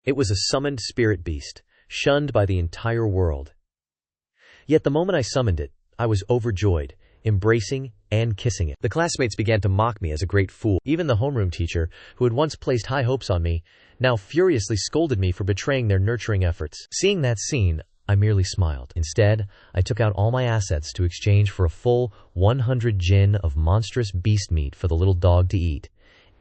It was a summoned spirit beast, shunned by the entire world. Yet the moment I summoned it, I was overjoyed, embracing and kissing it. The classmates began to mock me as a great fool. Even the homeroom teacher, who had once placed high hopes on me, now furiously scolded me for betraying their nurturing efforts. Seeing that scene, I merely smiled. Instead, I took out all my assets to exchange for a full 100 jin of monstrous beast meat for the little dog to eat,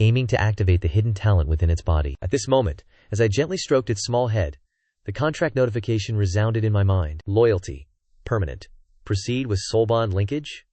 aiming to activate the hidden talent within its body. At this moment, as I gently stroked its small head, the contract notification resounded in my mind. Loyalty. Permanent. Proceed with soul bond linkage?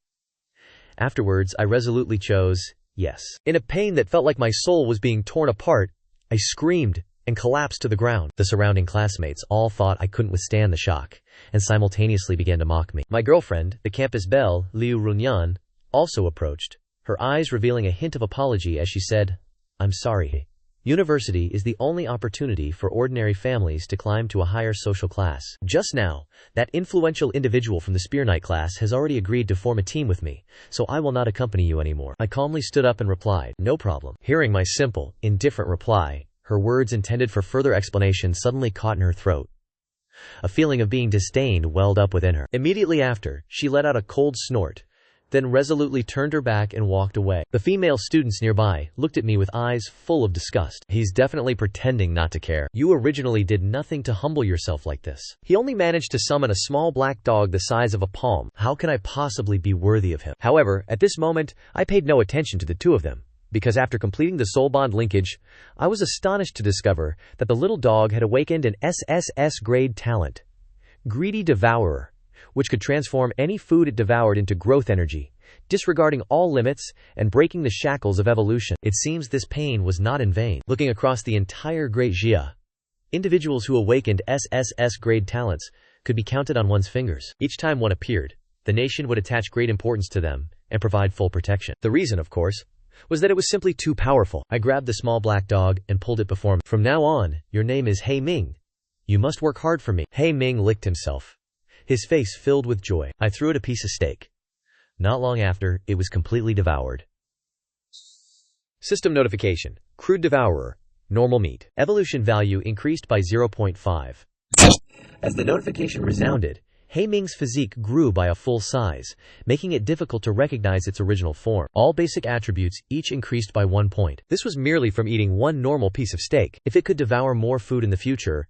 Afterwards, I resolutely chose yes. In a pain that felt like my soul was being torn apart, I screamed and collapsed to the ground. The surrounding classmates all thought I couldn't withstand the shock, and simultaneously began to mock me. My girlfriend, the campus belle, Liu Ruyan, also approached, her eyes revealing a hint of apology as she said, "I'm sorry. University is the only opportunity for ordinary families to climb to a higher social class. Just now, that influential individual from the Spear Knight class has already agreed to form a team with me, so I will not accompany you anymore." I calmly stood up and replied, "No problem." Hearing my simple, indifferent reply, her words intended for further explanation suddenly caught in her throat. A feeling of being disdained welled up within her. Immediately after, she let out a cold snort, then resolutely turned her back and walked away. The female students nearby looked at me with eyes full of disgust. "He's definitely pretending not to care. You originally did nothing to humble yourself like this. He only managed to summon a small black dog the size of a palm. How can I possibly be worthy of him?" However, at this moment, I paid no attention to the two of them, because after completing the soul bond linkage, I was astonished to discover that the little dog had awakened an SSS-grade talent, greedy devourer, which could transform any food it devoured into growth energy, disregarding all limits and breaking the shackles of evolution. It seems this pain was not in vain. Looking across the entire Great Jia, individuals who awakened SSS-grade talents could be counted on one's fingers. Each time one appeared, the nation would attach great importance to them and provide full protection. The reason, of course, was that it was simply too powerful. I grabbed the small black dog and pulled it before me. "From now on, your name is He Ming. You must work hard for me." He Ming licked himself, his face filled with joy. I threw it a piece of steak. Not long after, it was completely devoured. System notification. Crude devourer. Normal meat. Evolution value increased by 0.5. As the notification resounded, He Ming's physique grew by a full size, making it difficult to recognize its original form. All basic attributes each increased by 1 point. This was merely from eating one normal piece of steak. If it could devour more food in the future,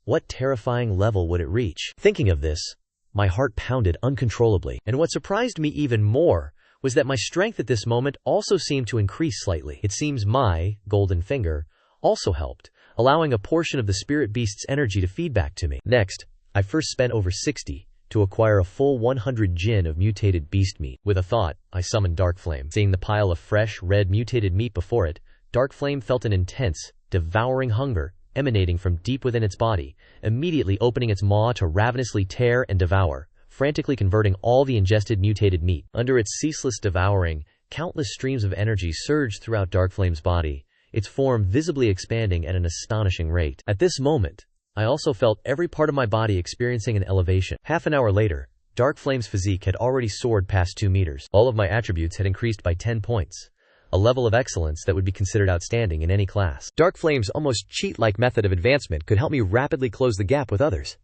what terrifying level would it reach? Thinking of this, my heart pounded uncontrollably. And what surprised me even more was that my strength at this moment also seemed to increase slightly. It seems my golden finger also helped, allowing a portion of the spirit beast's energy to feed back to me. Next, I first spent over 60 to acquire a full 100 jin of mutated beast meat. With a thought, I summoned Dark Flame. Seeing the pile of fresh, red mutated meat before it, Dark Flame felt an intense, devouring hunger emanating from deep within its body, immediately opening its maw to ravenously tear and devour, frantically converting all the ingested mutated meat. Under its ceaseless devouring, countless streams of energy surged throughout Dark Flame's body, its form visibly expanding at an astonishing rate. At this moment, I also felt every part of my body experiencing an elevation. Half an hour later, Dark Flame's physique had already soared past 2 meters. All of my attributes had increased by 10 points. A level of excellence that would be considered outstanding in any class. Dark Flame's almost cheat-like method of advancement could help me rapidly close the gap with others.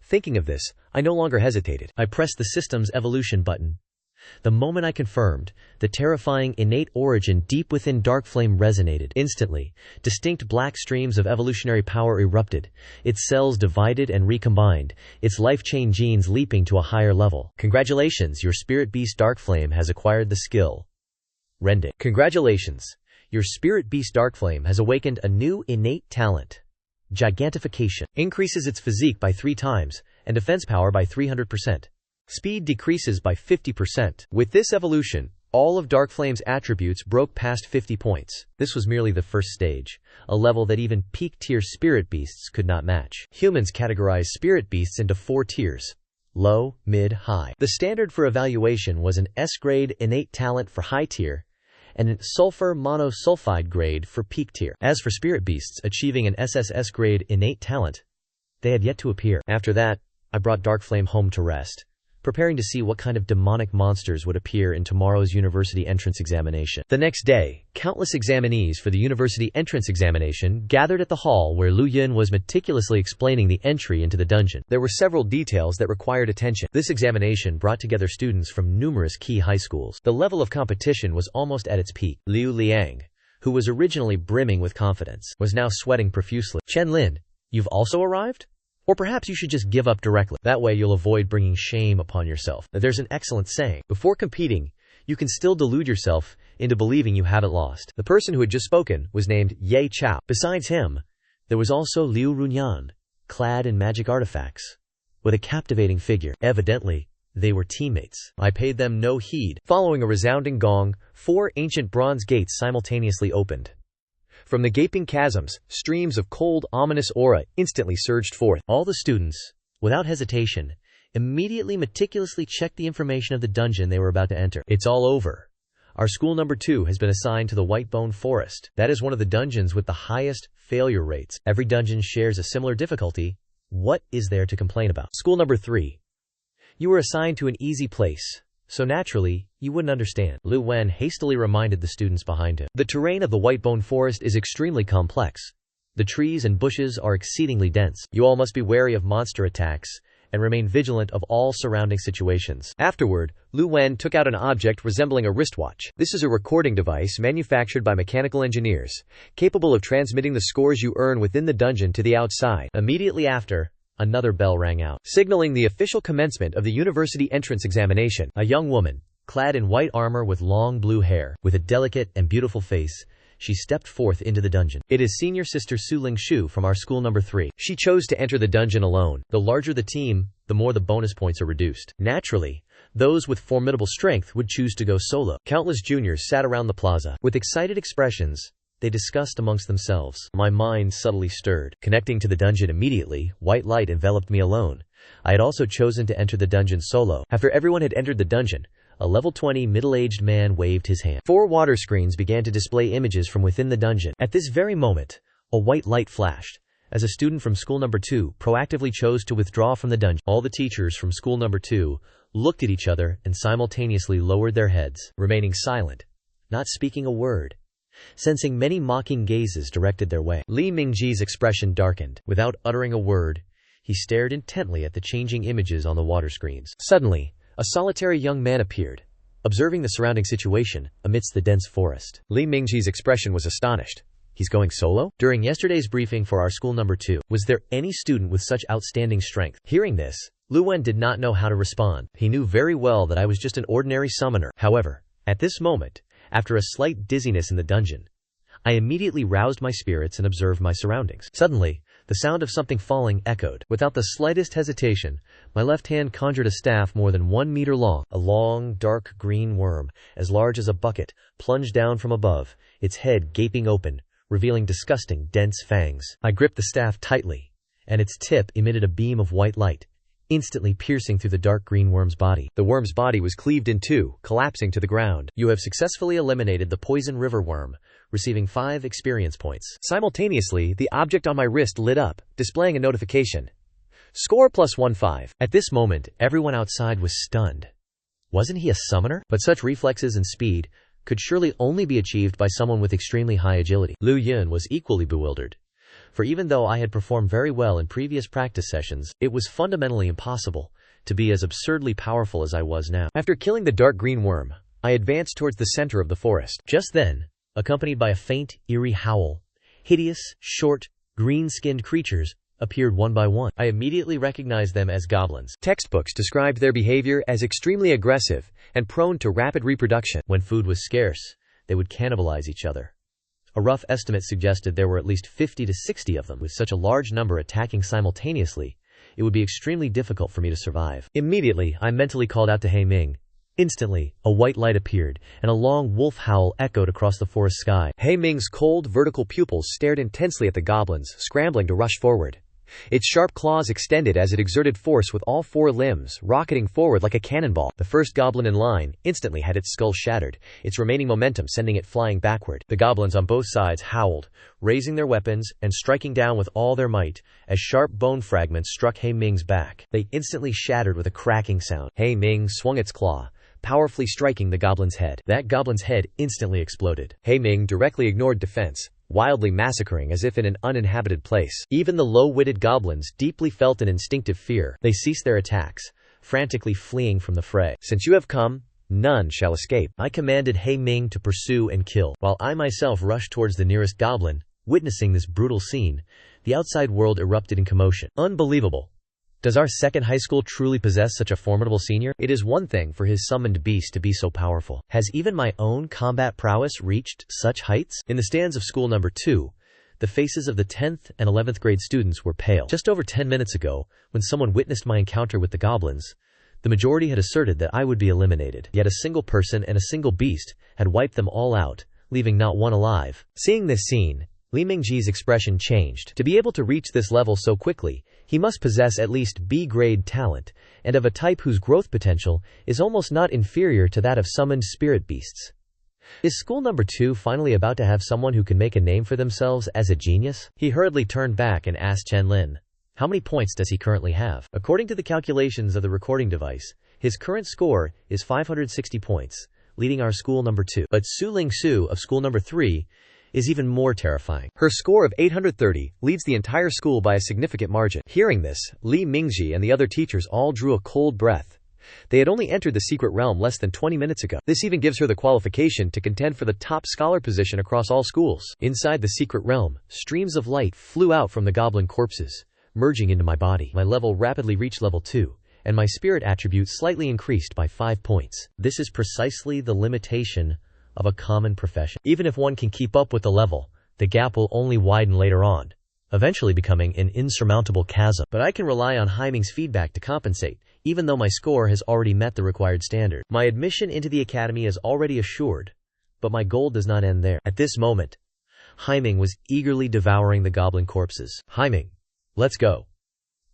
Thinking of this, I no longer hesitated. I pressed the system's evolution button. The moment I confirmed, the terrifying innate origin deep within Dark Flame resonated. Instantly, distinct black streams of evolutionary power erupted, its cells divided and recombined, its life chain genes leaping to a higher level. Congratulations, your spirit beast Dark Flame has acquired the skill Rending. Congratulations, your spirit beast Dark Flame has awakened a new innate talent. Gigantification. Increases its physique by 3 times, and defense power by 300%. Speed decreases by 50%. With this evolution, all of Dark Flame's attributes broke past 50 points. This was merely the first stage, a level that even peak-tier spirit beasts could not match. Humans categorize spirit beasts into 4 tiers: low, mid, high. The standard for evaluation was an S-grade innate talent for high tier, and an sulfur monosulfide grade for peak tier. As for spirit beasts achieving an SSS-grade innate talent, they had yet to appear. After that, I brought Dark Flame home to rest, preparing to see what kind of demonic monsters would appear in tomorrow's university entrance examination. The next day, countless examinees for the university entrance examination gathered at the hall where Liu Ruyan was meticulously explaining the entry into the dungeon. There were several details that required attention. This examination brought together students from numerous key high schools. The level of competition was almost at its peak. Liu Ruyan, who was originally brimming with confidence, was now sweating profusely. "Chen Lin, you've also arrived? Or perhaps you should just give up directly. That way you'll avoid bringing shame upon yourself." There's an excellent saying: before competing, you can still delude yourself into believing you haven't lost. The person who had just spoken was named Ye Chao. Besides him, there was also Liu Ruyan, clad in magic artifacts, with a captivating figure. Evidently, they were teammates. I paid them no heed. Following a resounding gong, 4 ancient bronze gates simultaneously opened. From the gaping chasms, streams of cold, ominous aura instantly surged forth. All the students, without hesitation, immediately meticulously checked the information of the dungeon they were about to enter. It's all over. Our school number 2 has been assigned to the White Bone Forest. That is one of the dungeons with the highest failure rates. Every dungeon shares a similar difficulty. What is there to complain about? School number 3. You were assigned to an easy place, so naturally, you wouldn't understand. Liu Ruyan hastily reminded the students behind him. The terrain of the White Bone Forest is extremely complex. The trees and bushes are exceedingly dense. You all must be wary of monster attacks and remain vigilant of all surrounding situations. Afterward, Liu Ruyan took out an object resembling a wristwatch. This is a recording device manufactured by mechanical engineers, capable of transmitting the scores you earn within the dungeon to the outside. Immediately after, another bell rang out, signaling the official commencement of the university entrance examination. A young woman, clad in white armor with long blue hair, with a delicate and beautiful face, she stepped forth into the dungeon. It is senior sister Su Lingshu from our school number 3. She chose to enter the dungeon alone. The larger the team, the more the bonus points are reduced. Naturally, those with formidable strength would choose to go solo. Countless juniors sat around the plaza. With excited expressions, they discussed amongst themselves. My mind subtly stirred. Connecting to the dungeon immediately, white light enveloped me alone. I had also chosen to enter the dungeon solo. After everyone had entered the dungeon, a level 20 middle-aged man waved his hand. 4 water screens began to display images from within the dungeon. At this very moment, a white light flashed, as a student from school number 2 proactively chose to withdraw from the dungeon. All the teachers from school number 2 looked at each other and simultaneously lowered their heads, remaining silent, not speaking a word, sensing many mocking gazes directed their way. Li Mingji's expression darkened. Without uttering a word, he stared intently at the changing images on the water screens. Suddenly, a solitary young man appeared, observing the surrounding situation amidst the dense forest. Li Mingji's expression was astonished. He's going solo? During yesterday's briefing for our school number 2, was there any student with such outstanding strength? Hearing this, Liu Ruyan did not know how to respond. He knew very well that I was just an ordinary summoner. However, at this moment, after a slight dizziness in the dungeon, I immediately roused my spirits and observed my surroundings. Suddenly, the sound of something falling echoed. Without the slightest hesitation, my left hand conjured a staff more than 1 meter long. A long, dark green worm, as large as a bucket, plunged down from above, its head gaping open, revealing disgusting, dense fangs. I gripped the staff tightly, and its tip emitted a beam of white light, instantly piercing through the dark green worm's body. The worm's body was cleaved in 2, collapsing to the ground. You have successfully eliminated the poison river worm, receiving 5 experience points. Simultaneously, the object on my wrist lit up, displaying a notification. Score +15. At this moment, everyone outside was stunned. Wasn't he a summoner? But such reflexes and speed could surely only be achieved by someone with extremely high agility. Liu Ruyan was equally bewildered. For even though I had performed very well in previous practice sessions, it was fundamentally impossible to be as absurdly powerful as I was now. After killing the dark green worm, I advanced towards the center of the forest. Just then, accompanied by a faint, eerie howl, hideous, short, green-skinned creatures appeared one by one. I immediately recognized them as goblins. Textbooks described their behavior as extremely aggressive and prone to rapid reproduction. When food was scarce, they would cannibalize each other. A rough estimate suggested there were at least 50 to 60 of them. With such a large number attacking simultaneously, it would be extremely difficult for me to survive. Immediately, I mentally called out to He Ming. Instantly, a white light appeared, and a long wolf howl echoed across the forest sky. He Ming's cold, vertical pupils stared intensely at the goblins, scrambling to rush forward. Its sharp claws extended as it exerted force with all four limbs, rocketing forward like a cannonball. The first goblin in line instantly had its skull shattered, its remaining momentum sending it flying backward. The goblins on both sides howled, raising their weapons and striking down with all their might as sharp bone fragments struck He Ming's back. They instantly shattered with a cracking sound. He Ming swung its claw, powerfully striking the goblin's head. That goblin's head instantly exploded. He Ming directly ignored defense, wildly massacring as if in an uninhabited place. Even the low-witted goblins deeply felt an instinctive fear. They ceased their attacks, frantically fleeing from the fray. "Since you have come, none shall escape," I commanded He Ming to pursue and kill, while I myself rushed towards the nearest goblin. Witnessing this brutal scene, the outside world erupted in commotion. Unbelievable. Does our second high school truly possess such a formidable senior? It is one thing for his summoned beast to be so powerful. Has even my own combat prowess reached such heights? In the stands of school number 2, the faces of the 10th and 11th grade students were pale. Just over 10 minutes ago, when someone witnessed my encounter with the goblins, the majority had asserted that I would be eliminated. Yet a single person and a single beast had wiped them all out, leaving not one alive. Seeing this scene, Li Mingji's expression changed. To be able to reach this level so quickly, he must possess at least B-grade talent, and of a type whose growth potential is almost not inferior to that of summoned spirit beasts. Is school number 2 finally about to have someone who can make a name for themselves as a genius? He hurriedly turned back and asked Chen Lin, "How many points does he currently have?" According to the calculations of the recording device, his current score is 560 points, leading our school number 2. But Su Ling Su of school number 3 is even more terrifying. Her score of 830 leads the entire school by a significant margin. Hearing this, Li Mingji and the other teachers all drew a cold breath. They had only entered the secret realm less than 20 minutes ago. This even gives her the qualification to contend for the top scholar position across all schools. Inside the secret realm, streams of light flew out from the goblin corpses, merging into my body. My level rapidly reached level 2, and my spirit attribute slightly increased by 5 points. This is precisely the limitation of a common profession. Even if one can keep up with the level, the gap will only widen later on, eventually becoming an insurmountable chasm. But I can rely on He Ming's feedback to compensate, even though my score has already met the required standard. My admission into the academy is already assured, but my goal does not end there. At this moment, He Ming was eagerly devouring the goblin corpses. "He Ming, let's go.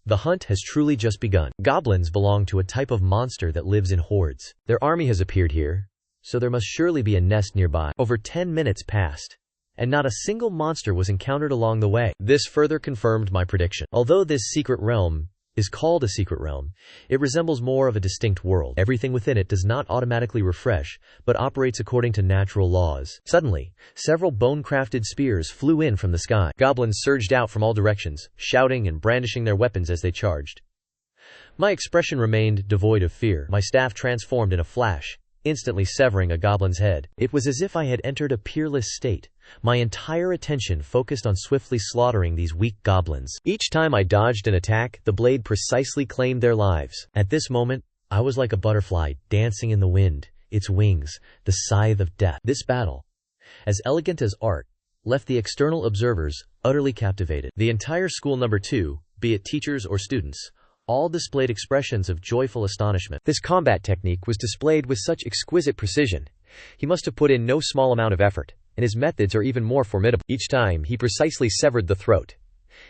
The hunt has truly just begun." Goblins belong to a type of monster that lives in hordes. Their army has appeared here, so there must surely be a nest nearby. Over 10 minutes passed, and not a single monster was encountered along the way. This further confirmed my prediction. Although this secret realm is called a secret realm, it resembles more of a distinct world. Everything within it does not automatically refresh, but operates according to natural laws. Suddenly, several bone-crafted spears flew in from the sky. Goblins surged out from all directions, shouting and brandishing their weapons as they charged. My expression remained devoid of fear. My staff transformed in a flash, instantly severing a goblin's head. It was as if I had entered a peerless state, my entire attention focused on swiftly slaughtering these weak goblins. Each time I dodged an attack, the blade precisely claimed their lives. At this moment, I was like a butterfly dancing in the wind, its wings, the scythe of death. This battle, as elegant as art, left the external observers utterly captivated. The entire school number 2, be it teachers or students, all displayed expressions of joyful astonishment. This combat technique was displayed with such exquisite precision. He must have put in no small amount of effort, and his methods are even more formidable. Each time he precisely severed the throat,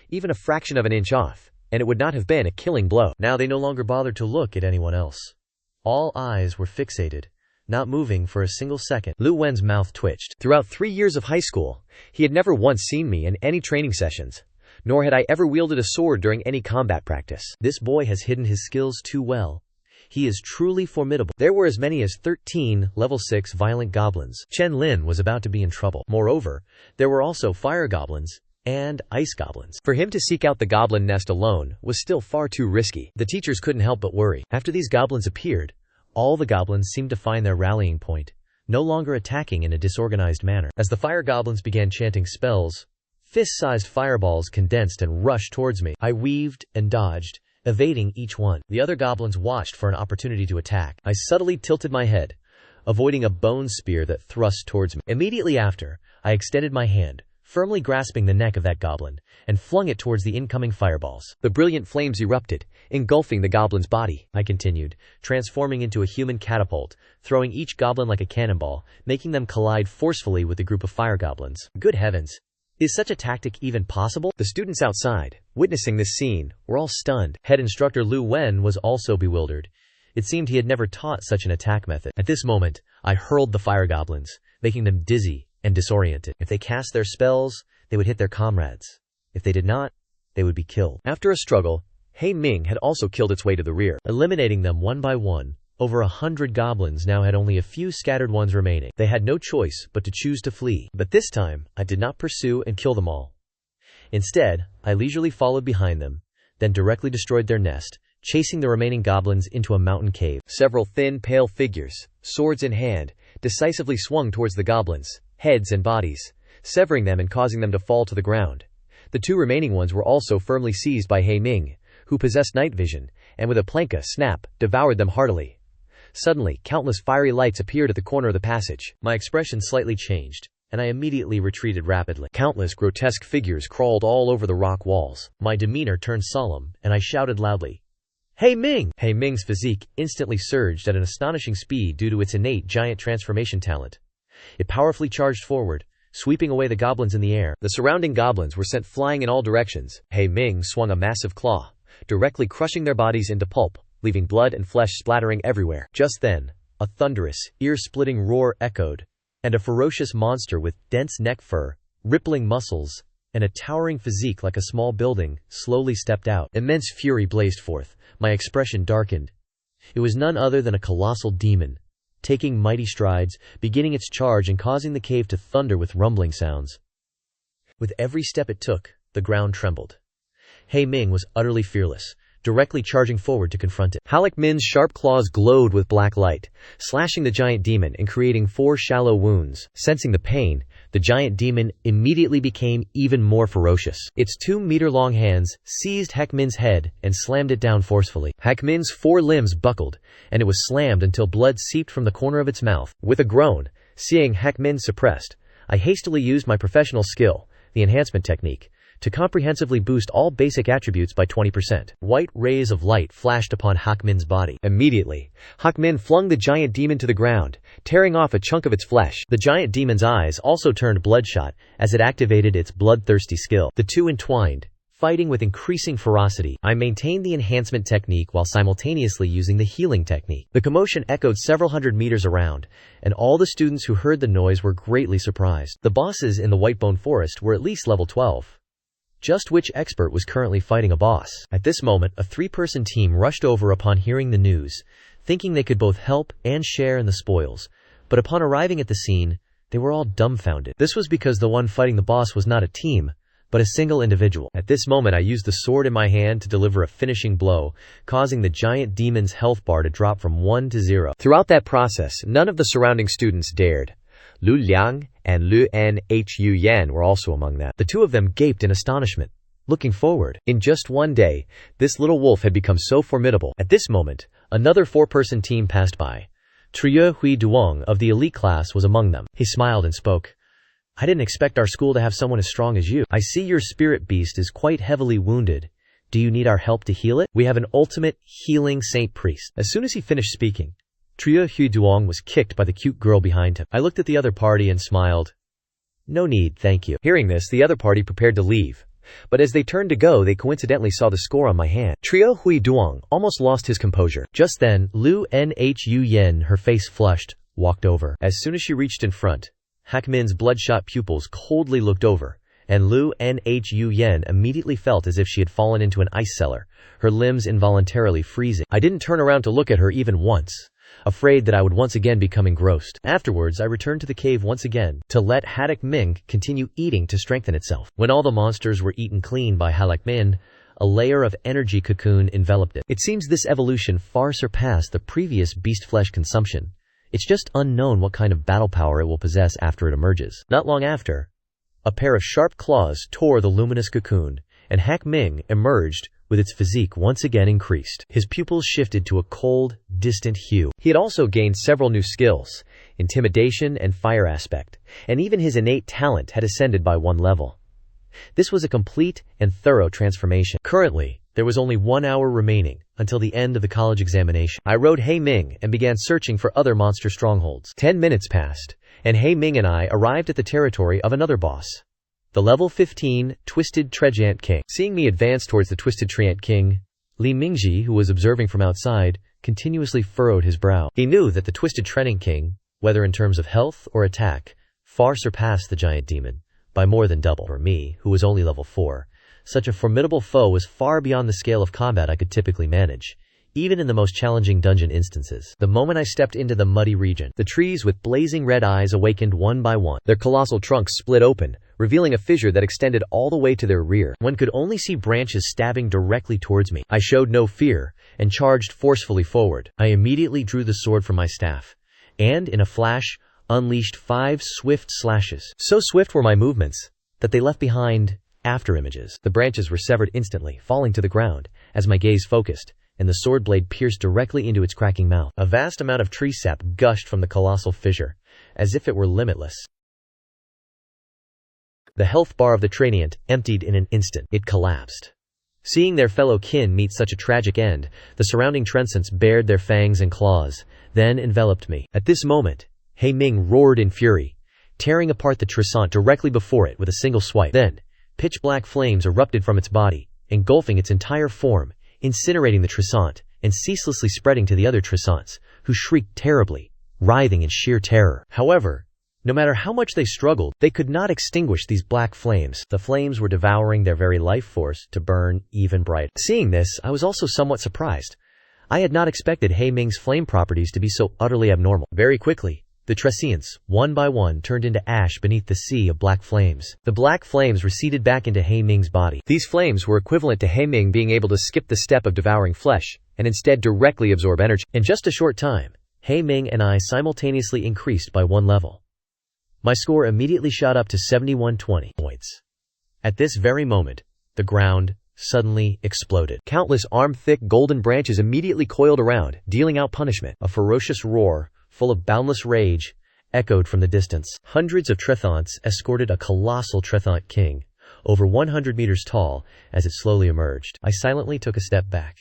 even a fraction of an inch off, and it would not have been a killing blow. Now they no longer bothered to look at anyone else. All eyes were fixated, not moving for a single second. Liu Wen's mouth twitched. Throughout 3 years of high school, he had never once seen me in any training sessions, nor had I ever wielded a sword during any combat practice. This boy has hidden his skills too well. He is truly formidable. There were as many as 13 level 6 violent goblins. Chen Lin was about to be in trouble. Moreover, there were also fire goblins and ice goblins. For him to seek out the goblin nest alone was still far too risky. The teachers couldn't help but worry. After these goblins appeared, all the goblins seemed to find their rallying point, no longer attacking in a disorganized manner. As the fire goblins began chanting spells, fist-sized fireballs condensed and rushed towards me. I weaved and dodged, evading each one. The other goblins watched for an opportunity to attack. I subtly tilted my head, avoiding a bone spear that thrust towards me. Immediately after, I extended my hand, firmly grasping the neck of that goblin, and flung it towards the incoming fireballs. The brilliant flames erupted, engulfing the goblin's body. I continued, transforming into a human catapult, throwing each goblin like a cannonball, making them collide forcefully with the group of fire goblins. Good heavens! Is such a tactic even possible? The students outside, witnessing this scene, were all stunned. Head instructor Liu Ruyan was also bewildered. It seemed he had never taught such an attack method. At this moment, I hurled the fire goblins, making them dizzy and disoriented. If they cast their spells, they would hit their comrades. If they did not, they would be killed. After a struggle, He Ming had also killed its way to the rear, eliminating them one by one. Over 100 goblins now had only a few scattered ones remaining. They had no choice but to choose to flee. But this time, I did not pursue and kill them all. Instead, I leisurely followed behind them, then directly destroyed their nest, chasing the remaining goblins into a mountain cave. Several thin, pale figures, swords in hand, decisively swung towards the goblins, heads and bodies, severing them and causing them to fall to the ground. The two remaining ones were also firmly seized by He Ming, who possessed night vision, and with a planka snap, devoured them heartily. Suddenly, countless fiery lights appeared at the corner of the passage. My expression slightly changed, and I immediately retreated rapidly. Countless grotesque figures crawled all over the rock walls. My demeanor turned solemn, and I shouted loudly, "He Ming!" He Ming's physique instantly surged at an astonishing speed due to its innate giant transformation talent. It powerfully charged forward, sweeping away the goblins in the air. The surrounding goblins were sent flying in all directions. He Ming swung a massive claw, directly crushing their bodies into pulp, leaving blood and flesh splattering everywhere. Just then, a thunderous, ear-splitting roar echoed, and a ferocious monster with dense neck fur, rippling muscles, and a towering physique like a small building, slowly stepped out. Immense fury blazed forth. My expression darkened. It was none other than a colossal demon, taking mighty strides, beginning its charge and causing the cave to thunder with rumbling sounds. With every step it took, the ground trembled. He Ming was utterly fearless, directly charging forward to confront it. Halak Min's sharp claws glowed with black light, slashing the giant demon and creating 4 shallow wounds. Sensing the pain, the giant demon immediately became even more ferocious. Its 2-meter-long hands seized Hak Min's head and slammed it down forcefully. Hak Min's 4 limbs buckled, and it was slammed until blood seeped from the corner of its mouth. With a groan, seeing Hak Min suppressed, I hastily used my professional skill, the enhancement technique, to comprehensively boost all basic attributes by 20%. White rays of light flashed upon Hak Min's body. Immediately, Hak Min flung the giant demon to the ground, tearing off a chunk of its flesh. The giant demon's eyes also turned bloodshot as it activated its bloodthirsty skill. The two entwined, fighting with increasing ferocity. I maintained the enhancement technique while simultaneously using the healing technique. The commotion echoed several hundred meters around, and all the students who heard the noise were greatly surprised. The bosses in the Whitebone Forest were at least level 12. Just which expert was currently fighting a boss? At this moment, a 3-person team rushed over upon hearing the news, thinking they could both help and share in the spoils, but upon arriving at the scene, they were all dumbfounded. This was because the one fighting the boss was not a team, but a single individual. At this moment, I used the sword in my hand to deliver a finishing blow, causing the giant demon's health bar to drop from 1 to 0. Throughout that process, none of the surrounding students dared. Liu Liang and Liu Ruyan were also among them. The two of them gaped in astonishment, looking forward. In just one day, this little wolf had become so formidable. At this moment, another 4-person team passed by. Trieu Hui Duong of the elite class was among them. He smiled and spoke. "I didn't expect our school to have someone as strong as you. I see your spirit beast is quite heavily wounded. Do you need our help to heal it? We have an ultimate healing saint priest." As soon as he finished speaking, Trieu Hui Duong was kicked by the cute girl behind him. I looked at the other party and smiled. "No need, thank you." Hearing this, the other party prepared to leave. But as they turned to go, they coincidentally saw the score on my hand. Trieu Hui Duong almost lost his composure. Just then, Liu Ruyan, her face flushed, walked over. As soon as she reached in front, Hak Min's bloodshot pupils coldly looked over, and Liu Ruyan immediately felt as if she had fallen into an ice cellar, her limbs involuntarily freezing. I didn't turn around to look at her even once, afraid that I would once again become engrossed. Afterwards, I returned to the cave once again, to let Halak Min continue eating to strengthen itself. When all the monsters were eaten clean by Halak Min, a layer of energy cocoon enveloped it. It seems this evolution far surpassed the previous beast flesh consumption. It's just unknown what kind of battle power it will possess after it emerges. Not long after, a pair of sharp claws tore the luminous cocoon, and Hak Min emerged with its physique once again increased. His pupils shifted to a cold, distant hue. He had also gained several new skills, intimidation and fire aspect, and even his innate talent had ascended by 1 level. This was a complete and thorough transformation. Currently, there was only 1 hour remaining until the end of the college examination. I rode He Ming and began searching for other monster strongholds. 10 minutes passed, and He Ming and I arrived at the territory of another boss. The level 15, Twisted Treant King. Seeing me advance towards the Twisted Treant King, Li Mingji, who was observing from outside, continuously furrowed his brow. He knew that the Twisted Treant King, whether in terms of health or attack, far surpassed the giant demon, by more than double. For me, who was only level 4, such a formidable foe was far beyond the scale of combat I could typically manage, even in the most challenging dungeon instances. The moment I stepped into the muddy region, the trees with blazing red eyes awakened one by one. Their colossal trunks split open, revealing a fissure that extended all the way to their rear. One could only see branches stabbing directly towards me. I showed no fear, and charged forcefully forward. I immediately drew the sword from my staff, and, in a flash, unleashed 5 swift slashes. So swift were my movements, that they left behind afterimages. The branches were severed instantly, falling to the ground, as my gaze focused, and the sword blade pierced directly into its cracking mouth. A vast amount of tree sap gushed from the colossal fissure, as if it were limitless. The health bar of the Treant emptied in an instant. It collapsed. Seeing their fellow kin meet such a tragic end, the surrounding Treants bared their fangs and claws, then enveloped me. At this moment, He Ming roared in fury, tearing apart the Treant directly before it with a single swipe. Then, pitch-black flames erupted from its body, engulfing its entire form, incinerating the Treant, and ceaselessly spreading to the other Treants, who shrieked terribly, writhing in sheer terror. However, no matter how much they struggled, they could not extinguish these black flames. The flames were devouring their very life force to burn even brighter. Seeing this, I was also somewhat surprised. I had not expected He Ming's flame properties to be so utterly abnormal. Very quickly, the Treants, one by one, turned into ash beneath the sea of black flames. The black flames receded back into He Ming's body. These flames were equivalent to He Ming being able to skip the step of devouring flesh, and instead directly absorb energy. In just a short time, He Ming and I simultaneously increased by 1 level. My score immediately shot up to 7120 points. At this very moment, the ground suddenly exploded. Countless arm-thick golden branches immediately coiled around, dealing out punishment. A ferocious roar, full of boundless rage, echoed from the distance. Hundreds of Treants escorted a colossal Treant king, over 100 meters tall, as it slowly emerged. I silently took a step back.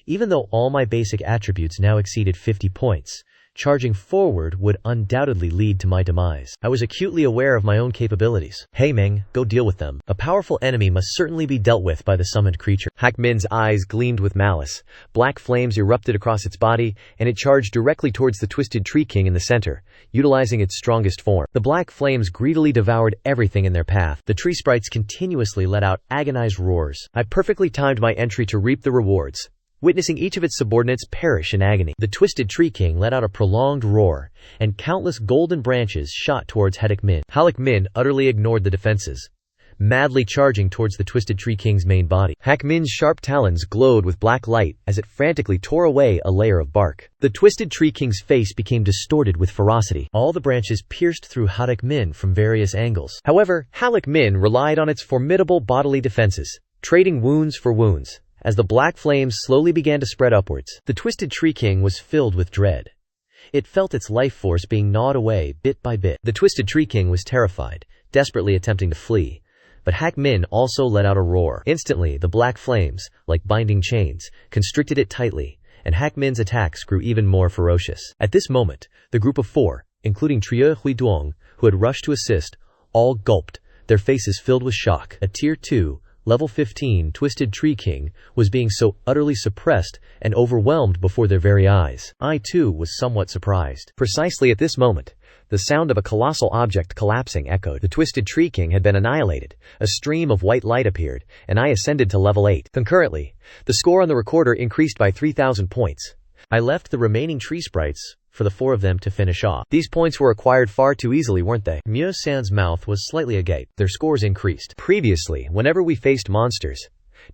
Even though all my basic attributes now exceeded 50 points, charging forward would undoubtedly lead to my demise. I was acutely aware of my own capabilities. He Ming, go deal with them. A powerful enemy must certainly be dealt with by the summoned creature. He Ming's eyes gleamed with malice. Black flames erupted across its body, and it charged directly towards the Twisted Tree King in the center, utilizing its strongest form. The black flames greedily devoured everything in their path. The tree sprites continuously let out agonized roars. I perfectly timed my entry to reap the rewards, witnessing each of its subordinates perish in agony. The Twisted Tree King let out a prolonged roar, and countless golden branches shot towards He Ming. He Ming utterly ignored the defenses, madly charging towards the Twisted Tree King's main body. He Ming's sharp talons glowed with black light as it frantically tore away a layer of bark. The Twisted Tree King's face became distorted with ferocity. All the branches pierced through He Ming from various angles. However, He Ming relied on its formidable bodily defenses, trading wounds for wounds. As the black flames slowly began to spread upwards, the Twisted Tree King was filled with dread. It felt its life force being gnawed away bit by bit. The Twisted Tree King was terrified, desperately attempting to flee, but He Ming also let out a roar. Instantly, the black flames, like binding chains, constricted it tightly, and He Ming's attacks grew even more ferocious. At this moment, the group of 4, including Liu Ruyan, who had rushed to assist, all gulped, their faces filled with shock. A Tier 2, Level 15 Twisted Tree King was being so utterly suppressed and overwhelmed before their very eyes. I too was somewhat surprised. Precisely at this moment, the sound of a colossal object collapsing echoed. The Twisted Tree King had been annihilated. A stream of white light appeared, and I ascended to level 8. Concurrently, the score on the recorder increased by 3,000 points. I left the remaining tree sprites for the 4 of them to finish off. These points were acquired far too easily, weren't they? Miu San's mouth was slightly agape. Their scores increased. Previously, whenever we faced monsters,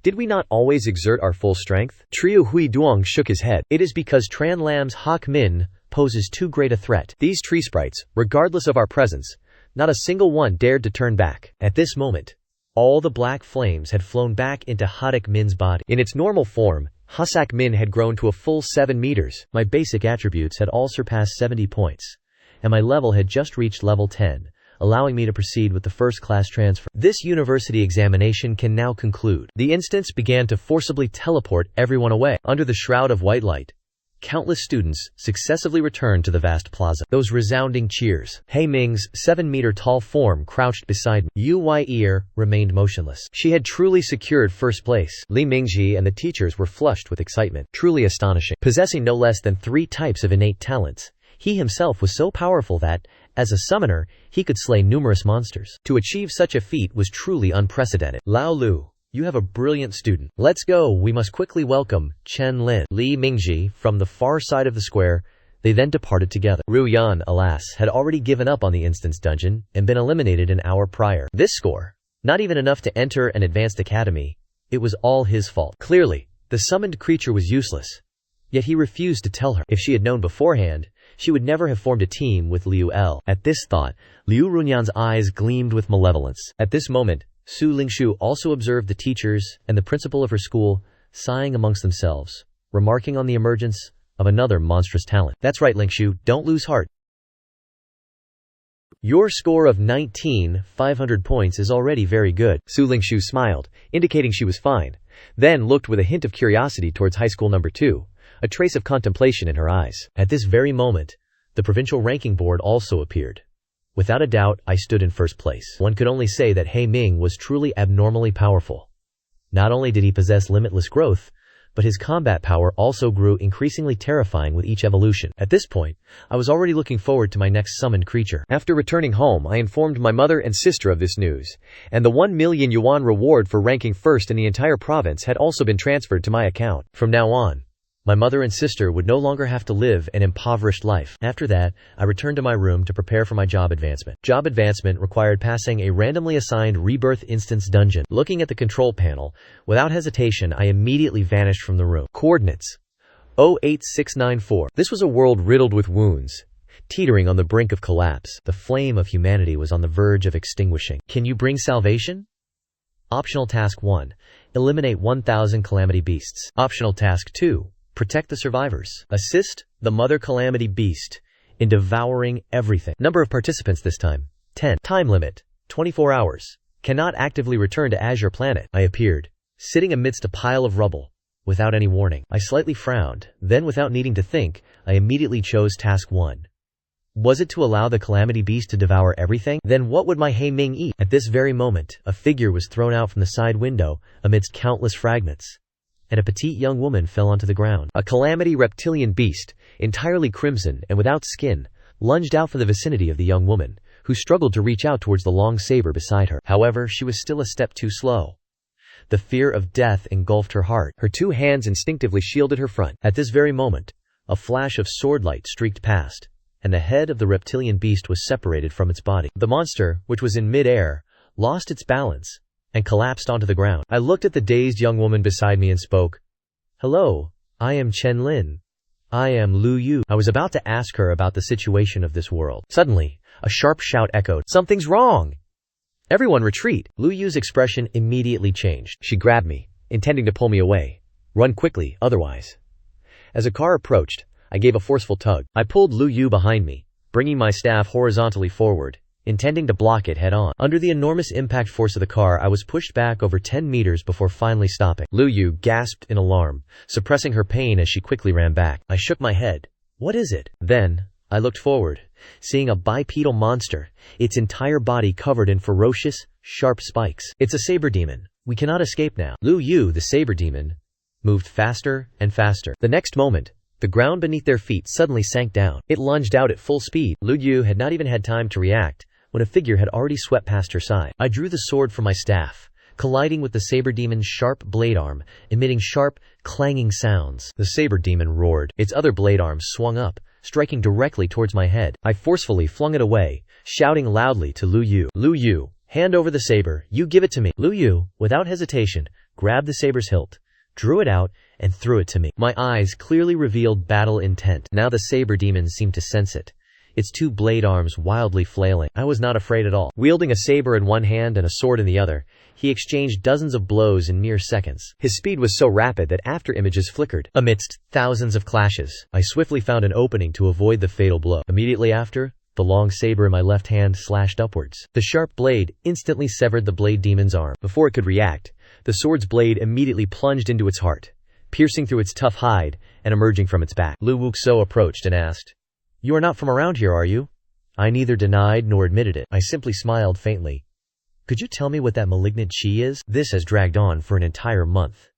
did we not always exert our full strength? Liu Ruyan shook his head. It is because Tran Lam's He Ming poses too great a threat. These tree sprites, regardless of our presence, not a single one dared to turn back. At this moment, all the black flames had flown back into He Ming's body. In its normal form, He Ming had grown to a full 7 meters. My basic attributes had all surpassed 70 points, and my level had just reached level 10, allowing me to proceed with the first-class transfer. This university examination can now conclude. The instance began to forcibly teleport everyone away. Under the shroud of white light, countless students successively returned to the vast plaza. Those resounding cheers. He Ming's 7-meter-tall form crouched beside me. Yu Yi remained motionless. She had truly secured first place. Li Mingji and the teachers were flushed with excitement. Truly astonishing. Possessing no less than 3 types of innate talents, he himself was so powerful that, as a summoner, he could slay numerous monsters. To achieve such a feat was truly unprecedented. Lao Lu, you have a brilliant student. Let's go, we must quickly welcome Chen Lin. Li Mingji, from the far side of the square, they then departed together. Ruyan, alas, had already given up on the instance dungeon and been eliminated an hour prior. This score, not even enough to enter an advanced academy, it was all his fault. Clearly, the summoned creature was useless. Yet he refused to tell her. If she had known beforehand, she would never have formed a team with Liu L. At this thought, Liu Runyan's eyes gleamed with malevolence. At this moment, Su Lingshu also observed the teachers and the principal of her school sighing amongst themselves, remarking on the emergence of another monstrous talent. That's right, Lingshu, don't lose heart. Your score of 19,500 points is already very good. Su Lingshu smiled, indicating she was fine, then looked with a hint of curiosity towards high school number 2, a trace of contemplation in her eyes. At this very moment, the provincial ranking board also appeared. Without a doubt, I stood in first place. One could only say that He Ming was truly abnormally powerful. Not only did he possess limitless growth, but his combat power also grew increasingly terrifying with each evolution. At this point, I was already looking forward to my next summoned creature. After returning home, I informed my mother and sister of this news, and the 1 million yuan reward for ranking first in the entire province had also been transferred to my account. From now on, my mother and sister would no longer have to live an impoverished life. After that, I returned to my room to prepare for my job advancement. Job advancement required passing a randomly assigned rebirth instance dungeon. Looking at the control panel, without hesitation, I immediately vanished from the room. Coordinates 08694. This was a world riddled with wounds, teetering on the brink of collapse. The flame of humanity was on the verge of extinguishing. Can you bring salvation? Optional Task 1. Eliminate 1,000 calamity beasts. Optional Task 2. Protect the survivors. Assist the Mother Calamity Beast in devouring everything. Number of participants this time, 10. Time limit, 24 hours. Cannot actively return to Azure Planet. I appeared, sitting amidst a pile of rubble, without any warning. I slightly frowned, then without needing to think, I immediately chose Task 1. Was it to allow the Calamity Beast to devour everything? Then what would my He Ming eat? At this very moment, a figure was thrown out from the side window amidst countless fragments, and a petite young woman fell onto the ground. A calamity reptilian beast, entirely crimson and without skin, lunged out from the vicinity of the young woman, who struggled to reach out towards the long saber beside her. However, she was still a step too slow. The fear of death engulfed her heart. Her 2 hands instinctively shielded her front. At this very moment, a flash of swordlight streaked past, and the head of the reptilian beast was separated from its body. The monster, which was in mid-air, lost its balance and collapsed onto the ground. I looked at the dazed young woman beside me and spoke. Hello, I am Chen Lin. I am Liu Yu. I was about to ask her about the situation of this world. Suddenly, a sharp shout echoed. Something's wrong! Everyone retreat! Liu Yu's expression immediately changed. She grabbed me, intending to pull me away. Run quickly, otherwise. As a car approached, I gave a forceful tug. I pulled Liu Yu behind me, bringing my staff horizontally forward, intending to block it head-on. Under the enormous impact force of the car, I was pushed back over 10 meters before finally stopping. Liu Yu gasped in alarm, suppressing her pain as she quickly ran back. I shook my head. What is it? Then, I looked forward, seeing a bipedal monster, its entire body covered in ferocious, sharp spikes. It's a saber demon. We cannot escape now. Liu Yu, the saber demon, moved faster and faster. The next moment, the ground beneath their feet suddenly sank down. It lunged out at full speed. Liu Yu had not even had time to react when a figure had already swept past her side. I drew the sword from my staff, colliding with the saber demon's sharp blade arm, emitting sharp, clanging sounds. The saber demon roared. Its other blade arm swung up, striking directly towards my head. I forcefully flung it away, shouting loudly to Liu Yu. Liu Yu, hand over the saber. You give it to me. Liu Yu, without hesitation, grabbed the saber's hilt, drew it out, and threw it to me. My eyes clearly revealed battle intent. Now the saber demon seemed to sense it, its 2 blade arms wildly flailing. I was not afraid at all. Wielding a saber in one hand and a sword in the other, he exchanged dozens of blows in mere seconds. His speed was so rapid that after-images flickered. Amidst thousands of clashes, I swiftly found an opening to avoid the fatal blow. Immediately after, the long saber in my left hand slashed upwards. The sharp blade instantly severed the blade demon's arm. Before it could react, the sword's blade immediately plunged into its heart, piercing through its tough hide and emerging from its back. Lu Wuxo approached and asked, "You are not from around here, are you?" I neither denied nor admitted it. I simply smiled faintly. "Could you tell me what that malignant qi is?" This has dragged on for an entire month.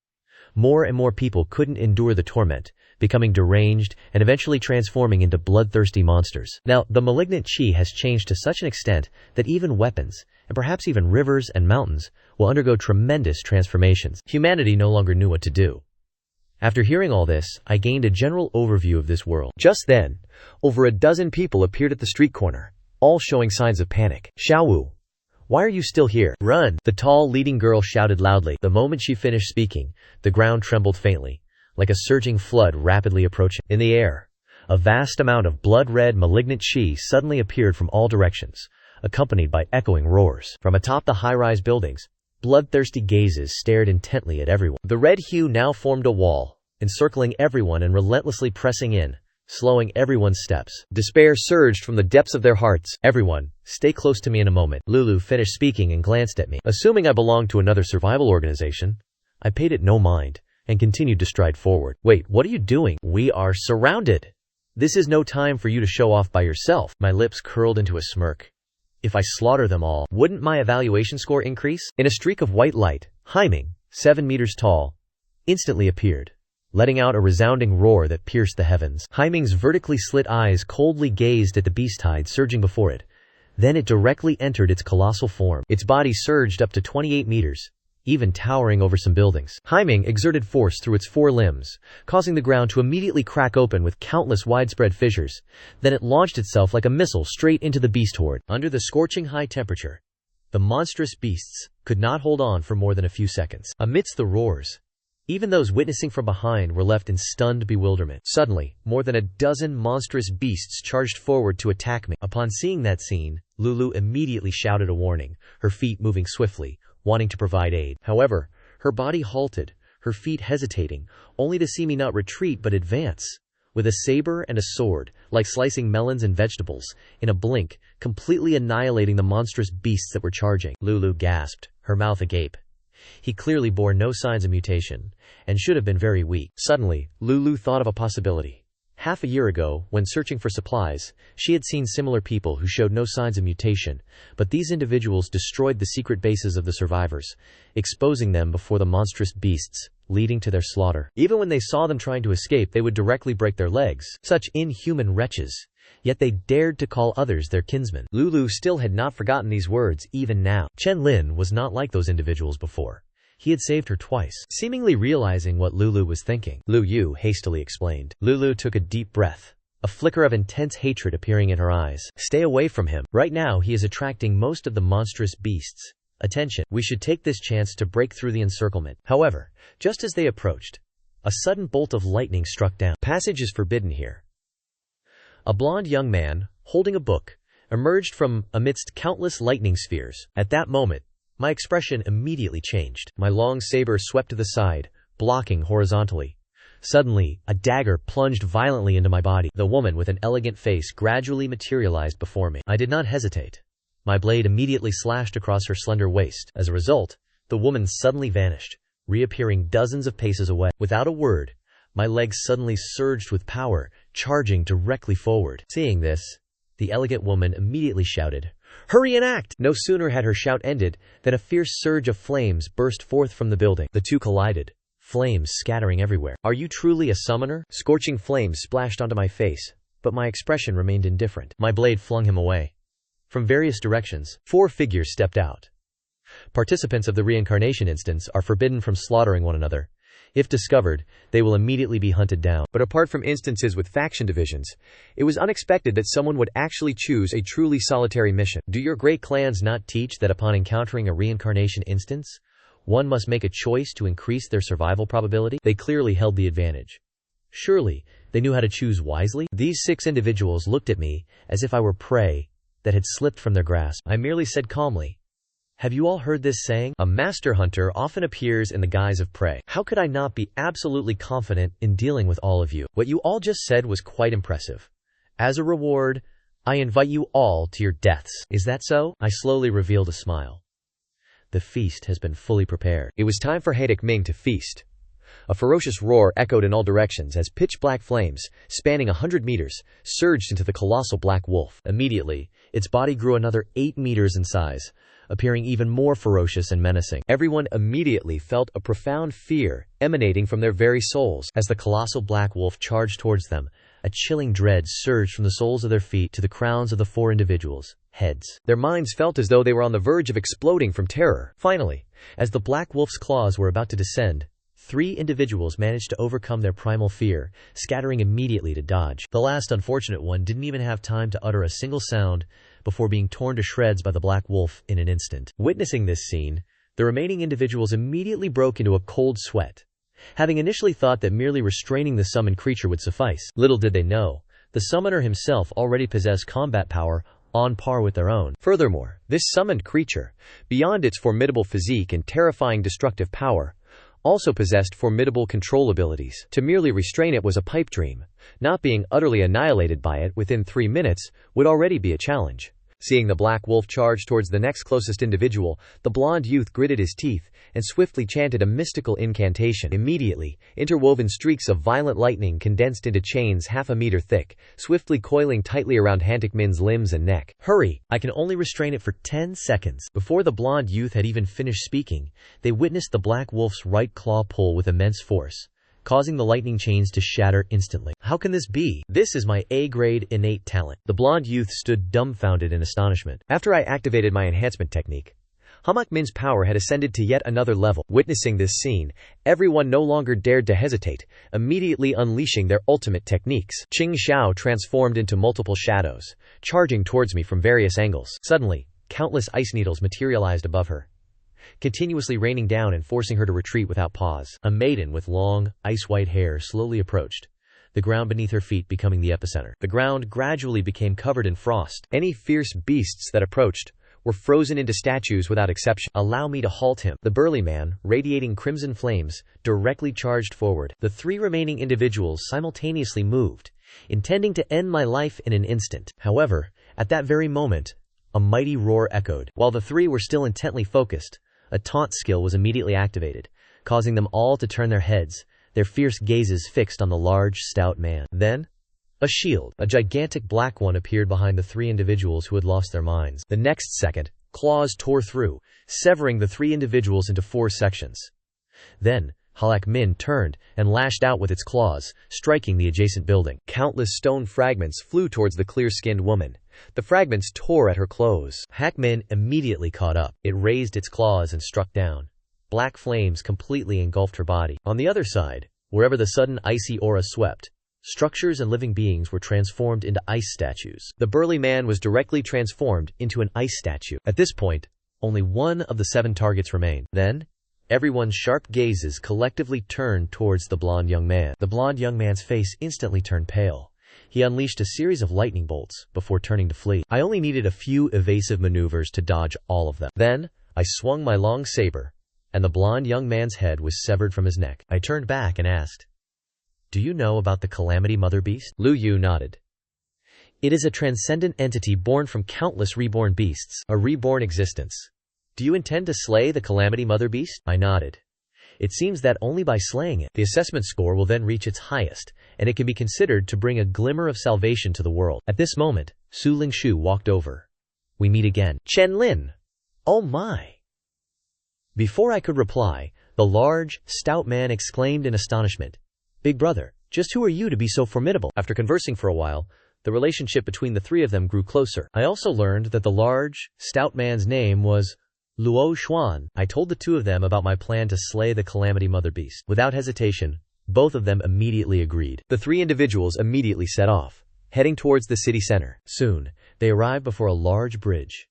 More and more people couldn't endure the torment, becoming deranged and eventually transforming into bloodthirsty monsters. Now, the malignant qi has changed to such an extent that even weapons, and perhaps even rivers and mountains, will undergo tremendous transformations. Humanity no longer knew what to do. After hearing all this, I gained a general overview of this world. Just then, over a dozen people appeared at the street corner, all showing signs of panic. "Xiaowu, why are you still here? Run!" the tall leading girl shouted loudly. The moment she finished speaking, the ground trembled faintly, like a surging flood rapidly approaching. In the air, a vast amount of blood-red malignant qi suddenly appeared from all directions, accompanied by echoing roars. From atop the high-rise buildings, bloodthirsty gazes stared intently at everyone. The red hue now formed a wall, encircling everyone and relentlessly pressing in, slowing everyone's steps. Despair surged from the depths of their hearts. "Everyone, stay close to me in a moment." Lulu finished speaking and glanced at me. Assuming I belonged to another survival organization, I paid it no mind and continued to stride forward. "Wait, what are you doing? We are surrounded. This is no time for you to show off by yourself." My lips curled into a smirk. If I slaughter them all, wouldn't my evaluation score increase? In a streak of white light, Haiming, 7 meters tall, instantly appeared, letting out a resounding roar that pierced the heavens. Haiming's vertically slit eyes coldly gazed at the beast tide surging before it. Then it directly entered its colossal form. Its body surged up to 28 meters, even towering over some buildings. Haiming exerted force through its 4 limbs, causing the ground to immediately crack open with countless widespread fissures. Then it launched itself like a missile straight into the beast horde. Under the scorching high temperature, the monstrous beasts could not hold on for more than a few seconds. Amidst the roars, even those witnessing from behind were left in stunned bewilderment. Suddenly, more than a dozen monstrous beasts charged forward to attack me. Upon seeing that scene, Lulu immediately shouted a warning, her feet moving swiftly, wanting to provide aid. However, her body halted, her feet hesitating, only to see me not retreat but advance. With a saber and a sword, like slicing melons and vegetables, in a blink, completely annihilating the monstrous beasts that were charging. Lulu gasped, her mouth agape. He clearly bore no signs of mutation, and should have been very weak. Suddenly, Lulu thought of a possibility. Half a year ago, when searching for supplies, she had seen similar people who showed no signs of mutation, but these individuals destroyed the secret bases of the survivors, exposing them before the monstrous beasts, leading to their slaughter. Even when they saw them trying to escape, they would directly break their legs. Such inhuman wretches. Yet they dared to call others their kinsmen. Lulu still had not forgotten these words, even now. Chen Lin was not like those individuals before. He had saved her twice. Seemingly realizing what Lulu was thinking, Liu Yu hastily explained. Lulu took a deep breath, a flicker of intense hatred appearing in her eyes. "Stay away from him. Right now he is attracting most of the monstrous beasts' attention. We should take this chance to break through the encirclement." However, just as they approached, a sudden bolt of lightning struck down. "Passage is forbidden here." A blond young man, holding a book, emerged from amidst countless lightning spheres. At that moment, my expression immediately changed. My long saber swept to the side, blocking horizontally. Suddenly, a dagger plunged violently into my body. The woman with an elegant face gradually materialized before me. I did not hesitate. My blade immediately slashed across her slender waist. As a result, the woman suddenly vanished, reappearing dozens of paces away. Without a word, my legs suddenly surged with power, charging directly forward. Seeing this, the elegant woman immediately shouted, "Hurry and act!" No sooner had her shout ended than a fierce surge of flames burst forth from the building. The two collided, flames scattering everywhere. "Are you truly a summoner?" Scorching flames splashed onto my face, but my expression remained indifferent. My blade flung him away. From various directions, 4 figures stepped out. Participants of the reincarnation instance are forbidden from slaughtering one another. If discovered, they will immediately be hunted down. But apart from instances with faction divisions, it was unexpected that someone would actually choose a truly solitary mission. Do your great clans not teach that upon encountering a reincarnation instance, one must make a choice to increase their survival probability? They clearly held the advantage. Surely, they knew how to choose wisely? These 6 individuals looked at me as if I were prey that had slipped from their grasp. I merely said calmly, "Have you all heard this saying? A master hunter often appears in the guise of prey." How could I not be absolutely confident in dealing with all of you? What you all just said was quite impressive. As a reward, I invite you all to your deaths. Is that so? I slowly revealed a smile. The feast has been fully prepared. It was time for Haedek Ming to feast. A ferocious roar echoed in all directions as pitch-black flames, spanning 100 meters, surged into the colossal black wolf. Immediately, its body grew another 8 meters in size, appearing even more ferocious and menacing. Everyone immediately felt a profound fear emanating from their very souls. As the colossal black wolf charged towards them, a chilling dread surged from the soles of their feet to the crowns of the 4 individuals' heads. Their minds felt as though they were on the verge of exploding from terror. Finally, as the black wolf's claws were about to descend, 3 individuals managed to overcome their primal fear, scattering immediately to dodge. The last unfortunate one didn't even have time to utter a single sound before being torn to shreds by the black wolf in an instant. Witnessing this scene, the remaining individuals immediately broke into a cold sweat. Having initially thought that merely restraining the summoned creature would suffice, little did they know, the summoner himself already possessed combat power on par with their own. Furthermore, this summoned creature, beyond its formidable physique and terrifying destructive power, also possessed formidable control abilities. To merely restrain it was a pipe dream. Not being utterly annihilated by it within 3 minutes would already be a challenge. Seeing the black wolf charge towards the next closest individual, the blond youth gritted his teeth and swiftly chanted a mystical incantation. Immediately, interwoven streaks of violent lightning condensed into chains half a meter thick, swiftly coiling tightly around Hantik Min's limbs and neck. "Hurry! I can only restrain it for 10 seconds. Before the blond youth had even finished speaking, they witnessed the black wolf's right claw pull with immense force, causing the lightning chains to shatter instantly. "How can this be? This is my A-grade innate talent." The blond youth stood dumbfounded in astonishment. "After I activated my enhancement technique, Hantik Min's power had ascended to yet another level." Witnessing this scene, everyone no longer dared to hesitate, immediately unleashing their ultimate techniques. Qing Xiao transformed into multiple shadows, charging towards me from various angles. Suddenly, countless ice needles materialized above her, continuously raining down and forcing her to retreat without pause. A maiden with long, ice-white hair slowly approached, the ground beneath her feet becoming the epicenter. The ground gradually became covered in frost. Any fierce beasts that approached were frozen into statues without exception. "Allow me to halt him." The burly man, radiating crimson flames, directly charged forward. The 3 remaining individuals simultaneously moved, intending to end my life in an instant. However, at that very moment, a mighty roar echoed. While the 3 were still intently focused, a taunt skill was immediately activated, causing them all to turn their heads, their fierce gazes fixed on the large, stout man. Then, a shield, a gigantic black one, appeared behind the 3 individuals who had lost their minds. The next second, claws tore through, severing the 3 individuals into 4 sections. Then, Hantik Min turned and lashed out with its claws, striking the adjacent building. Countless stone fragments flew towards the clear-skinned woman. The fragments tore at her clothes. Hantik Min immediately caught up. It raised its claws and struck down. Black flames completely engulfed her body. On the other side, wherever the sudden icy aura swept, structures and living beings were transformed into ice statues. The burly man was directly transformed into an ice statue. At this point, only 1 of the 7 targets remained. Then, everyone's sharp gazes collectively turned towards the blond young man. The blond young man's face instantly turned pale. He unleashed a series of lightning bolts before turning to flee. I only needed a few evasive maneuvers to dodge all of them. Then, I swung my long saber, and the blond young man's head was severed from his neck. I turned back and asked, "Do you know about the Calamity Mother Beast?" Liu Yu nodded. "It is a transcendent entity born from countless reborn beasts, a reborn existence. Do you intend to slay the Calamity Mother Beast?" I nodded. "It seems that only by slaying it, the assessment score will then reach its highest, and it can be considered to bring a glimmer of salvation to the world." At this moment, Su Lingshu walked over. "We meet again." "Chen Lin! Oh my!" Before I could reply, the large, stout man exclaimed in astonishment, "Big brother, just who are you to be so formidable?" After conversing for a while, the relationship between the 3 of them grew closer. I also learned that the large, stout man's name was Luo Xuan. I told the 2 of them about my plan to slay the Calamity Mother Beast. Without hesitation, both of them immediately agreed. The 3 individuals immediately set off, heading towards the city center. Soon, they arrived before a large bridge.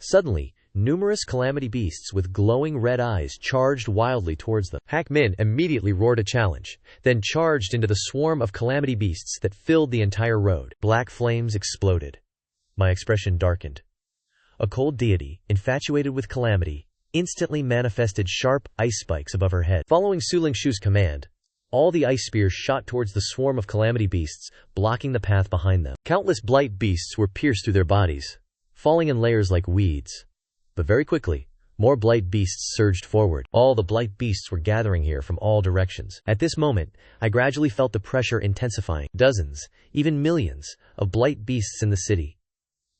Suddenly, numerous calamity beasts with glowing red eyes charged wildly towards them. Hantik Min immediately roared a challenge, then charged into the swarm of calamity beasts that filled the entire road. Black flames exploded. My expression darkened. A cold deity, infatuated with calamity, instantly manifested sharp ice spikes above her head. Following Su Lingshu's command, all the ice spears shot towards the swarm of calamity beasts, blocking the path behind them. Countless blight beasts were pierced through their bodies, falling in layers like weeds. But very quickly, More blight beasts surged forward. All the blight beasts were gathering here from all directions. At this moment, I gradually felt the pressure intensifying. Dozens, even millions, of blight beasts in the city.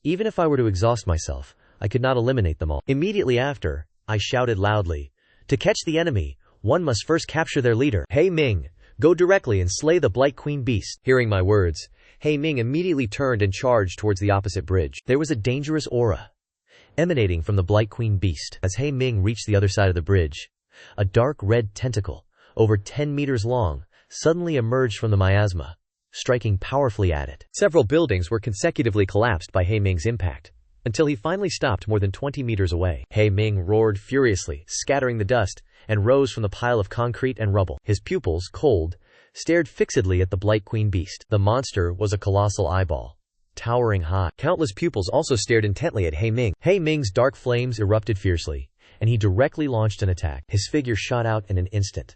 Even if I were to exhaust myself, I could not eliminate them all. Immediately after, I shouted loudly, "To catch the enemy, one must first capture their leader. He Ming, go directly and slay the Blight Queen beast." Hearing my words, He Ming immediately turned and charged towards the opposite bridge. There was a dangerous aura emanating from the Blight Queen beast. As He Ming reached the other side of the bridge, a dark red tentacle, over 10 meters long, suddenly emerged from the miasma, striking powerfully at it. Several buildings were consecutively collapsed by He Ming's impact, until he finally stopped more than 20 meters away. He Ming roared furiously, scattering the dust, and rose from the pile of concrete and rubble. His pupils, cold, stared fixedly at the Blight Queen beast. The monster was a colossal eyeball, towering high. Countless pupils also stared intently at He Ming. He Ming's dark flames erupted fiercely, and he directly launched an attack. His figure shot out in an instant.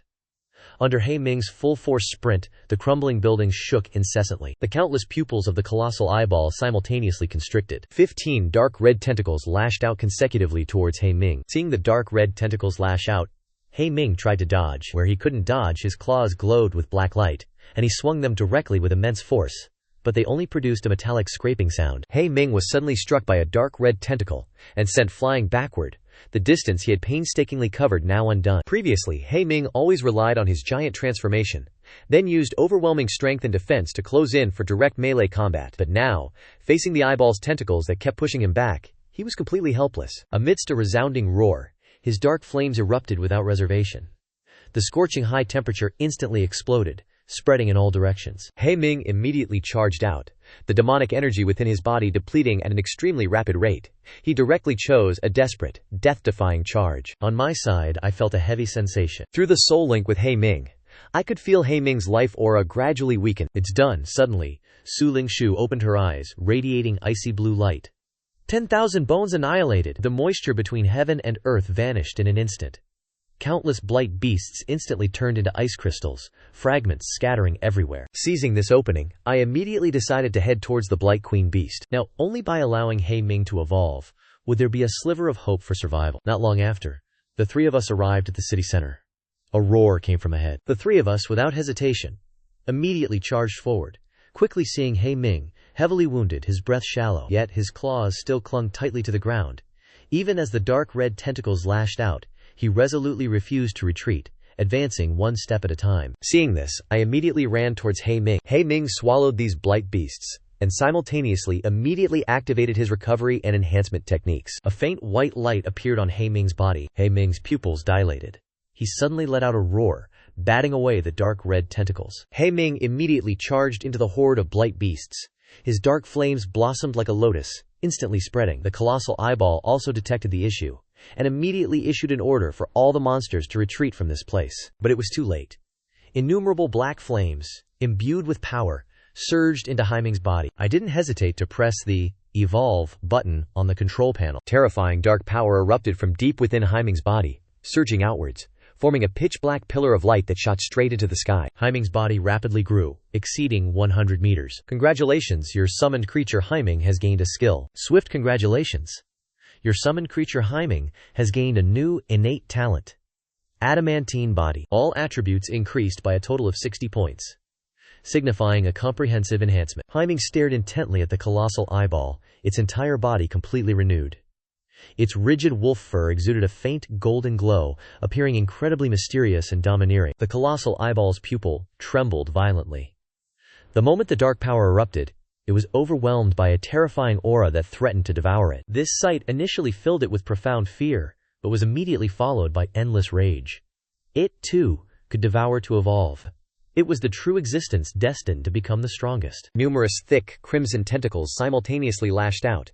Under He Ming's full-force sprint, the crumbling buildings shook incessantly. The countless pupils of the colossal eyeball simultaneously constricted. 15 dark red tentacles lashed out consecutively towards He Ming. Seeing the dark red tentacles lash out, He Ming tried to dodge. Where he couldn't dodge, his claws glowed with black light, and he swung them directly with immense force, but they only produced a metallic scraping sound. He Ming was suddenly struck by a dark red tentacle, and sent flying backward, the distance he had painstakingly covered now undone. Previously, He Ming always relied on his giant transformation, then used overwhelming strength and defense to close in for direct melee combat. But now, facing the eyeball's tentacles that kept pushing him back, he was completely helpless. Amidst a resounding roar, his dark flames erupted without reservation. The scorching high temperature instantly exploded, spreading in all directions. He Ming immediately charged out, the demonic energy within his body depleting at an extremely rapid rate. He directly chose a desperate, death-defying charge. On my side, I felt a heavy sensation. Through the soul link with He Ming, I could feel He Ming's life aura gradually weaken. "It's done." Suddenly, Su Lingshu opened her eyes, radiating icy blue light. 10,000 bones annihilated. The moisture between heaven and earth vanished in an instant. Countless blight beasts instantly turned into ice crystals, fragments scattering everywhere. Seizing this opening, I immediately decided to head towards the Blight Queen beast. Now, only by allowing He Ming to evolve would there be a sliver of hope for survival. Not long after, the three of us arrived at the city center. A roar came from ahead. The three of us, without hesitation, immediately charged forward, quickly seeing He Ming, heavily wounded, his breath shallow, yet his claws still clung tightly to the ground. Even as the dark red tentacles lashed out, he resolutely refused to retreat, advancing one step at a time. Seeing this, I immediately ran towards He Ming. He Ming swallowed these blight beasts, and simultaneously immediately activated his recovery and enhancement techniques. A faint white light appeared on He Ming's body. He Ming's pupils dilated. He suddenly let out a roar, batting away the dark red tentacles. He Ming immediately charged into the horde of blight beasts. His dark flames blossomed like a lotus, instantly spreading. The colossal eyeball also detected the issue, and immediately issued an order for all the monsters to retreat from this place. But it was too late. Innumerable black flames, imbued with power, surged into He Ming's body. I didn't hesitate to press the Evolve button on the control panel. Terrifying dark power erupted from deep within He Ming's body, surging outwards, forming a pitch-black pillar of light that shot straight into the sky. He Ming's body rapidly grew, exceeding 100 meters. Congratulations, your summoned creature He Ming has gained a skill. Swift congratulations. Your summoned creature He Ming has gained a new, innate talent. Adamantine body. All attributes increased by a total of 60 points, signifying a comprehensive enhancement. He Ming stared intently at the colossal eyeball, its entire body completely renewed. Its rigid wolf fur exuded a faint golden glow, appearing incredibly mysterious and domineering. The colossal eyeball's pupil trembled violently. The moment the dark power erupted, it was overwhelmed by a terrifying aura that threatened to devour it. This sight initially filled it with profound fear, but was immediately followed by endless rage. It, too, could devour to evolve. It was the true existence destined to become the strongest. Numerous thick, crimson tentacles simultaneously lashed out.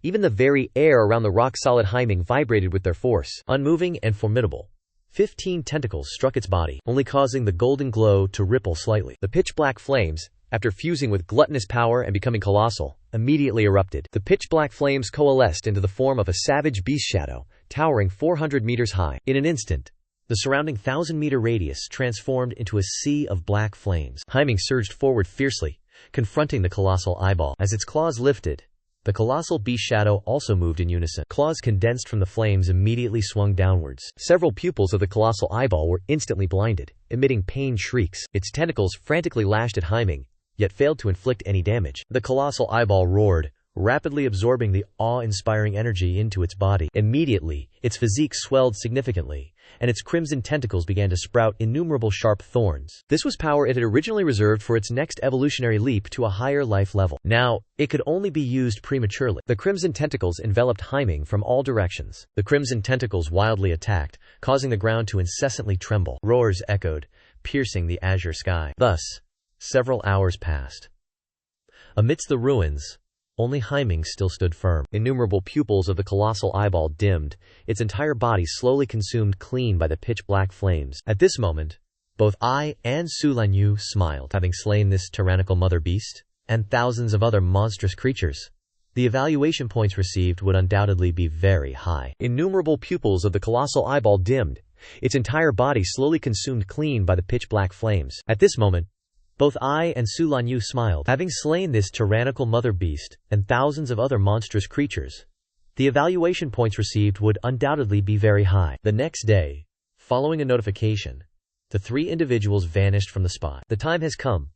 Even the very air around the rock-solid He Ming vibrated with their force. Unmoving and formidable, 15 tentacles struck its body, only causing the golden glow to ripple slightly. The pitch-black flames, after fusing with gluttonous power and becoming colossal, immediately erupted. The pitch-black flames coalesced into the form of a savage beast shadow, towering 400 meters high. In an instant, the surrounding 1,000-meter radius transformed into a sea of black flames. He Ming surged forward fiercely, confronting the colossal eyeball. As its claws lifted, The colossal beast shadow also moved in unison. Claws condensed from the flames immediately swung downwards. Several pupils of the colossal eyeball were instantly blinded, emitting pained shrieks. Its tentacles frantically lashed at Haiming, yet failed to inflict any damage. The colossal eyeball roared, rapidly absorbing the awe-inspiring energy into its body. Immediately, its physique swelled significantly, and its crimson tentacles began to sprout innumerable sharp thorns. This was power it had originally reserved for its next evolutionary leap to a higher life level. Now, it could only be used prematurely. The crimson tentacles enveloped Haiming from all directions. The crimson tentacles wildly attacked, causing the ground to incessantly tremble. Roars echoed, piercing the azure sky. Thus, several hours passed. Amidst the ruins, only Haiming still stood firm. Innumerable pupils of the colossal eyeball dimmed, its entire body slowly consumed clean by the pitch-black flames. At this moment, both I and Su Lanyu smiled. Having slain this tyrannical mother beast, and thousands of other monstrous creatures, the evaluation points received would undoubtedly be very high. Innumerable pupils of the colossal eyeball dimmed, its entire body slowly consumed clean by the pitch-black flames. At this moment, both I and Su Lanyu smiled. Having slain this tyrannical mother beast, and thousands of other monstrous creatures, the evaluation points received would undoubtedly be very high. The next day, following a notification, the three individuals vanished from the spot. The time has come.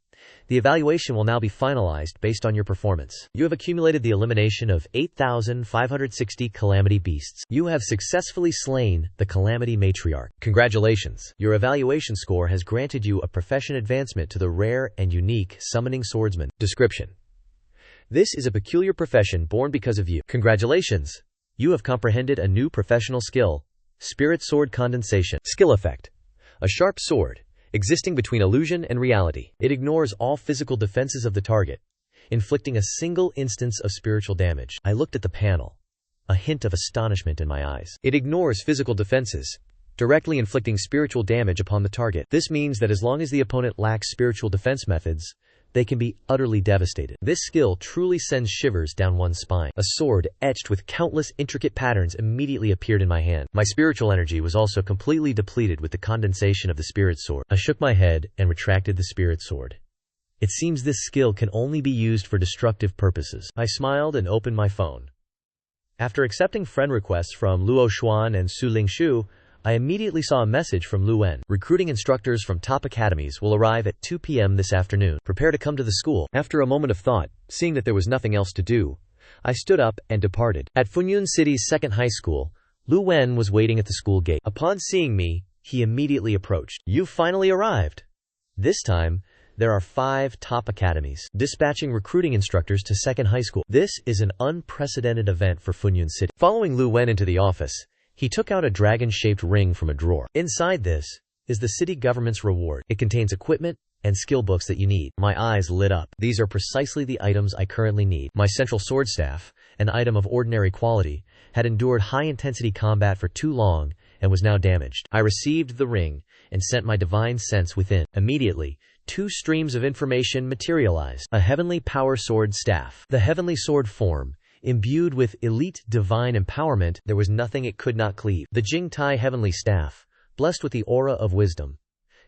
The evaluation will now be finalized based on your performance. You have accumulated the elimination of 8,560 calamity beasts. You have successfully slain the calamity matriarch. Congratulations! Your evaluation score has granted you a profession advancement to the rare and unique summoning swordsman. Description: this is a peculiar profession born because of you. Congratulations! You have comprehended a new professional skill, spirit sword condensation. Skill effect: a sharp sword, existing between illusion and reality. It ignores all physical defenses of the target, inflicting a single instance of spiritual damage. I looked at the panel, a hint of astonishment in my eyes. It ignores physical defenses, directly inflicting spiritual damage upon the target. This means that as long as the opponent lacks spiritual defense methods, they can be utterly devastated. This skill truly sends shivers down one's spine. A sword, etched with countless intricate patterns, immediately appeared in my hand. My spiritual energy was also completely depleted with the condensation of the spirit sword. I shook my head and retracted the spirit sword. It seems this skill can only be used for destructive purposes. I smiled and opened my phone. After accepting friend requests from Luo Xuan and Su Lingshu, I immediately saw a message from Lu Wen. Recruiting instructors from top academies will arrive at 2 p.m. this afternoon. Prepare to come to the school. After a moment of thought, seeing that there was nothing else to do, I stood up and departed. At Funyun City's second high school, Lu Wen was waiting at the school gate. Upon seeing me, he immediately approached. You've finally arrived. This time, there are 5 top academies dispatching recruiting instructors to second high school. This is an unprecedented event for Funyun City. Following Lu Wen into the office, he took out a dragon-shaped ring from a drawer. Inside this is the city government's reward. It contains equipment and skill books that you need. My eyes lit up. These are precisely the items I currently need. My central sword staff, an item of ordinary quality, had endured high-intensity combat for too long and was now damaged. I received the ring and sent my divine sense within. Immediately, 2 streams of information materialized. A heavenly power sword staff. The heavenly sword form, imbued with elite divine empowerment, there was nothing it could not cleave. The Jing Tai heavenly staff, blessed with the aura of wisdom,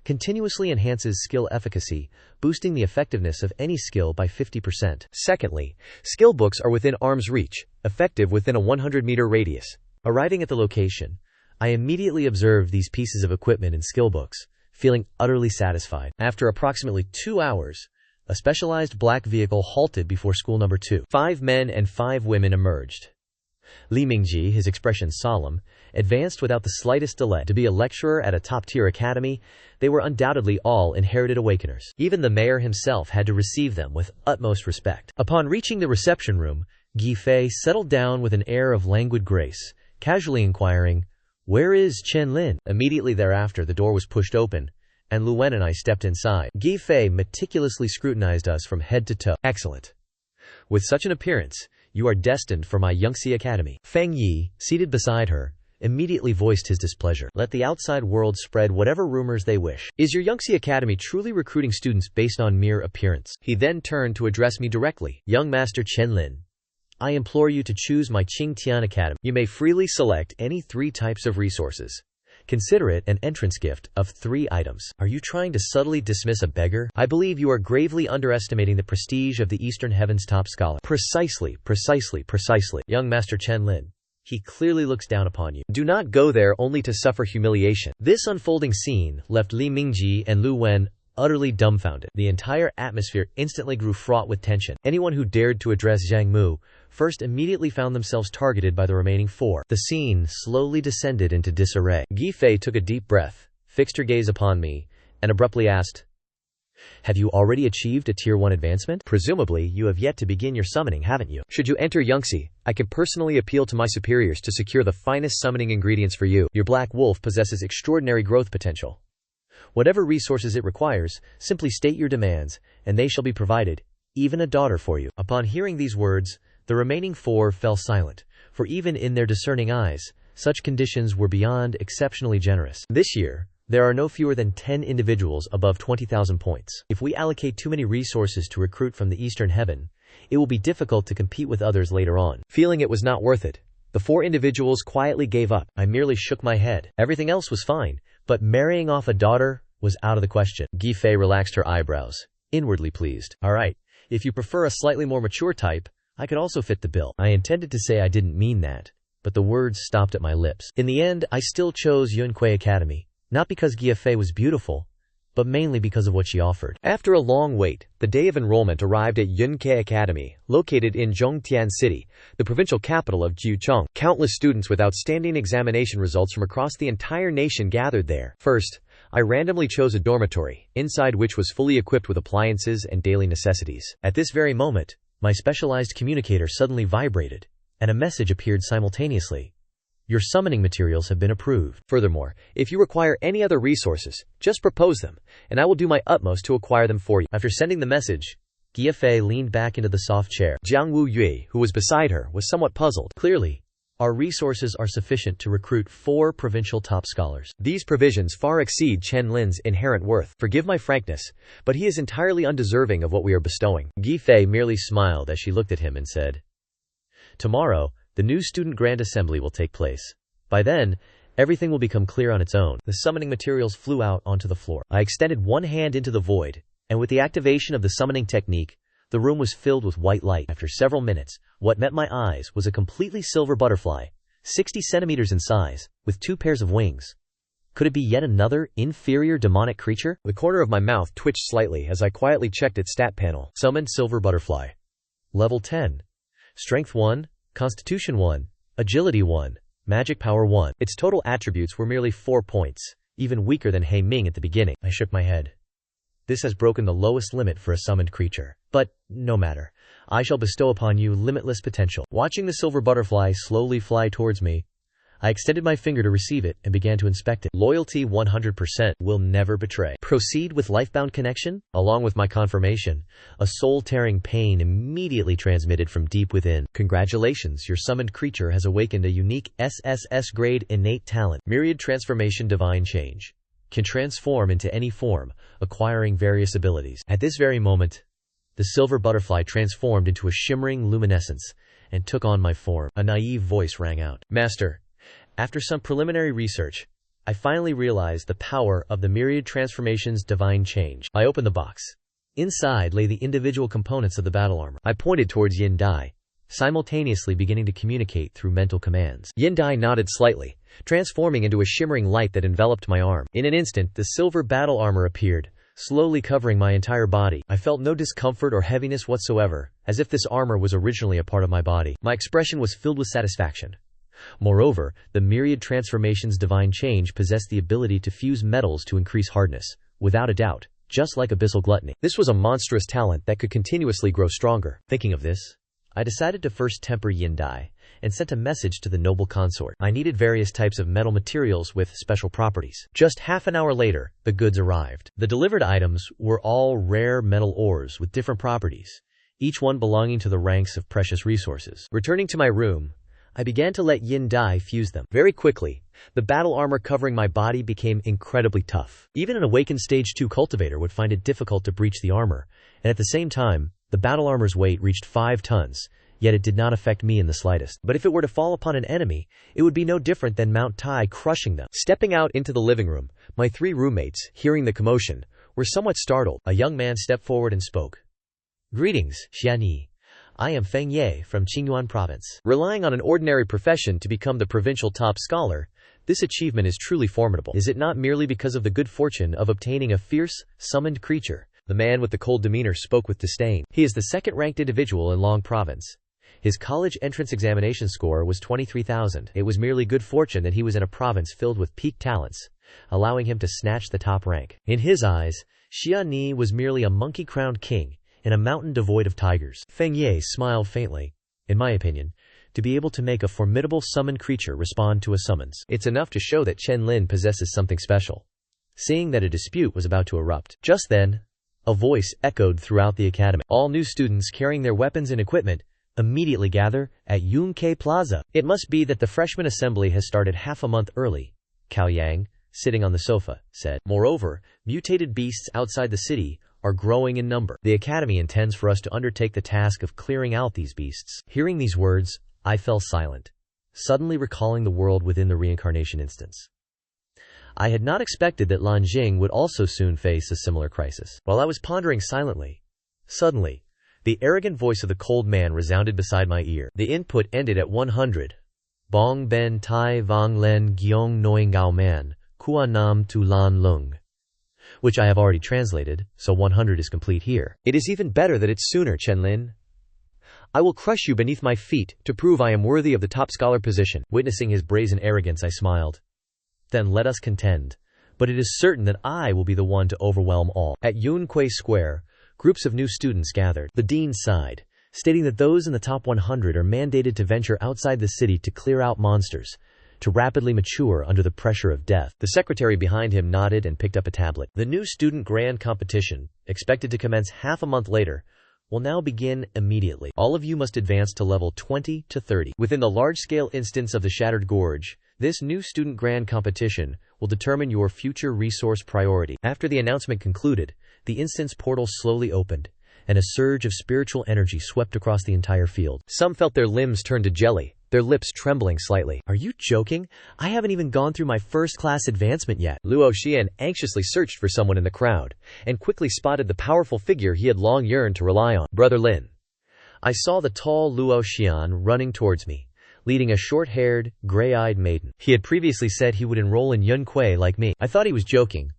continuously enhances skill efficacy, boosting the effectiveness of any skill by 50%. Secondly, skill books are within arm's reach, effective within a 100-meter radius. Arriving at the location, I immediately observed these pieces of equipment and skill books, feeling utterly satisfied. After approximately 2 hours, a specialized black vehicle halted before school number 2. 5 men and 5 women emerged. Li Mingji, his expression solemn, advanced without the slightest delay. To be a lecturer at a top-tier academy, they were undoubtedly all inherited awakeners. Even the mayor himself had to receive them with utmost respect. Upon reaching the reception room, Gi Fei settled down with an air of languid grace, casually inquiring, "Where is Chen Lin?" Immediately thereafter the door was pushed open, and Lu Wen and I stepped inside. Gi Fei meticulously scrutinized us from head to toe. Excellent. With such an appearance, you are destined for my Yangtze Academy. Feng Yi, seated beside her, immediately voiced his displeasure. Let the outside world spread whatever rumors they wish. Is your Yangtze Academy truly recruiting students based on mere appearance? He then turned to address me directly. Young Master Chen Lin, I implore you to choose my Qingtian Academy. You may freely select any 3 types of resources: Consider it an entrance gift of 3 items. Are you trying to subtly dismiss a beggar? I believe you are gravely underestimating the prestige of the Eastern Heaven's top scholar. Precisely. Young Master Chen Lin. He clearly looks down upon you. Do not go there only to suffer humiliation. This unfolding scene left Li Mingji and Liu Wen utterly dumbfounded. The entire atmosphere instantly grew fraught with tension. Anyone who dared to address Zhang Mu first immediately found themselves targeted by the remaining 4. The scene slowly descended into disarray. Gi Fei took a deep breath, fixed her gaze upon me, and abruptly asked, "Have you already achieved a Tier 1 advancement? Presumably, you have yet to begin your summoning, haven't you? Should you enter Yangtze, I can personally appeal to my superiors to secure the finest summoning ingredients for you. Your black wolf possesses extraordinary growth potential. Whatever resources it requires, simply state your demands, and they shall be provided, even a daughter for you." Upon hearing these words, the remaining 4 fell silent, for even in their discerning eyes, such conditions were beyond exceptionally generous. This year, there are no fewer than 10 individuals above 20,000 points. If we allocate too many resources to recruit from the Eastern Heaven, it will be difficult to compete with others later on. Feeling it was not worth it, the 4 individuals quietly gave up. I merely shook my head. Everything else was fine, but marrying off a daughter was out of the question. Gi Fei relaxed her eyebrows, inwardly pleased. All right, if you prefer a slightly more mature type, I could also fit the bill. I intended to say I didn't mean that, but the words stopped at my lips. In the end, I still chose Yunque Academy, not because Gi Fei was beautiful, but mainly because of what she offered. After a long wait, the day of enrollment arrived at Yunque Academy, located in Zhongtian City, the provincial capital of Jiucheng. Countless students with outstanding examination results from across the entire nation gathered there. First, I randomly chose a dormitory, inside which was fully equipped with appliances and daily necessities. At this very moment, my specialized communicator suddenly vibrated, and a message appeared simultaneously. Your summoning materials have been approved. Furthermore, if you require any other resources, just propose them, and I will do my utmost to acquire them for you. After sending the message, Gi Fei leaned back into the soft chair. Jiang Wu Yue, who was beside her, was somewhat puzzled. Clearly, our resources are sufficient to recruit 4 provincial top scholars. These provisions far exceed Chen Lin's inherent worth. Forgive my frankness, but he is entirely undeserving of what we are bestowing. Gi Fei merely smiled as she looked at him and said, "Tomorrow, the new student grand assembly will take place. By then, everything will become clear on its own." The summoning materials flew out onto the floor. I extended one hand into the void, and with the activation of the summoning technique, the room was filled with white light. After several minutes, what met my eyes was a completely silver butterfly, 60 centimeters in size, with 2 pairs of wings. Could it be yet another, inferior demonic creature? The corner of my mouth twitched slightly as I quietly checked its stat panel. Summoned silver butterfly. Level 10. Strength 1, Constitution 1, Agility 1, Magic Power 1. Its total attributes were merely 4 points, even weaker than He Ming at the beginning. I shook my head. This has broken the lowest limit for a summoned creature. But, no matter. I shall bestow upon you limitless potential. Watching the silver butterfly slowly fly towards me, I extended my finger to receive it and began to inspect it. Loyalty 100%, will never betray. Proceed with lifebound connection? Along with my confirmation, a soul-tearing pain immediately transmitted from deep within. Congratulations, your summoned creature has awakened a unique SSS-grade innate talent. Myriad transformation divine change. Can transform into any form, acquiring various abilities. At this very moment, the silver butterfly transformed into a shimmering luminescence and took on my form. A naive voice rang out. Master, after some preliminary research, I finally realized the power of the myriad transformation's divine change. I opened the box. Inside lay the individual components of the battle armor. I pointed towards Yin Dai, simultaneously beginning to communicate through mental commands. Yin Dai nodded slightly, transforming into a shimmering light that enveloped my arm. In an instant, the silver battle armor appeared, slowly covering my entire body. I felt no discomfort or heaviness whatsoever, as if this armor was originally a part of my body. My expression was filled with satisfaction. Moreover, the myriad transformation's divine change possessed the ability to fuse metals to increase hardness, without a doubt, just like abyssal gluttony. This was a monstrous talent that could continuously grow stronger. Thinking of this, I decided to first temper Yin Dai, and sent a message to the noble consort. I needed various types of metal materials with special properties. Just half an hour later, the goods arrived. The delivered items were all rare metal ores with different properties, each one belonging to the ranks of precious resources. Returning to my room, I began to let Yin Dai fuse them. Very quickly, the battle armor covering my body became incredibly tough. Even an awakened Stage 2 cultivator would find it difficult to breach the armor, and at the same time, the battle armor's weight reached 5 tons, yet it did not affect me in the slightest. But if it were to fall upon an enemy, it would be no different than Mount Tai crushing them. Stepping out into the living room, my 3 roommates, hearing the commotion, were somewhat startled. A young man stepped forward and spoke. "Greetings, Xianyi. I am Feng Ye from Qingyuan province." Relying on an ordinary profession to become the provincial top scholar, this achievement is truly formidable. Is it not merely because of the good fortune of obtaining a fierce, summoned creature? The man with the cold demeanor spoke with disdain. He is the second-ranked individual in Long province. His college entrance examination score was 23,000. It was merely good fortune that he was in a province filled with peak talents, allowing him to snatch the top rank. In his eyes, Xianyi was merely a monkey-crowned king in a mountain devoid of tigers. Feng Ye smiled faintly. In my opinion, to be able to make a formidable summoned creature respond to a summons, it's enough to show that Chen Lin possesses something special. Seeing that a dispute was about to erupt, just then, a voice echoed throughout the academy. All new students carrying their weapons and equipment immediately gather at Yunke Plaza. It must be that the freshman assembly has started half a month early, Cao Yang, sitting on the sofa, said. Moreover, mutated beasts outside the city are growing in number. The academy intends for us to undertake the task of clearing out these beasts. Hearing these words, I fell silent, suddenly recalling the world within the reincarnation instance. I had not expected that Lanjing would also soon face a similar crisis. While I was pondering silently, suddenly, the arrogant voice of the cold man resounded beside my ear. The input ended at 100. Bong ben tai vang len gyong noing gao man, kua nam tu lan lung. Which I have already translated, so 100 is complete here. It is even better that it's sooner, Chen Lin. I will crush you beneath my feet to prove I am worthy of the top scholar position. Witnessing his brazen arrogance, I smiled. Then let us contend. But it is certain that I will be the one to overwhelm all. At Yunque Square, groups of new students gathered. The dean sighed, stating that those in the top 100 are mandated to venture outside the city to clear out monsters, to rapidly mature under the pressure of death. The secretary behind him nodded and picked up a tablet. The new student grand competition, expected to commence half a month later, will now begin immediately. All of you must advance to level 20 to 30. Within the large-scale instance of the Shattered Gorge, this new student grand competition will determine your future resource priority. After the announcement concluded, the instance portal slowly opened, and a surge of spiritual energy swept across the entire field. Some felt their limbs turn to jelly, their lips trembling slightly. Are you joking? I haven't even gone through my first-class advancement yet. Liu Ruyan anxiously searched for someone in the crowd, and quickly spotted the powerful figure he had long yearned to rely on. Brother Lin. I saw the tall Liu Ruyan running towards me, leading a short-haired, gray-eyed maiden. He had previously said he would enroll in Yunque like me. I thought he was joking,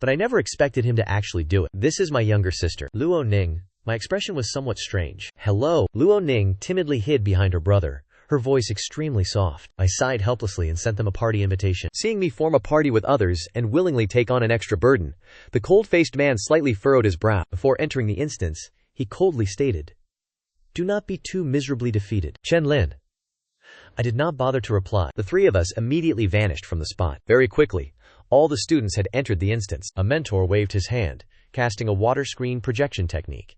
but I never expected him to actually do it. This is my younger sister, Luo Ning. My expression was somewhat strange. Hello. Luo Ning timidly hid behind her brother, her voice extremely soft. I sighed helplessly and sent them a party invitation. Seeing me form a party with others and willingly take on an extra burden, the cold-faced man slightly furrowed his brow. Before entering the instance, he coldly stated, "Do not be too miserably defeated, Chen Lin." I did not bother to reply. The 3 of us immediately vanished from the spot. Very quickly, all the students had entered the instance. A mentor waved his hand, casting a water screen projection technique.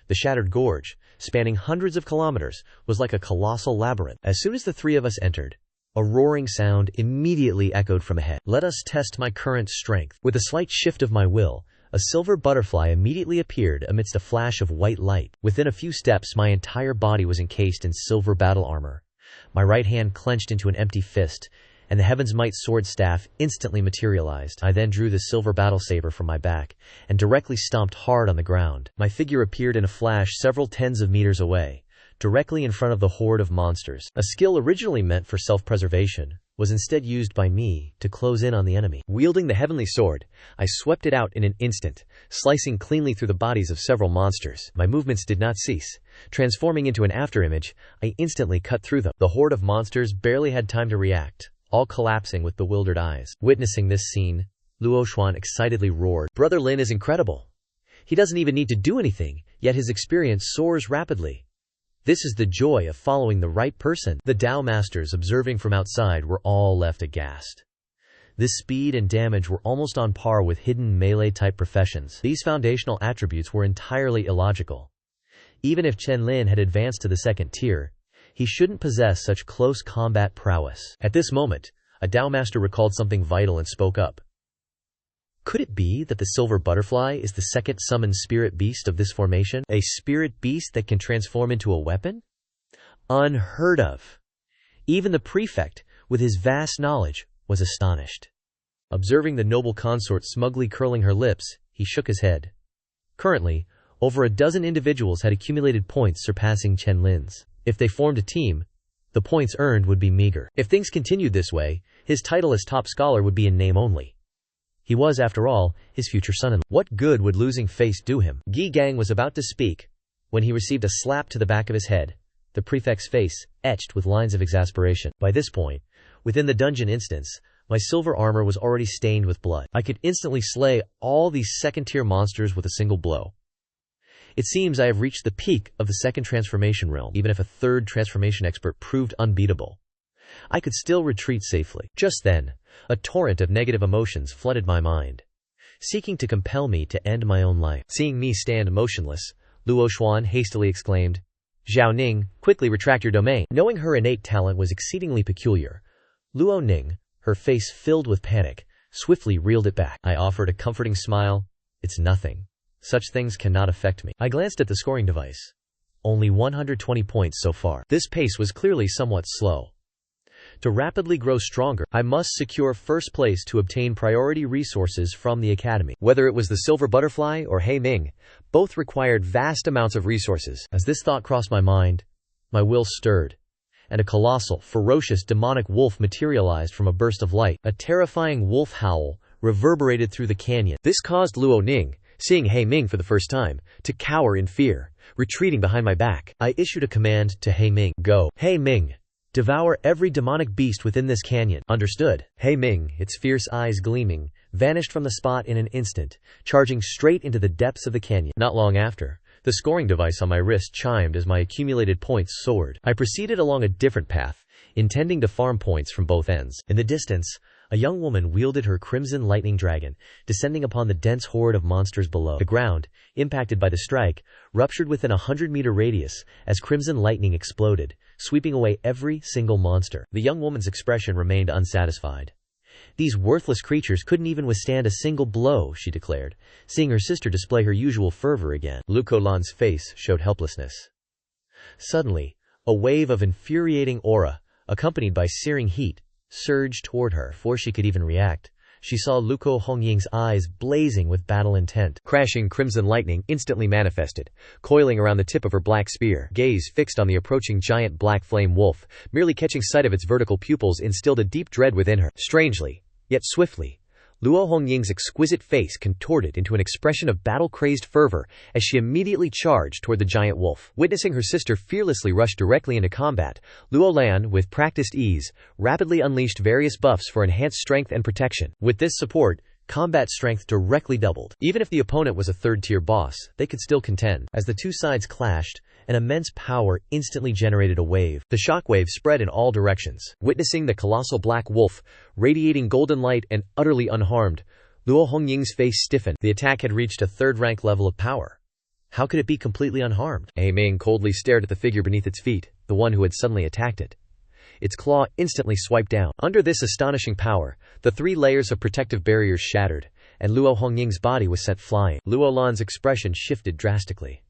The Shattered Gorge, spanning hundreds of kilometers, was like a colossal labyrinth. As soon as the 3 of us entered, a roaring sound immediately echoed from ahead. Let us test my current strength. With a slight shift of my will, a silver butterfly immediately appeared amidst a flash of white light. Within a few steps, my entire body was encased in silver battle armor. My right hand clenched into an empty fist, and the Heaven's Might sword staff instantly materialized. I then drew the silver battle saber from my back, and directly stomped hard on the ground. My figure appeared in a flash several tens of meters away, directly in front of the horde of monsters. A skill originally meant for self-preservation was instead used by me to close in on the enemy. Wielding the heavenly sword, I swept it out in an instant, slicing cleanly through the bodies of several monsters. My movements did not cease. Transforming into an afterimage, I instantly cut through them. The horde of monsters barely had time to react, all collapsing with bewildered eyes. Witnessing this scene, Luo Xuan excitedly roared, "Brother Lin is incredible. He doesn't even need to do anything, yet his experience soars rapidly. This is the joy of following the right person." The Dao Masters observing from outside were all left aghast. This speed and damage were almost on par with hidden melee-type professions. These foundational attributes were entirely illogical. Even if Chen Lin had advanced to the 2nd tier, he shouldn't possess such close combat prowess. At this moment, a Dao Master recalled something vital and spoke up. Could it be that the silver butterfly is the 2nd summoned spirit beast of this formation? A spirit beast that can transform into a weapon? Unheard of. Even the prefect, with his vast knowledge, was astonished. Observing the noble consort smugly curling her lips, he shook his head. Currently, over a dozen individuals had accumulated points surpassing Chen Lin's. If they formed a team, the points earned would be meager. If things continued this way, his title as top scholar would be in name only. He was, after all, his future son-in-law. What good would losing face do him? Gi Gang was about to speak when he received a slap to the back of his head, the prefect's face etched with lines of exasperation. By this point, within the dungeon instance, my silver armor was already stained with blood. I could instantly slay all these second-tier monsters with a single blow. It seems I have reached the peak of the second transformation realm. Even if a third transformation expert proved unbeatable, I could still retreat safely. Just then, a torrent of negative emotions flooded my mind, seeking to compel me to end my own life. Seeing me stand motionless, Luo Xuan hastily exclaimed, "Zhao Ning, quickly retract your domain." Knowing her innate talent was exceedingly peculiar, Luo Ning, her face filled with panic, swiftly reeled it back. I offered a comforting smile. "It's nothing. Such things cannot affect me." I glanced at the scoring device. Only 120 points so far. This pace was clearly somewhat slow. To rapidly grow stronger, I must secure first place to obtain priority resources from the academy. Whether it was the Silver Butterfly or He Ming, both required vast amounts of resources. As this thought crossed my mind, my will stirred, and a colossal, ferocious demonic wolf materialized from a burst of light. A terrifying wolf howl reverberated through the canyon. This caused Luo Ning, seeing He Ming for the first time, to cower in fear, retreating behind my back. I issued a command to He Ming. "Go. He Ming. Devour every demonic beast within this canyon." "Understood." He Ming, its fierce eyes gleaming, vanished from the spot in an instant, charging straight into the depths of the canyon. Not long after, the scoring device on my wrist chimed as my accumulated points soared. I proceeded along a different path, intending to farm points from both ends. In the distance, a young woman wielded her crimson lightning dragon, descending upon the dense horde of monsters below. The ground, impacted by the strike, ruptured within a 100-meter radius as crimson lightning exploded, sweeping away every single monster. The young woman's expression remained unsatisfied. "These worthless creatures couldn't even withstand a single blow," she declared, seeing her sister display her usual fervor again. Lu Kolan's face showed helplessness. Suddenly, a wave of infuriating aura, accompanied by searing heat, surged toward her. Before she could even react, she saw Luko Hongying's eyes blazing with battle intent. Crashing crimson lightning instantly manifested, coiling around the tip of her black spear. Gaze fixed on the approaching giant black flame wolf, merely catching sight of its vertical pupils instilled a deep dread within her. Strangely, yet swiftly, Luo Hongying's exquisite face contorted into an expression of battle-crazed fervor as she immediately charged toward the giant wolf. Witnessing her sister fearlessly rush directly into combat, Luo Lan, with practiced ease, rapidly unleashed various buffs for enhanced strength and protection. With this support, combat strength directly doubled. Even if the opponent was a third-tier boss, they could still contend. As the two sides clashed, an immense power instantly generated a wave. The shockwave spread in all directions. Witnessing the colossal black wolf, radiating golden light and utterly unharmed, Luo Hongying's face stiffened. The attack had reached a third-rank level of power. How could it be completely unharmed? He Ming coldly stared at the figure beneath its feet, the one who had suddenly attacked it. Its claw instantly swiped down. Under this astonishing power, the 3 layers of protective barriers shattered, and Luo Hongying's body was sent flying. Luo Lan's expression shifted drastically.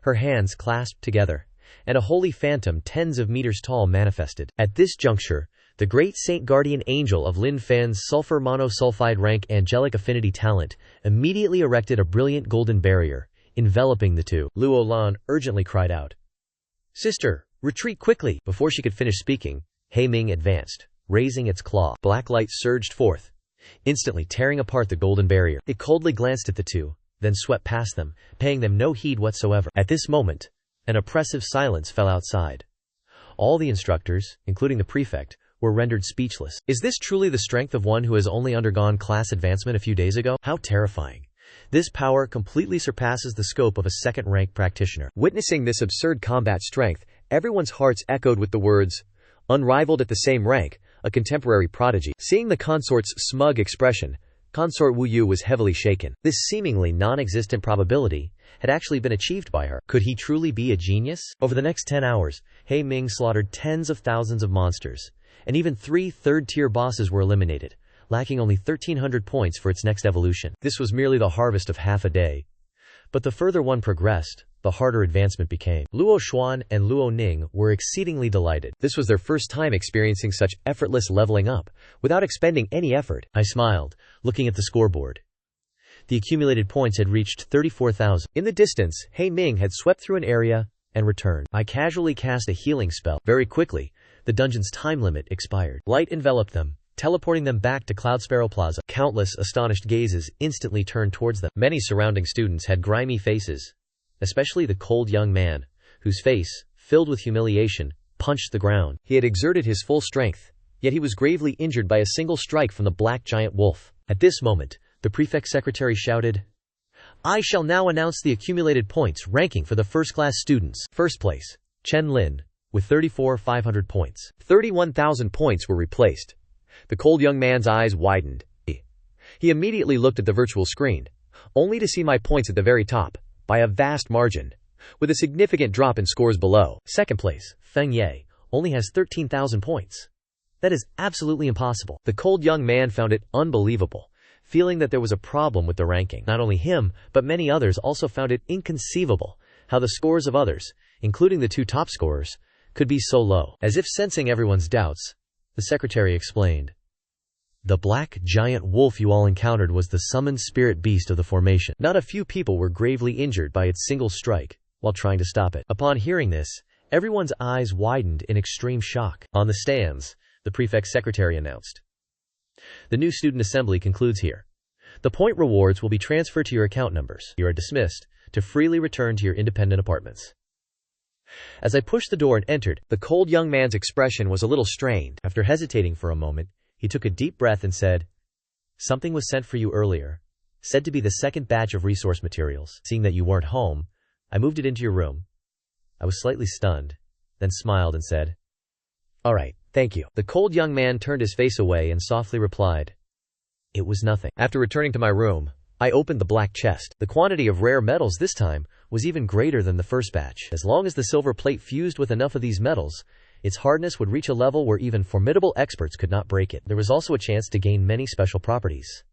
Her hands clasped together, and a holy phantom tens of meters tall manifested. At this juncture, the great Saint Guardian Angel of Lin Fan's sulfur monosulfide rank angelic affinity talent immediately erected a brilliant golden barrier, enveloping the two. Luo Lan urgently cried out, "Sister, retreat quickly!" Before she could finish speaking, He Ming advanced, raising its claw. Black light surged forth, instantly tearing apart the golden barrier. It coldly glanced at the two, then swept past them, paying them no heed whatsoever. At this moment, an oppressive silence fell outside. All the instructors, including the prefect, were rendered speechless. Is this truly the strength of one who has only undergone class advancement a few days ago? How terrifying. This power completely surpasses the scope of a second-rank practitioner. Witnessing this absurd combat strength, everyone's hearts echoed with the words, "Unrivaled at the same rank, a contemporary prodigy." Seeing the consort's smug expression, Consort Wu Yu was heavily shaken. This seemingly non-existent probability had actually been achieved by her. Could he truly be a genius? Over the next 10 hours, He Ming slaughtered tens of thousands of monsters, and even 3 third-tier bosses were eliminated, lacking only 1,300 points for its next evolution. This was merely the harvest of half a day. But the further one progressed, the harder advancement became. Luo Xuan and Luo Ning were exceedingly delighted. This was their first time experiencing such effortless leveling up, without expending any effort. I smiled, looking at the scoreboard. The accumulated points had reached 34,000. In the distance, He Ming had swept through an area and returned. I casually cast a healing spell. Very quickly, the dungeon's time limit expired. Light enveloped them, teleporting them back to Cloud Sparrow Plaza. Countless astonished gazes instantly turned towards them. Many surrounding students had grimy faces, especially the cold young man, whose face, filled with humiliation, punched the ground. He had exerted his full strength, yet he was gravely injured by a single strike from the black giant wolf. At this moment, the prefect's secretary shouted, "I shall now announce the accumulated points ranking for the first-class students." First place, Chen Lin, with 34,500 points. 31,000 points were replaced. The cold young man's eyes widened. He immediately looked at the virtual screen, only to see my points at the very top, by a vast margin, with a significant drop in scores below. Second place, Feng Ye, only has 13,000 points. That is absolutely impossible. The cold young man found it unbelievable, feeling that there was a problem with the ranking. Not only him, but many others also found it inconceivable how the scores of others, including the two top scorers, could be so low. As if sensing everyone's doubts, the secretary explained, "The black giant wolf you all encountered was the summoned spirit beast of the formation. Not a few people were gravely injured by its single strike while trying to stop it." Upon hearing this, everyone's eyes widened in extreme shock. On the stands, the prefect's secretary announced, "The new student assembly concludes here. The point rewards will be transferred to your account numbers. You are dismissed to freely return to your independent apartments." As I pushed the door and entered, the cold young man's expression was a little strained. After hesitating for a moment, he took a deep breath and said, "Something was sent for you earlier, said to be the second batch of resource materials. Seeing that you weren't home, I moved it into your room." I was slightly stunned, then smiled and said, "All right, thank you." The cold young man turned his face away and softly replied, "It was nothing." After returning to my room, I opened the black chest. The quantity of rare metals this time was even greater than the first batch. As long as the silver plate fused with enough of these metals, its hardness would reach a level where even formidable experts could not break it. There was also a chance to gain many special properties.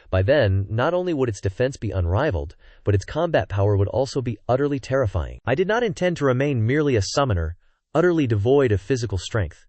By then, not only would its defense be unrivaled, but its combat power would also be utterly terrifying. I did not intend to remain merely a summoner, utterly devoid of physical strength.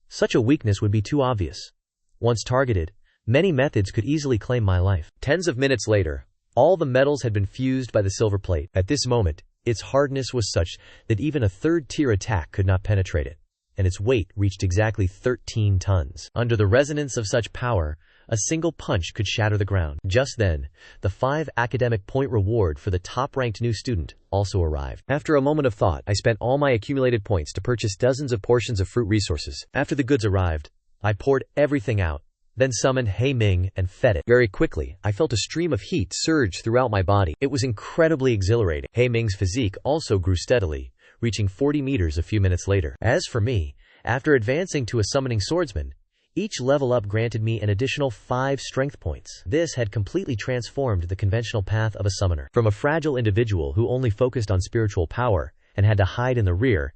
Such a weakness would be too obvious. Once targeted, many methods could easily claim my life. Tens of minutes later, all the metals had been fused by the silver plate. At this moment, its hardness was such that even a third-tier attack could not penetrate it, and its weight reached exactly 13 tons. Under the resonance of such power, a single punch could shatter the ground. Just then, the 5 academic point reward for the top-ranked new student also arrived. After a moment of thought, I spent all my accumulated points to purchase dozens of portions of fruit resources. After the goods arrived, I poured everything out, then summoned He Ming and fed it. Very quickly, I felt a stream of heat surge throughout my body. It was incredibly exhilarating. He Ming's physique also grew steadily, reaching 40 meters a few minutes later. As for me, after advancing to a summoning swordsman, each level up granted me an additional 5 strength points. This had completely transformed the conventional path of a summoner. From a fragile individual who only focused on spiritual power and had to hide in the rear,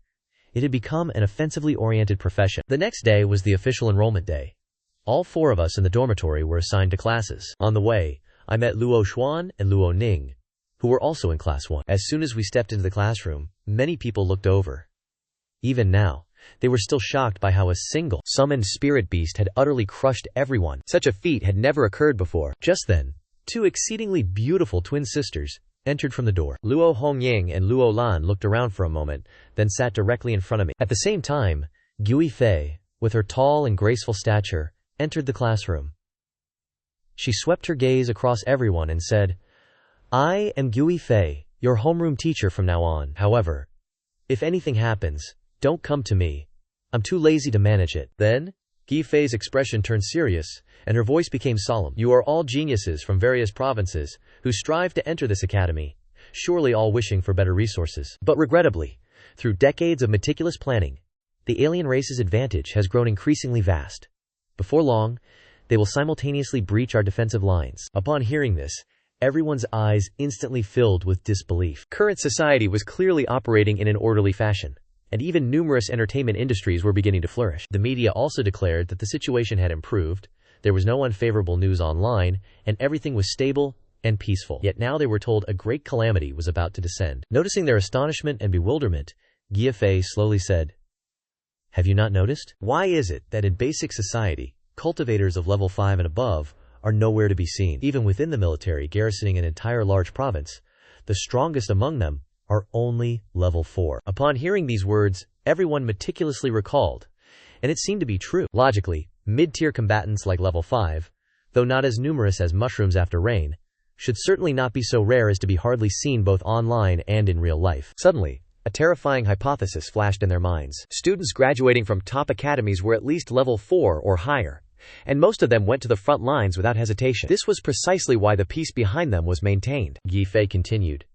it had become an offensively oriented profession. The next day was the official enrollment day. All 4 of us in the dormitory were assigned to classes. On the way, I met Luo Xuan and Luo Ning, who were also in Class 1. As soon as we stepped into the classroom, many people looked over. Even now, they were still shocked by how a single summoned spirit beast had utterly crushed everyone. Such a feat had never occurred before. Just then, 2 exceedingly beautiful twin sisters entered from the door. Luo Hongying and Luo Lan looked around for a moment, then sat directly in front of me. At the same time, Gui Fei, with her tall and graceful stature, entered the classroom. She swept her gaze across everyone and said, "I am Gui Fei, your homeroom teacher from now on. However, if anything happens, don't come to me. I'm too lazy to manage it." Then, Gui Fei's expression turned serious, and her voice became solemn. "You are all geniuses from various provinces who strive to enter this academy, surely all wishing for better resources. But regrettably, through decades of meticulous planning, the alien race's advantage has grown increasingly vast. Before long, they will simultaneously breach our defensive lines." Upon hearing this, everyone's eyes instantly filled with disbelief. Current society was clearly operating in an orderly fashion, and even numerous entertainment industries were beginning to flourish. The media also declared that the situation had improved, there was no unfavorable news online, and everything was stable and peaceful. Yet now they were told a great calamity was about to descend. Noticing their astonishment and bewilderment, Giafei slowly said, "Have you not noticed? Why is it that in basic society, cultivators of level 5 and above are nowhere to be seen? Even within the military garrisoning an entire large province, the strongest among them are only level 4. Upon hearing these words, everyone meticulously recalled, and it seemed to be true. Logically, mid-tier combatants like level 5, though not as numerous as mushrooms after rain, should certainly not be so rare as to be hardly seen both online and in real life. Suddenly, a terrifying hypothesis flashed in their minds. Students graduating from top academies were at least level 4 or higher, and most of them went to the front lines without hesitation. This was precisely why the peace behind them was maintained. Giafei continued.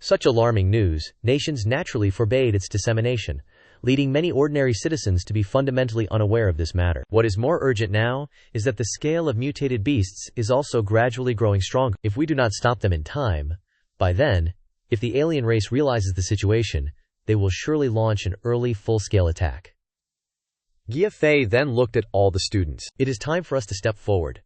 Such alarming news, nations naturally forbade its dissemination, leading many ordinary citizens to be fundamentally unaware of this matter. What is more urgent now is that the scale of mutated beasts is also gradually growing stronger. If we do not stop them in time, by then, if the alien race realizes the situation, they will surely launch an early full-scale attack. Giafei then looked at all the students. It is time for us to step forward.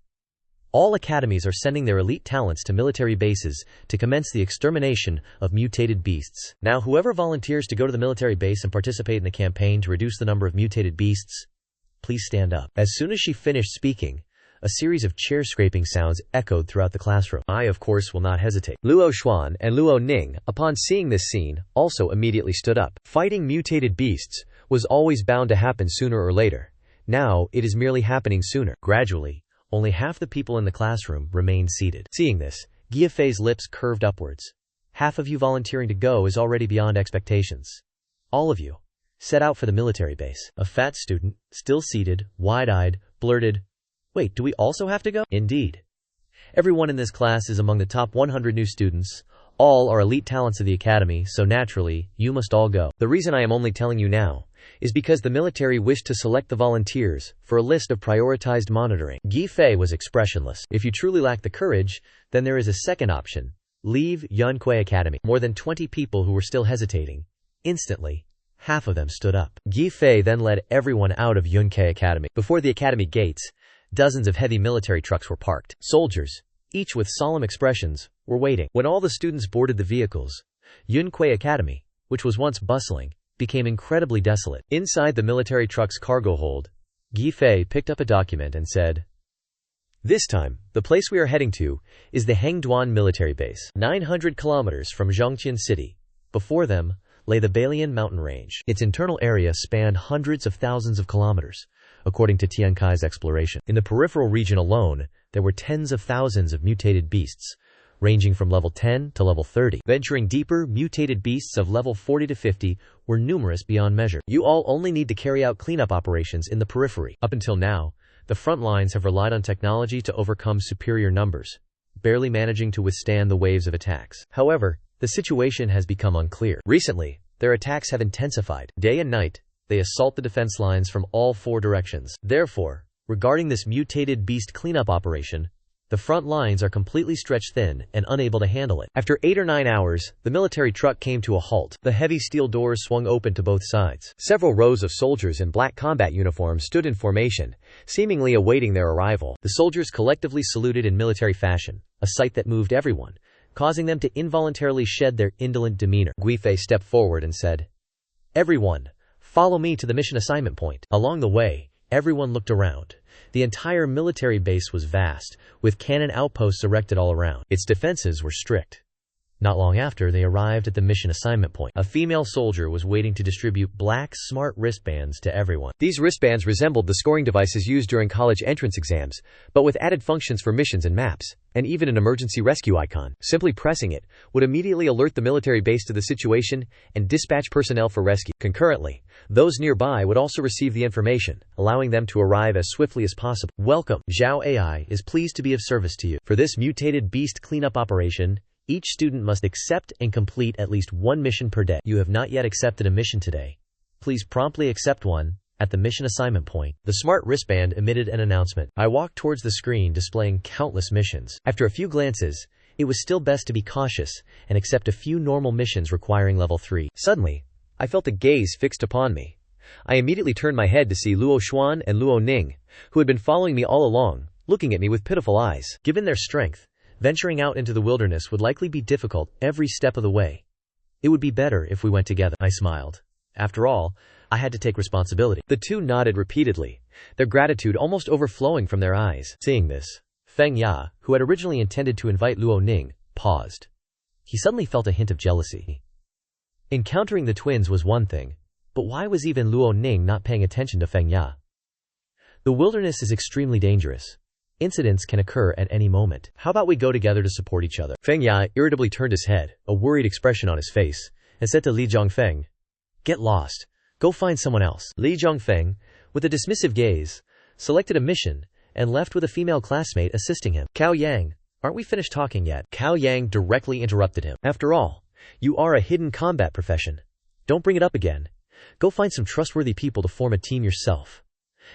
All academies are sending their elite talents to military bases to commence the extermination of mutated beasts. Now, whoever volunteers to go to the military base and participate in the campaign to reduce the number of mutated beasts, please stand up. As soon as she finished speaking, a series of chair scraping sounds echoed throughout the classroom. I, of course, will not hesitate. Luo Xuan and Luo Ning, upon seeing this scene, also immediately stood up. Fighting mutated beasts was always bound to happen sooner or later. Now, it is merely happening sooner. Gradually, only half the people in the classroom remained seated. Seeing this, Giafei's lips curved upwards. Half of you volunteering to go is already beyond expectations. All of you, set out for the military base. A fat student, still seated, wide-eyed, blurted, "Wait, do we also have to go?" Indeed. Everyone in this class is among the top 100 new students. All are elite talents of the academy, so naturally, you must all go. The reason I am only telling you now is because the military wished to select the volunteers for a list of prioritized monitoring. Giafei was expressionless. If you truly lack the courage, then there is a second option. Leave Yunque Academy. More than 20 people who were still hesitating. Instantly, half of them stood up. Giafei then led everyone out of Yunque Academy. Before the academy gates, dozens of heavy military trucks were parked. Soldiers, each with solemn expressions, were waiting. When all the students boarded the vehicles, Yunque Academy, which was once bustling, became incredibly desolate. Inside the military truck's cargo hold, Giafei picked up a document and said, "This time, the place we are heading to is the Hengduan military base, 900 kilometers from Zhongqian City. Before them lay the Balian mountain range. Its internal area spanned hundreds of thousands of kilometers, according to Tiankai's exploration. In the peripheral region alone, there were tens of thousands of mutated beasts, ranging from level 10 to level 30. Venturing deeper, mutated beasts of level 40 to 50 were numerous beyond measure. You all only need to carry out cleanup operations in the periphery. Up until now, the front lines have relied on technology to overcome superior numbers, barely managing to withstand the waves of attacks. However, the situation has become unclear. Recently, their attacks have intensified. Day and night, they assault the defense lines from all 4 directions. Therefore, regarding this mutated beast cleanup operation, the front lines are completely stretched thin and unable to handle it. After 8 or 9 hours, the military truck came to a halt. The heavy steel doors swung open to both sides. Several rows of soldiers in black combat uniforms stood in formation, seemingly awaiting their arrival. The soldiers collectively saluted in military fashion, a sight that moved everyone, causing them to involuntarily shed their indolent demeanor. Giafei stepped forward and said, "Everyone, follow me to the mission assignment point." Along the way, everyone looked around. The entire military base was vast, with cannon outposts erected all around. Its defenses were strict. Not long after, they arrived at the mission assignment point. A female soldier was waiting to distribute black, smart wristbands to everyone. These wristbands resembled the scoring devices used during college entrance exams, but with added functions for missions and maps, and even an emergency rescue icon. Simply pressing it would immediately alert the military base to the situation and dispatch personnel for rescue. Concurrently, those nearby would also receive the information, allowing them to arrive as swiftly as possible. Welcome. Zhao AI is pleased to be of service to you. For this mutated beast cleanup operation, each student must accept and complete at least 1 mission per day. You have not yet accepted a mission today. Please promptly accept one at the mission assignment point. The smart wristband emitted an announcement. I walked towards the screen displaying countless missions. After a few glances, it was still best to be cautious and accept a few normal missions requiring level 3. Suddenly, I felt a gaze fixed upon me. I immediately turned my head to see Luo Xuan and Luo Ning, who had been following me all along, looking at me with pitiful eyes. Given their strength, Venturing out into the wilderness would likely be difficult every step of the way. It would be better if we went together. I smiled. After all, I had to take responsibility. The two nodded repeatedly, their gratitude almost overflowing from their eyes. Seeing this, Feng Ya, who had originally intended to invite Luo Ning, paused. He suddenly felt a hint of jealousy. Encountering the twins was one thing, but why was even Luo Ning not paying attention to Feng Ya? The wilderness is extremely dangerous. Incidents can occur at any moment. How about we go together to support each other? Feng Ya irritably turned his head, a worried expression on his face, and said to Li Zhongfeng, "Get lost. Go find someone else." Li Zhongfeng, with a dismissive gaze, selected a mission and left with a female classmate assisting him. "Cao Yang, aren't we finished talking yet?" Cao Yang directly interrupted him. "After all, you are a hidden combat profession. Don't bring it up again. Go find some trustworthy people to form a team yourself.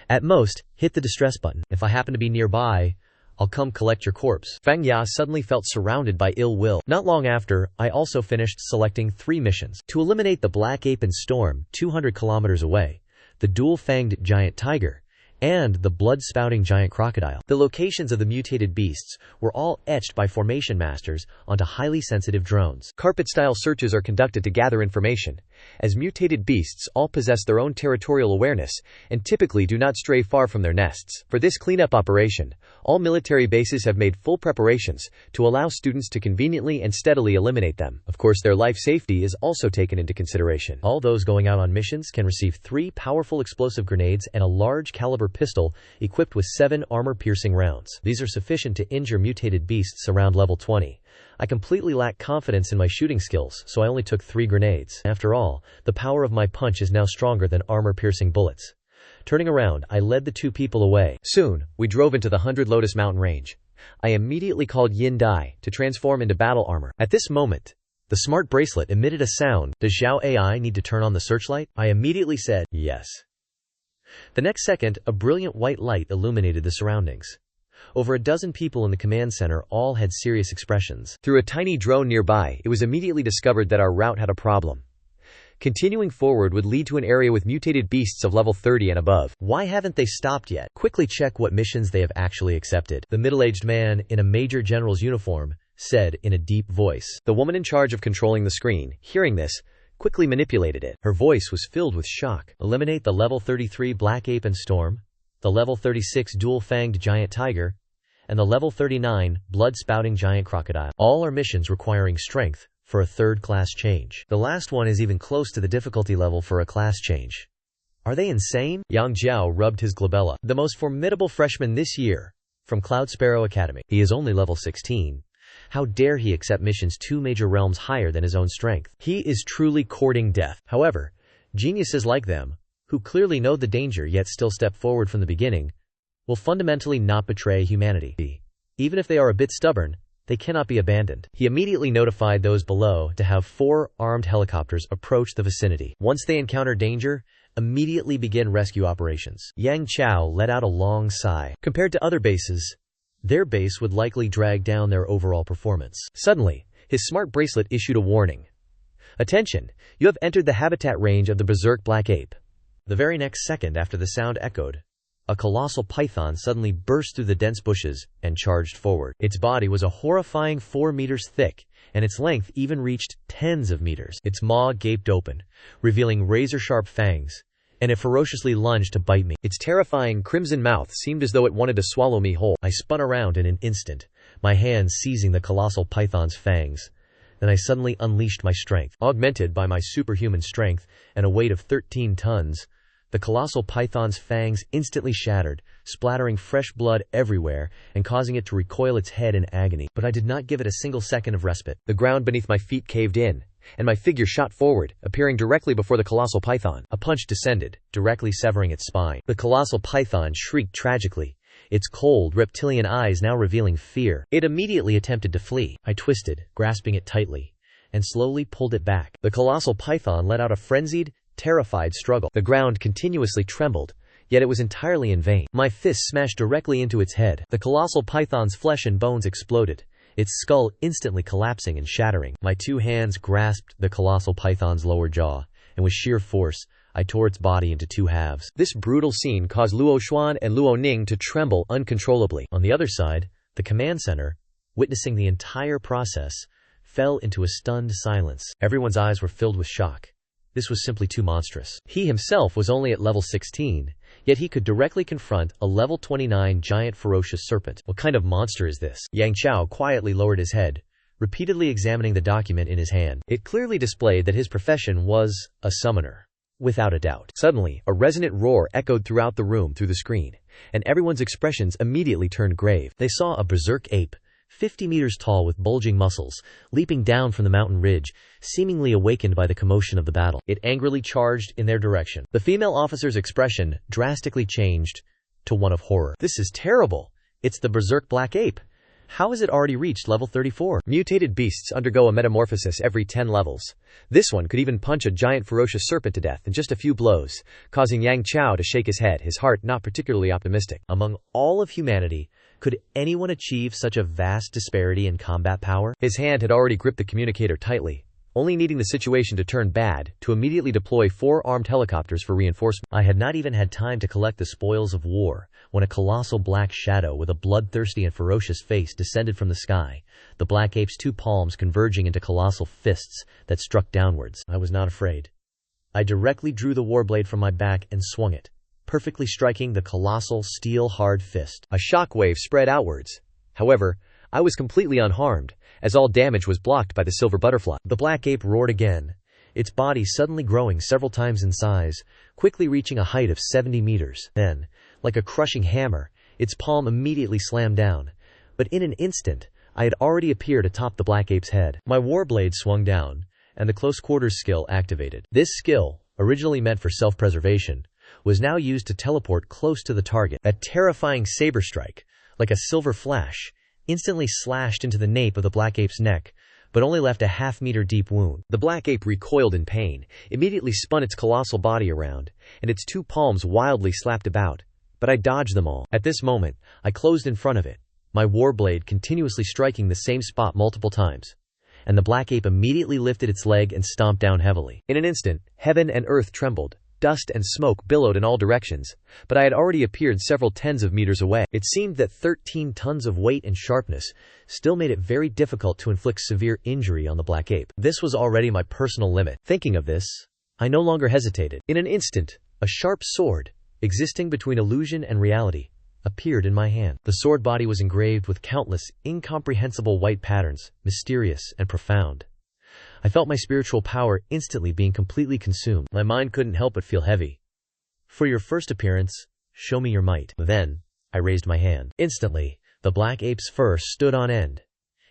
At most, hit the distress button. If I happen to be nearby, I'll come collect your corpse." Feng Ya suddenly felt surrounded by ill will. Not long after, I also finished selecting 3 missions. To eliminate the black ape and storm 200 kilometers away, the dual-fanged giant tiger, and the blood-spouting giant crocodile. The locations of the mutated beasts were all etched by formation masters onto highly sensitive drones. Carpet-style searches are conducted to gather information, as mutated beasts all possess their own territorial awareness and typically do not stray far from their nests. For this cleanup operation, all military bases have made full preparations to allow students to conveniently and steadily eliminate them. Of course, their life safety is also taken into consideration. All those going out on missions can receive 3 powerful explosive grenades and a large caliber pistol equipped with 7 armor-piercing rounds. These are sufficient to injure mutated beasts around level 20. I completely lack confidence in my shooting skills, so I only took 3 grenades. After all, the power of my punch is now stronger than armor-piercing bullets. Turning around, I led the 2 people away. Soon, we drove into the 100 Lotus Mountain range. I immediately called Yin Dai to transform into battle armor. At this moment, the smart bracelet emitted a sound. "Does Xiao AI need to turn on the searchlight?" I immediately said, "Yes." The next second, a brilliant white light illuminated the surroundings. Over a dozen people in the command center all had serious expressions. Through a tiny drone nearby, it was immediately discovered that our route had a problem. Continuing forward would lead to an area with mutated beasts of level 30 and above. Why haven't they stopped yet? Quickly check what missions they have actually accepted. The middle-aged man, in a major general's uniform, said in a deep voice. The woman in charge of controlling the screen, hearing this, quickly manipulated it. Her voice was filled with shock. Eliminate the level 33 black ape and storm, the level 36 dual-fanged giant tiger, and the level 39 blood-spouting giant crocodile. All are missions requiring strength for a 3rd class change. The last one is even close to the difficulty level for a class change. Are they insane? Yang Jiao rubbed his glabella. The most formidable freshman this year, from Cloud Sparrow Academy. He is only level 16. How dare he accept missions 2 major realms higher than his own strength? He is truly courting death. However, geniuses like them, who clearly know the danger yet still step forward from the beginning, will fundamentally not betray humanity. Even if they are a bit stubborn, they cannot be abandoned. He immediately notified those below to have 4 armed helicopters approach the vicinity. Once they encounter danger, immediately begin rescue operations. Yang Chao let out a long sigh. Compared to other bases, their base would likely drag down their overall performance. Suddenly, his smart bracelet issued a warning. "Attention, you have entered the habitat range of the berserk black ape." The very next second after the sound echoed, a colossal python suddenly burst through the dense bushes and charged forward. Its body was a horrifying 4 meters thick, and its length even reached tens of meters. Its maw gaped open, revealing razor-sharp fangs, and it ferociously lunged to bite me. Its terrifying crimson mouth seemed as though it wanted to swallow me whole. I spun around in an instant, my hands seizing the colossal python's fangs. Then I suddenly unleashed my strength. Augmented by my superhuman strength and a weight of 13 tons, the colossal python's fangs instantly shattered, splattering fresh blood everywhere and causing it to recoil its head in agony. But I did not give it a single second of respite. The ground beneath my feet caved in, and my figure shot forward, appearing directly before the colossal python. A punch descended, directly severing its spine. The colossal python shrieked tragically, its cold, reptilian eyes now revealing fear. It immediately attempted to flee. I twisted, grasping it tightly, and slowly pulled it back. The colossal python let out a frenzied, terrified struggle. The ground continuously trembled, yet it was entirely in vain. My fist smashed directly into its head. The colossal python's flesh and bones exploded, its skull instantly collapsing and shattering. My 2 hands grasped the colossal python's lower jaw, and with sheer force, I tore its body into 2 halves. This brutal scene caused Luo Xuan and Luo Ning to tremble uncontrollably. On the other side, the command center, witnessing the entire process, fell into a stunned silence. Everyone's eyes were filled with shock. This was simply too monstrous. He himself was only at level 16, yet he could directly confront a level 29 giant ferocious serpent. What kind of monster is this? Yang Qiao quietly lowered his head, repeatedly examining the document in his hand. It clearly displayed that his profession was a summoner. Without a doubt. Suddenly, a resonant roar echoed throughout the room through the screen, and everyone's expressions immediately turned grave. They saw a berserk ape, 50 meters tall with bulging muscles, leaping down from the mountain ridge, seemingly awakened by the commotion of the battle. It angrily charged in their direction. The female officer's expression drastically changed to one of horror. This is terrible. It's the berserk black ape. How has it already reached level 34? Mutated beasts undergo a metamorphosis every 10 levels. This one could even punch a giant ferocious serpent to death in just a few blows, causing Yang Qiao to shake his head, his heart not particularly optimistic. Among all of humanity, could anyone achieve such a vast disparity in combat power? His hand had already gripped the communicator tightly, only needing the situation to turn bad to immediately deploy 4 armed helicopters for reinforcement. I had not even had time to collect the spoils of war when a colossal black shadow with a bloodthirsty and ferocious face descended from the sky, the black ape's 2 palms converging into colossal fists that struck downwards. I was not afraid. I directly drew the warblade from my back and swung it, perfectly striking the colossal steel-hard fist. A shockwave spread outwards. However, I was completely unharmed, as all damage was blocked by the silver butterfly. The black ape roared again, its body suddenly growing several times in size, quickly reaching a height of 70 meters. Then, like a crushing hammer, its palm immediately slammed down. But in an instant, I had already appeared atop the black ape's head. My warblade swung down, and the close quarters skill activated. This skill, originally meant for self-preservation, was now used to teleport close to the target. A terrifying saber strike, like a silver flash, instantly slashed into the nape of the black ape's neck, but only left a half-meter deep wound. The black ape recoiled in pain, immediately spun its colossal body around, and its 2 palms wildly slapped about, but I dodged them all. At this moment, I closed in front of it, my warblade continuously striking the same spot multiple times, and the black ape immediately lifted its leg and stomped down heavily. In an instant, heaven and earth trembled. Dust and smoke billowed in all directions, but I had already appeared several tens of meters away. It seemed that 13 tons of weight and sharpness still made it very difficult to inflict severe injury on the black ape. This was already my personal limit. Thinking of this, I no longer hesitated. In an instant, a sharp sword, existing between illusion and reality, appeared in my hand. The sword body was engraved with countless, incomprehensible white patterns, mysterious and profound. I felt my spiritual power instantly being completely consumed. My mind couldn't help but feel heavy. For your first appearance, show me your might. Then, I raised my hand. Instantly, the black ape's fur stood on end.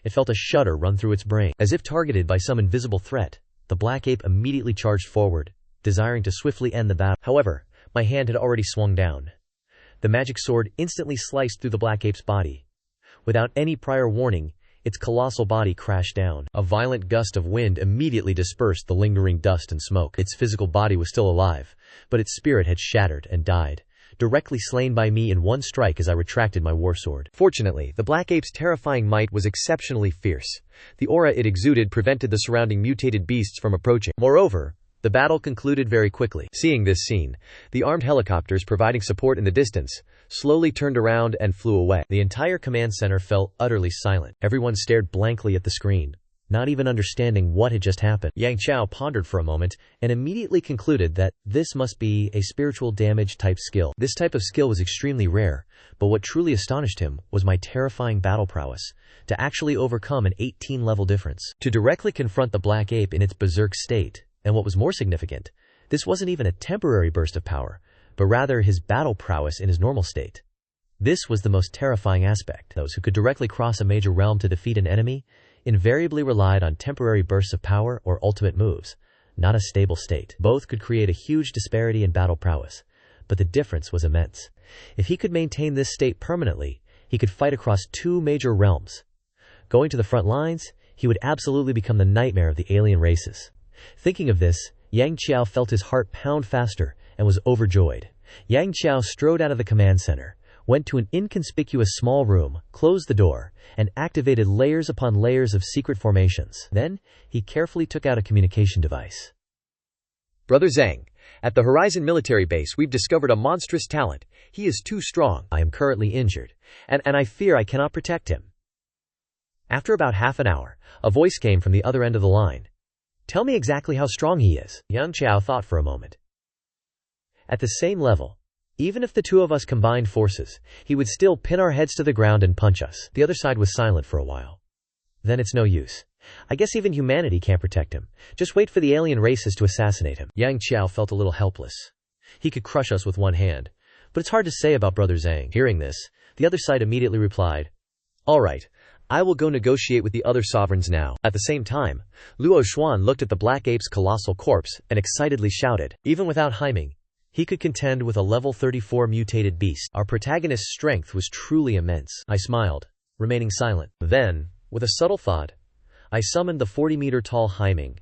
It felt a shudder run through its brain. As if targeted by some invisible threat, the black ape immediately charged forward, desiring to swiftly end the battle. However, my hand had already swung down. The magic sword instantly sliced through the black ape's body. Without any prior warning, its colossal body crashed down. A violent gust of wind immediately dispersed the lingering dust and smoke. Its physical body was still alive, but its spirit had shattered and died, directly slain by me in one strike as I retracted my war sword. Fortunately, the black ape's terrifying might was exceptionally fierce. The aura it exuded prevented the surrounding mutated beasts from approaching. Moreover, the battle concluded very quickly. Seeing this scene, the armed helicopters providing support in the distance slowly turned around and flew away. The entire command center fell utterly silent. Everyone stared blankly at the screen, not even understanding what had just happened. Yang Qiao pondered for a moment and immediately concluded that this must be a spiritual damage type skill. This type of skill was extremely rare, but what truly astonished him was my terrifying battle prowess to actually overcome an 18-level difference. To directly confront the black ape in its berserk state, and what was more significant, this wasn't even a temporary burst of power, but rather his battle prowess in his normal state. This was the most terrifying aspect. Those who could directly cross a major realm to defeat an enemy invariably relied on temporary bursts of power or ultimate moves, not a stable state. Both could create a huge disparity in battle prowess, but the difference was immense. If he could maintain this state permanently, he could fight across 2 major realms. Going to the front lines, he would absolutely become the nightmare of the alien races. Thinking of this, Yang Qiao felt his heart pound faster and was overjoyed. Yang Qiao strode out of the command center, went to an inconspicuous small room, closed the door, and activated layers upon layers of secret formations. Then, he carefully took out a communication device. Brother Zhang, at the Horizon military base we've discovered a monstrous talent. He is too strong. I am currently injured, and I fear I cannot protect him. After about half an hour, a voice came from the other end of the line. "Tell me exactly how strong he is." Yang Qiao thought for a moment. "At the same level. Even if the two of us combined forces, he would still pin our heads to the ground and punch us." The other side was silent for a while. "Then it's no use. I guess even humanity can't protect him. Just wait for the alien races to assassinate him." Yang Qiao felt a little helpless. "He could crush us with one hand. But it's hard to say about Brother Zhang." Hearing this, the other side immediately replied, "All right. I will go negotiate with the other sovereigns now." At the same time, Luo Xuan looked at the black ape's colossal corpse and excitedly shouted. Even without Haiming, he could contend with a level 34 mutated beast. Our protagonist's strength was truly immense. I smiled, remaining silent. Then, with a subtle thought, I summoned the 40-meter-tall Haiming,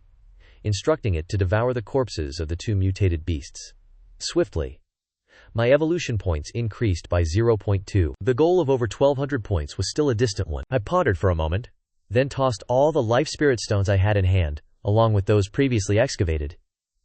instructing it to devour the corpses of the two mutated beasts. Swiftly, my evolution points increased by 0.2. The goal of over 1,200 points was still a distant one. I pondered for a moment, then tossed all the life spirit stones I had in hand, along with those previously excavated,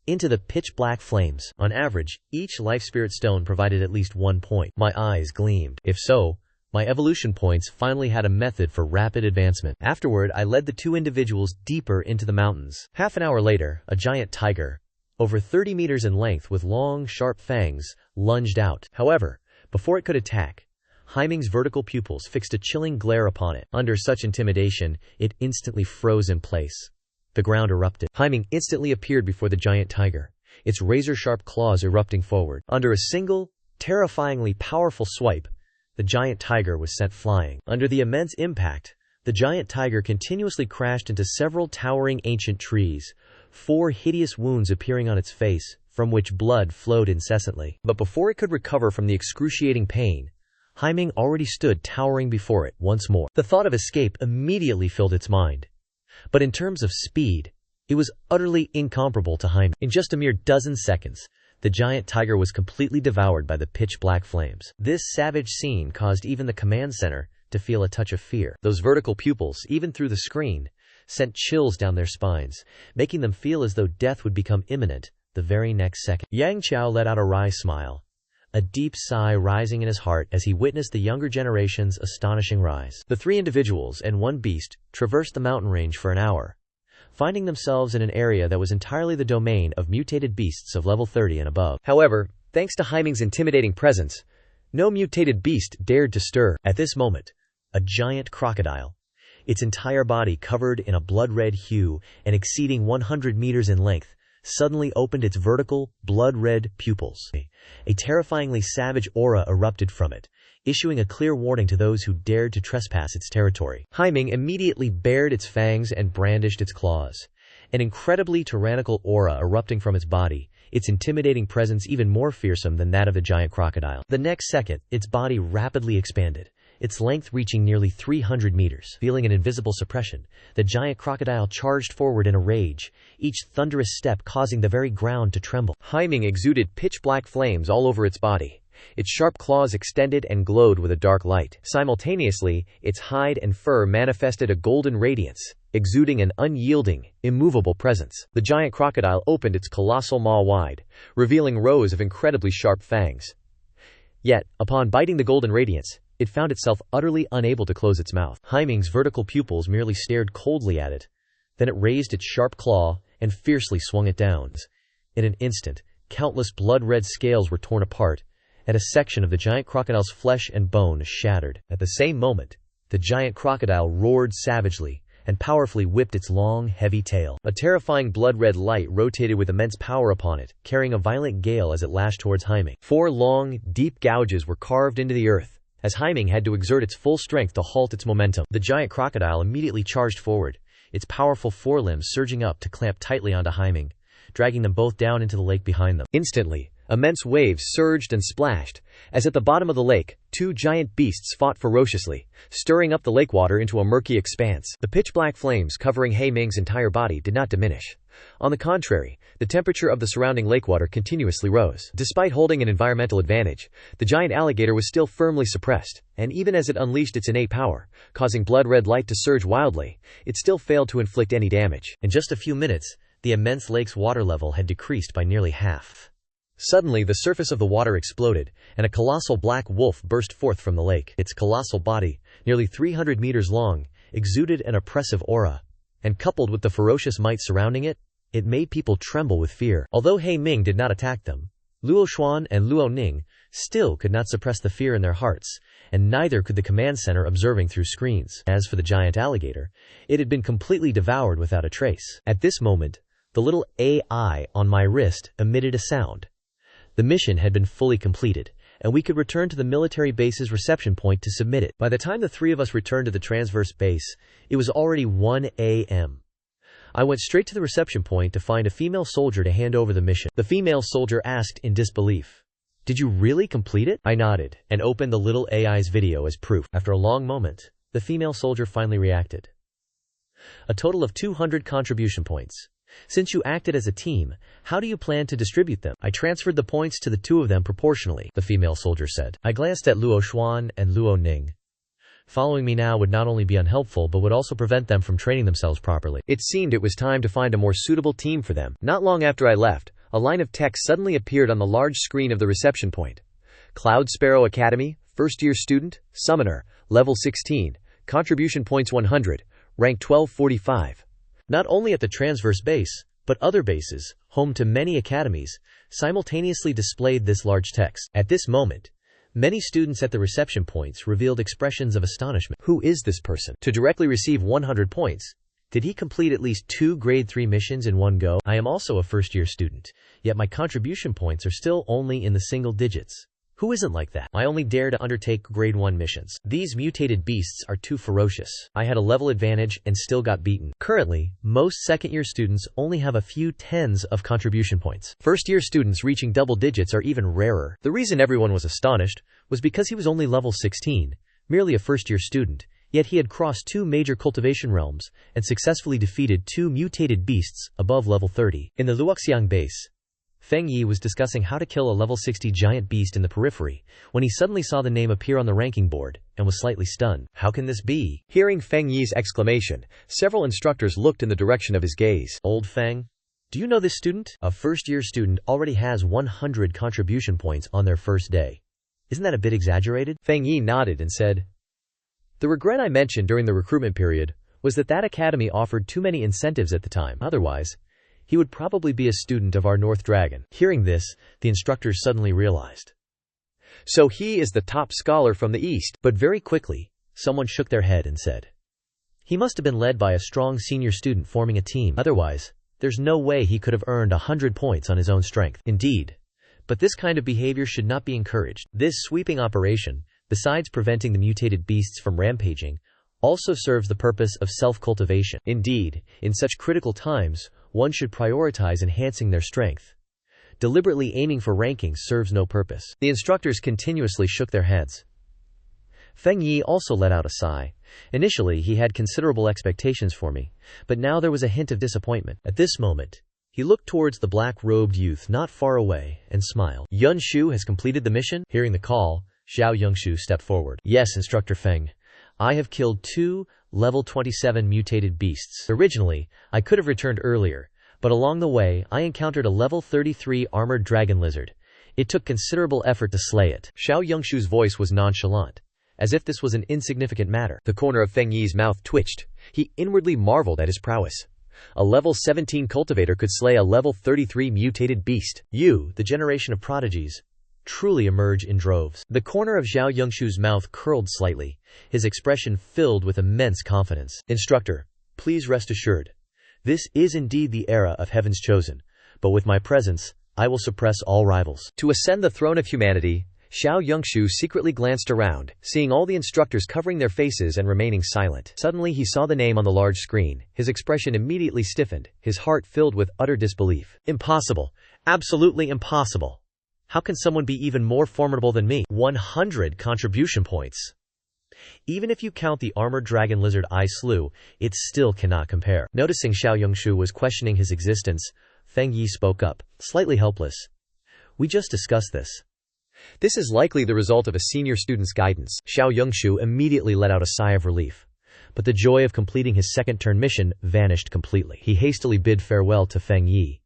into the pitch-black flames. On average, each life spirit stone provided at least 1 point. My eyes gleamed. If so, my evolution points finally had a method for rapid advancement. Afterward, I led the two individuals deeper into the mountains. Half an hour later, a giant tiger, over 30 meters in length with long, sharp fangs, lunged out. However, before it could attack, Haiming's vertical pupils fixed a chilling glare upon it. Under such intimidation, it instantly froze in place. The ground erupted. Haiming instantly appeared before the giant tiger, its razor-sharp claws erupting forward. Under a single, terrifyingly powerful swipe, the giant tiger was sent flying. Under the immense impact, the giant tiger continuously crashed into several towering ancient trees, 4 hideous wounds appearing on its face, from which blood flowed incessantly. But before it could recover from the excruciating pain, Haiming already stood towering before it once more. The thought of escape immediately filled its mind. But in terms of speed, it was utterly incomparable to Haiming. In just a mere dozen seconds, the giant tiger was completely devoured by the pitch-black flames. This savage scene caused even the command center to feel a touch of fear. Those vertical pupils, even through the screen, sent chills down their spines, making them feel as though death would become imminent the very next second. Yang Qiao let out a wry smile, a deep sigh rising in his heart as he witnessed the younger generation's astonishing rise. The 3 individuals and 1 beast traversed the mountain range for an hour, finding themselves in an area that was entirely the domain of mutated beasts of level 30 and above. However, thanks to Haiming's intimidating presence, no mutated beast dared to stir. At this moment, a giant crocodile, its entire body covered in a blood-red hue and exceeding 100 meters in length, suddenly opened its vertical, blood-red pupils. A terrifyingly savage aura erupted from it, issuing a clear warning to those who dared to trespass its territory. Haiming immediately bared its fangs and brandished its claws, an incredibly tyrannical aura erupting from its body, its intimidating presence even more fearsome than that of the giant crocodile. The next second, its body rapidly expanded, its length reaching nearly 300 meters. Feeling an invisible suppression, the giant crocodile charged forward in a rage, each thunderous step causing the very ground to tremble. Haiming exuded pitch-black flames all over its body. Its sharp claws extended and glowed with a dark light. Simultaneously, its hide and fur manifested a golden radiance, exuding an unyielding, immovable presence. The giant crocodile opened its colossal maw wide, revealing rows of incredibly sharp fangs. Yet, upon biting the golden radiance, it found itself utterly unable to close its mouth. Haiming's vertical pupils merely stared coldly at it. Then it raised its sharp claw and fiercely swung it down. In an instant, countless blood-red scales were torn apart, and a section of the giant crocodile's flesh and bone shattered. At the same moment, the giant crocodile roared savagely and powerfully whipped its long, heavy tail. A terrifying blood-red light rotated with immense power upon it, carrying a violent gale as it lashed towards Haiming. 4 long, deep gouges were carved into the earth, as Haiming had to exert its full strength to halt its momentum. The giant crocodile immediately charged forward, its powerful forelimbs surging up to clamp tightly onto Haiming, dragging them both down into the lake behind them. Instantly, immense waves surged and splashed, as at the bottom of the lake, 2 giant beasts fought ferociously, stirring up the lake water into a murky expanse. The pitch-black flames covering Haiming's entire body did not diminish. On the contrary, the temperature of the surrounding lake water continuously rose. Despite holding an environmental advantage, the giant alligator was still firmly suppressed, and even as it unleashed its innate power, causing blood-red light to surge wildly, it still failed to inflict any damage. In just a few minutes, the immense lake's water level had decreased by nearly half. Suddenly, the surface of the water exploded, and a colossal black wolf burst forth from the lake. Its colossal body, nearly 300 meters long, exuded an oppressive aura, and coupled with the ferocious might surrounding it, it made people tremble with fear. Although He Ming did not attack them, Luo Xuan and Luo Ning still could not suppress the fear in their hearts, and neither could the command center observing through screens. As for the giant alligator, it had been completely devoured without a trace. At this moment, the little AI on my wrist emitted a sound. The mission had been fully completed, and we could return to the military base's reception point to submit it. By the time the three of us returned to the transverse base, it was already 1 a.m. I went straight to the reception point to find a female soldier to hand over the mission. The female soldier asked in disbelief, "Did you really complete it?" I nodded and opened the little AI's video as proof. After a long moment, the female soldier finally reacted. "A total of 200 contribution points. Since you acted as a team, how do you plan to distribute them?" "I transferred the points to the two of them proportionally," the female soldier said. I glanced at Luo Xuan and Luo Ning. Following me now would not only be unhelpful but would also prevent them from training themselves properly. It seemed it was time to find a more suitable team for them. Not long after I left, a line of text suddenly appeared on the large screen of the reception point. Cloud Sparrow Academy, first-year student, summoner, level 16, contribution points 100, rank 1245. Not only at the transverse base, but other bases, home to many academies, simultaneously displayed this large text. At this moment, many students at the reception points revealed expressions of astonishment. Who is this person? To directly receive 100 points, did he complete at least 2 grade 3 missions in one go? I am also a first-year student, yet my contribution points are still only in the single digits. Who isn't like that? I only dare to undertake grade 1 missions. These mutated beasts are too ferocious. I had a level advantage and still got beaten. Currently, most second-year students only have a few tens of contribution points. First-year students reaching double digits are even rarer. The reason everyone was astonished was because he was only level 16, merely a first-year student, yet he had crossed 2 major cultivation realms and successfully defeated 2 mutated beasts above level 30. In the Luoxiang base, Feng Yi was discussing how to kill a level 60 giant beast in the periphery, when he suddenly saw the name appear on the ranking board, and was slightly stunned. How can this be? Hearing Feng Yi's exclamation, several instructors looked in the direction of his gaze. Old Feng, do you know this student? A first-year student already has 100 contribution points on their first day. Isn't that a bit exaggerated? Feng Yi nodded and said, "The regret I mentioned during the recruitment period was that academy offered too many incentives at the time. Otherwise, he would probably be a student of our North Dragon." Hearing this, the instructors suddenly realized. So he is the top scholar from the East. But very quickly, someone shook their head and said, "He must have been led by a strong senior student forming a team. Otherwise, there's no way he could have earned 100 points on his own strength." Indeed. But this kind of behavior should not be encouraged. This sweeping operation, besides preventing the mutated beasts from rampaging, also serves the purpose of self-cultivation. Indeed, in such critical times, one should prioritize enhancing their strength. Deliberately aiming for rankings serves no purpose. The instructors continuously shook their heads. Feng Yi also let out a sigh. Initially, he had considerable expectations for me, but now there was a hint of disappointment. At this moment, he looked towards the black-robed youth not far away and smiled. "Yun Shu has completed the mission?" Hearing the call, Xiao Yongshu stepped forward. "Yes, Instructor Feng. I have killed 2 level 27 mutated beasts. Originally, I could have returned earlier, but along the way, I encountered a level 33 armored dragon lizard. It took considerable effort to slay it." Xiao Yongshu's voice was nonchalant, as if this was an insignificant matter. The corner of Feng Yi's mouth twitched. He inwardly marveled at his prowess. A level 17 cultivator could slay a level 33 mutated beast. You, the generation of prodigies, truly emerge in droves. The corner of Xiao Yongshu's mouth curled slightly, his expression filled with immense confidence. "Instructor, please rest assured. This is indeed the era of Heaven's Chosen, but with my presence, I will suppress all rivals." To ascend the throne of humanity, Xiao Yongshu secretly glanced around, seeing all the instructors covering their faces and remaining silent. Suddenly he saw the name on the large screen. His expression immediately stiffened, his heart filled with utter disbelief. "Impossible. Absolutely impossible. How can someone be even more formidable than me? 100 contribution points. Even if you count the armored dragon lizard I slew, it still cannot compare." Noticing Xiao Yongshu was questioning his existence, Feng Yi spoke up, slightly helpless. "We just discussed this. This is likely the result of a senior student's guidance." Xiao Yongshu immediately let out a sigh of relief. But the joy of completing his second-turn mission vanished completely. He hastily bid farewell to Feng Yi,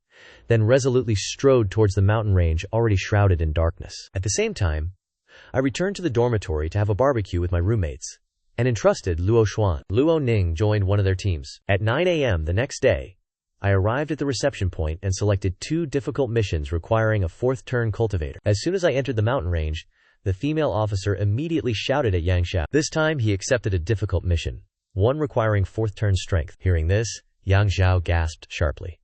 then resolutely strode towards the mountain range already shrouded in darkness. At the same time, I returned to the dormitory to have a barbecue with my roommates. and entrusted Luo Xuan. Luo Ning joined one of their teams. At 9 a.m. the next day, I arrived at the reception point and selected 2 difficult missions requiring a 4th-turn cultivator. As soon as I entered the mountain range, the female officer immediately shouted at Yang Xiao. This time he accepted a difficult mission, one requiring 4th-turn strength. Hearing this, Yang Xiao gasped sharply.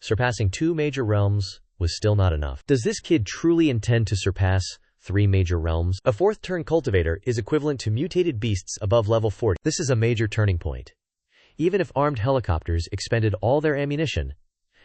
Surpassing 2 major realms was still not enough. Does this kid truly intend to surpass 3 major realms? A 4th-turn cultivator is equivalent to mutated beasts above level 40. This is a major turning point. Even if armed helicopters expended all their ammunition,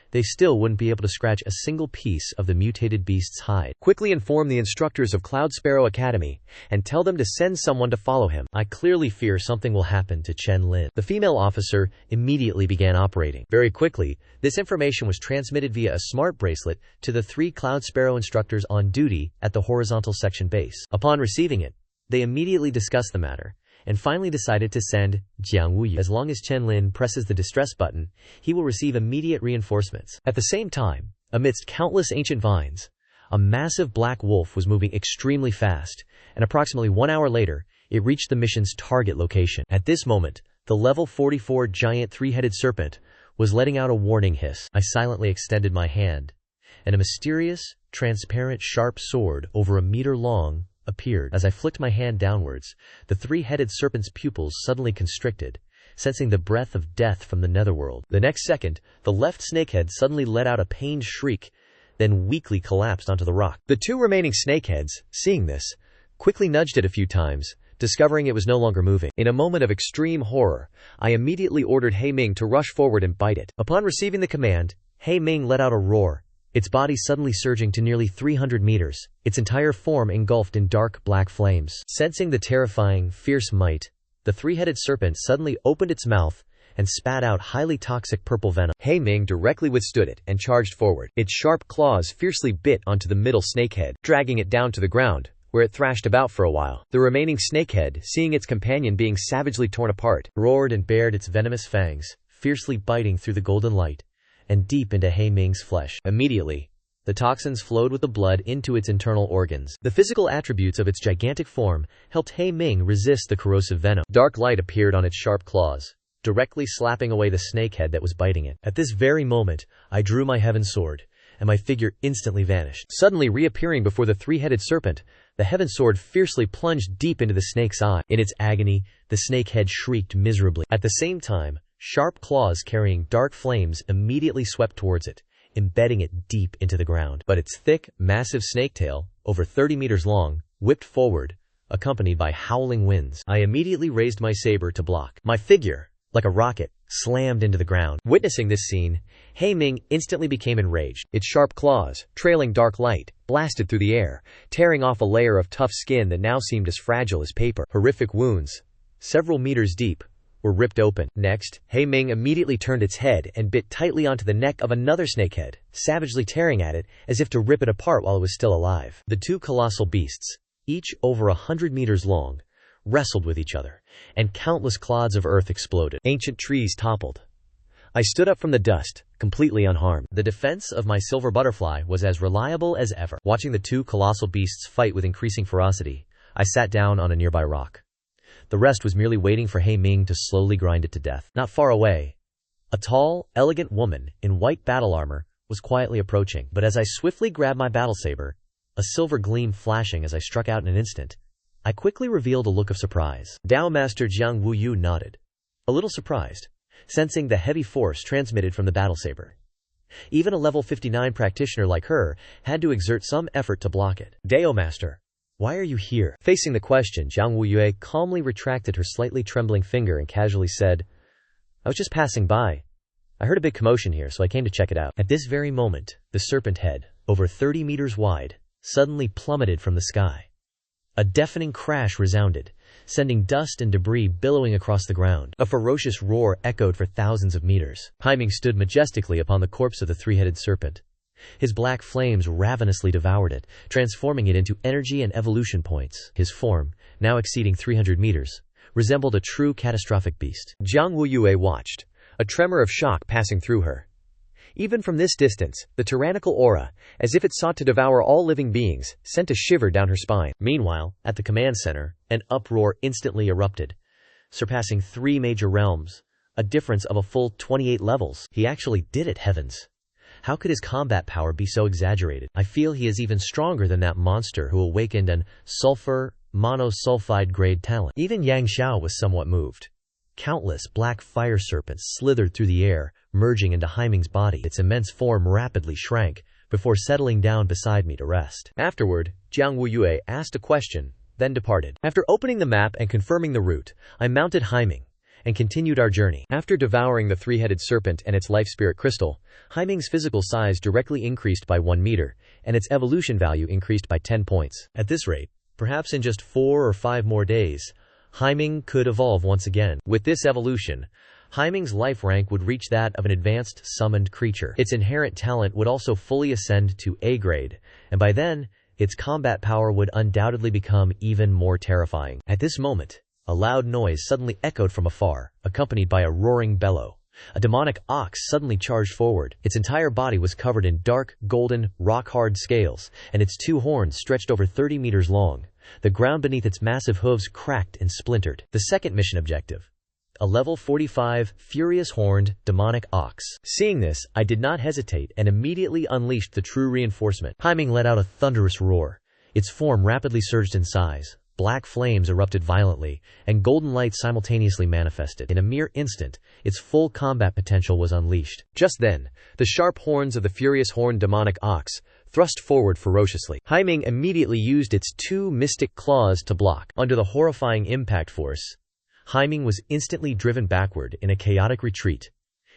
they still wouldn't be able to scratch a single piece of the mutated beast's hide. Quickly inform the instructors of Cloud Sparrow Academy and tell them to send someone to follow him. I clearly fear something will happen to Chen Lin. The female officer immediately began operating. Very quickly, this information was transmitted via a smart bracelet to the 3 Cloud Sparrow instructors on duty at the horizontal section base. Upon receiving it, they immediately discussed the matter and finally decided to send Jiang Wuyu. As long as Chen Lin presses the distress button, he will receive immediate reinforcements. At the same time, amidst countless ancient vines, a massive black wolf was moving extremely fast, and approximately 1 hour later, it reached the mission's target location. At this moment, the level 44 giant 3-headed serpent was letting out a warning hiss. I silently extended my hand, and a mysterious, transparent, sharp sword over 1 meter long appeared. As I flicked my hand downwards, the 3-headed serpent's pupils suddenly constricted, sensing the breath of death from the netherworld. The next second, the left snakehead suddenly let out a pained shriek, then weakly collapsed onto the rock. The 2 remaining snakeheads, seeing this, quickly nudged it a few times, discovering it was no longer moving. In a moment of extreme horror, I immediately ordered He Ming to rush forward and bite it. Upon receiving the command, He Ming let out a roar, its body suddenly surging to nearly 300 meters, its entire form engulfed in dark black flames. Sensing the terrifying, fierce might, the 3-headed serpent suddenly opened its mouth and spat out highly toxic purple venom. He Ming directly withstood it and charged forward. Its sharp claws fiercely bit onto the middle snakehead, dragging it down to the ground, where it thrashed about for a while. The remaining snakehead, seeing its companion being savagely torn apart, roared and bared its venomous fangs, fiercely biting through the golden light and deep into He Ming's flesh. Immediately, the toxins flowed with the blood into its internal organs. The physical attributes of its gigantic form helped He Ming resist the corrosive venom. Dark light appeared on its sharp claws, directly slapping away the snakehead that was biting it. At this very moment, I drew my heaven sword, and my figure instantly vanished. Suddenly reappearing before the 3-headed serpent, the heaven sword fiercely plunged deep into the snake's eye. In its agony, the snakehead shrieked miserably. At the same time, sharp claws carrying dark flames immediately swept towards it, embedding it deep into the ground. But its thick, massive snake tail, over 30 meters long, whipped forward, accompanied by howling winds. I immediately raised my saber to block. My figure, like a rocket, slammed into the ground. Witnessing this scene, He Ming instantly became enraged. Its sharp claws, trailing dark light, blasted through the air, tearing off a layer of tough skin that now seemed as fragile as paper. Horrific wounds, several meters deep, were ripped open. Next, He Ming immediately turned its head and bit tightly onto the neck of another snakehead, savagely tearing at it as if to rip it apart while it was still alive. The 2 colossal beasts, each over 100 meters long, wrestled with each other, and countless clods of earth exploded. Ancient trees toppled. I stood up from the dust, completely unharmed. The defense of my silver butterfly was as reliable as ever. Watching the 2 colossal beasts fight with increasing ferocity, I sat down on a nearby rock. The rest was merely waiting for He Ming to slowly grind it to death. Not far away, a tall, elegant woman in white battle armor was quietly approaching. But as I swiftly grabbed my battle saber, a silver gleam flashing as I struck out in an instant, I quickly revealed a look of surprise. Dao Master Jiang Wuyu nodded, a little surprised, sensing the heavy force transmitted from the battle saber. Even a level 59 practitioner like her had to exert some effort to block it. Dao Master, why are you here? Facing the question, Jiang Wuyue calmly retracted her slightly trembling finger and casually said, I was just passing by. I heard a big commotion here, so I came to check it out. At this very moment, the serpent head, over 30 meters wide, suddenly plummeted from the sky. A deafening crash resounded, sending dust and debris billowing across the ground. A ferocious roar echoed for thousands of meters. He Ming stood majestically upon the corpse of the 3-headed serpent. His black flames ravenously devoured it, transforming it into energy and evolution points. His form, now exceeding 300 meters, resembled a true catastrophic beast. Jiang Wuyue watched, a tremor of shock passing through her. Even from this distance, the tyrannical aura, as if it sought to devour all living beings, sent a shiver down her spine. Meanwhile, at the command center, an uproar instantly erupted. surpassing 3 major realms, a difference of a full 28 levels. He actually did it, heavens. How could his combat power be so exaggerated? I feel he is even stronger than that monster who awakened an sulfur monosulfide grade talent. Even Yang Xiao was somewhat moved. Countless black fire serpents slithered through the air, merging into Haiming's body. Its immense form rapidly shrank, before settling down beside me to rest. Afterward, Jiang Wuyue asked a question, then departed. After opening the map and confirming the route, I mounted Haiming and continued our journey. After devouring the 3-headed serpent and its life spirit crystal, Haiming's physical size directly increased by 1 meter, and its evolution value increased by 10 points. At this rate, perhaps in just 4 or 5 more days, Haiming could evolve once again. With this evolution, Haiming's life rank would reach that of an advanced summoned creature. Its inherent talent would also fully ascend to A grade, and by then, its combat power would undoubtedly become even more terrifying. At this moment, a loud noise suddenly echoed from afar, accompanied by a roaring bellow. A demonic ox suddenly charged forward. Its entire body was covered in dark, golden, rock-hard scales, and its 2 horns stretched over 30 meters long. The ground beneath its massive hooves cracked and splintered. The second mission objective: a level 45, furious horned, demonic ox. Seeing this, I did not hesitate and immediately unleashed the true reinforcement. Haiming let out a thunderous roar. Its form rapidly surged in size. Black flames erupted violently, and golden light simultaneously manifested. In a mere instant, its full combat potential was unleashed. Just then, the sharp horns of the furious horned demonic ox thrust forward ferociously. Haiming immediately used its 2 mystic claws to block. Under the horrifying impact force, Haiming was instantly driven backward in a chaotic retreat,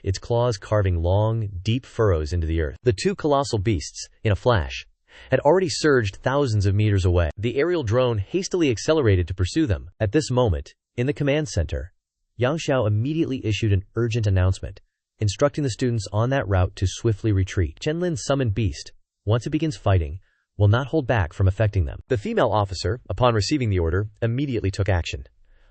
its claws carving long, deep furrows into the earth. The 2 colossal beasts, in a flash, had already surged thousands of meters away. The aerial drone hastily accelerated to pursue them. At this moment, in the command center, Yang Xiao immediately issued an urgent announcement, instructing the students on that route to swiftly retreat. Chenlin's summoned beast, once it begins fighting, will not hold back from affecting them. The female officer, upon receiving the order, immediately took action.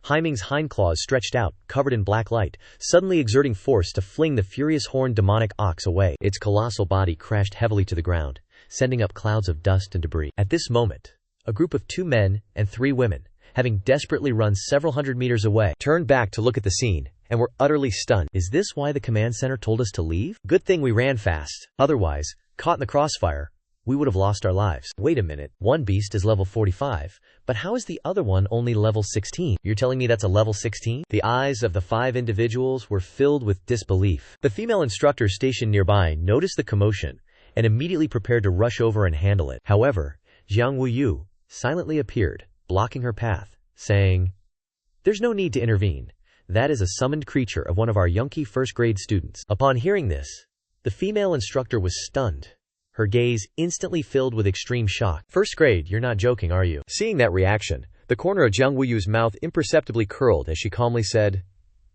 Haiming's hindclaws stretched out, covered in black light, suddenly exerting force to fling the furious horned demonic ox away. Its colossal body crashed heavily to the ground, sending up clouds of dust and debris. At this moment, a group of 2 men and 3 women, having desperately run several hundred meters away, turned back to look at the scene, and were utterly stunned. Is this why the command center told us to leave? Good thing we ran fast. Otherwise, caught in the crossfire, we would have lost our lives. Wait a minute, one beast is level 45, but how is the other one only level 16? You're telling me that's a level 16? The eyes of the 5 individuals were filled with disbelief. The female instructor stationed nearby noticed the commotion and immediately prepared to rush over and handle it. However, Jiang Wuyu silently appeared, blocking her path, saying, "There's no need to intervene. That is a summoned creature of one of our Yunqi first-grade students." Upon hearing this, the female instructor was stunned, her gaze instantly filled with extreme shock. "First grade, you're not joking, are you?" Seeing that reaction, the corner of Jiang Wuyu's mouth imperceptibly curled as she calmly said,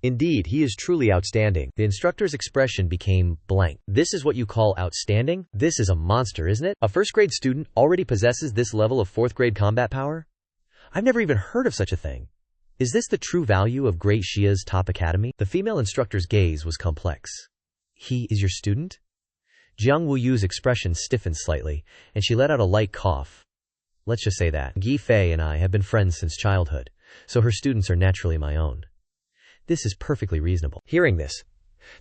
"Indeed, he is truly outstanding." The instructor's expression became blank. "This is what you call outstanding? This is a monster, isn't it? A first-grade student already possesses this level of 4th-grade combat power? I've never even heard of such a thing. Is this the true value of Great Xia's top academy?" The female instructor's gaze was complex. "He is your student?" Jiang Wuyu's expression stiffened slightly, and she let out a light cough. "Let's just say that. Gi Fei and I have been friends since childhood, so her students are naturally my own. This is perfectly reasonable." Hearing this,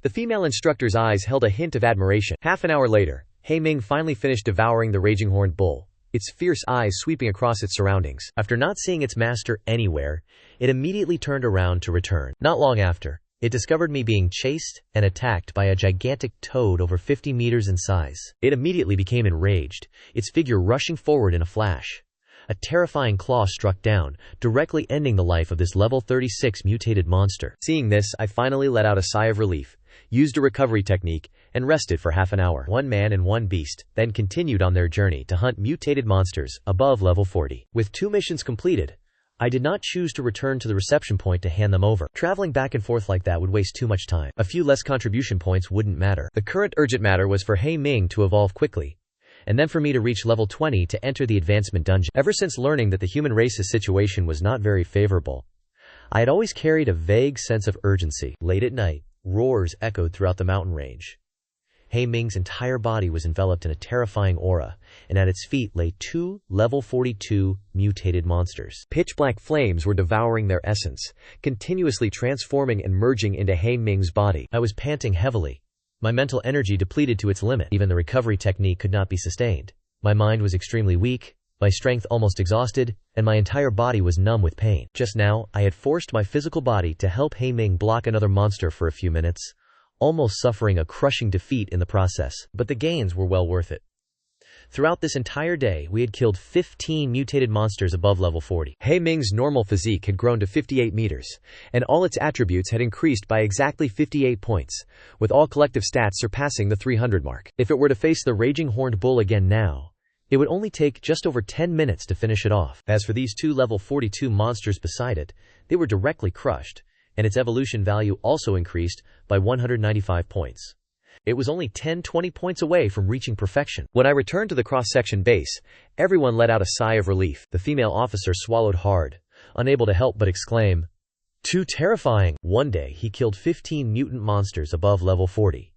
the female instructor's eyes held a hint of admiration. Half an hour later, Haiming finally finished devouring the raging horned bull, its fierce eyes sweeping across its surroundings. After not seeing its master anywhere, it immediately turned around to return. Not long after, it discovered me being chased and attacked by a gigantic toad over 50 meters in size. It immediately became enraged, its figure rushing forward in a flash. A terrifying claw struck down, directly ending the life of this level 36 mutated monster. Seeing this, I finally let out a sigh of relief, used a recovery technique, and rested for half an hour. 1 man and 1 beast then continued on their journey to hunt mutated monsters above level 40. With 2 missions completed, I did not choose to return to the reception point to hand them over. Traveling back and forth like that would waste too much time. A few less contribution points wouldn't matter. The current urgent matter was for Haiming to evolve quickly, and then for me to reach level 20 to enter the advancement dungeon. Ever since learning that the human race's situation was not very favorable, I had always carried a vague sense of urgency. Late at night, roars echoed throughout the mountain range. He Ming's entire body was enveloped in a terrifying aura, and at its feet lay two level 42 mutated monsters. Pitch-black flames were devouring their essence, continuously transforming and merging into He Ming's body. I was panting heavily, my mental energy depleted to its limit. Even the recovery technique could not be sustained. My mind was extremely weak, my strength almost exhausted, and my entire body was numb with pain. Just now, I had forced my physical body to help He Ming block another monster for a few minutes, almost suffering a crushing defeat in the process, but the gains were well worth it. Throughout this entire day, we had killed 15 mutated monsters above level 40. He Ming's normal physique had grown to 58 meters, and all its attributes had increased by exactly 58 points, with all collective stats surpassing the 300 mark. If it were to face the raging horned bull again now, it would only take just over 10 minutes to finish it off. As for these two level 42 monsters beside it, they were directly crushed, and its evolution value also increased by 195 points. It was only 10-20 points away from reaching perfection. When I returned to the cross-section base, everyone let out a sigh of relief. The female officer swallowed hard, unable to help but exclaim, "Too terrifying!" One day, he killed 15 mutant monsters above level 40.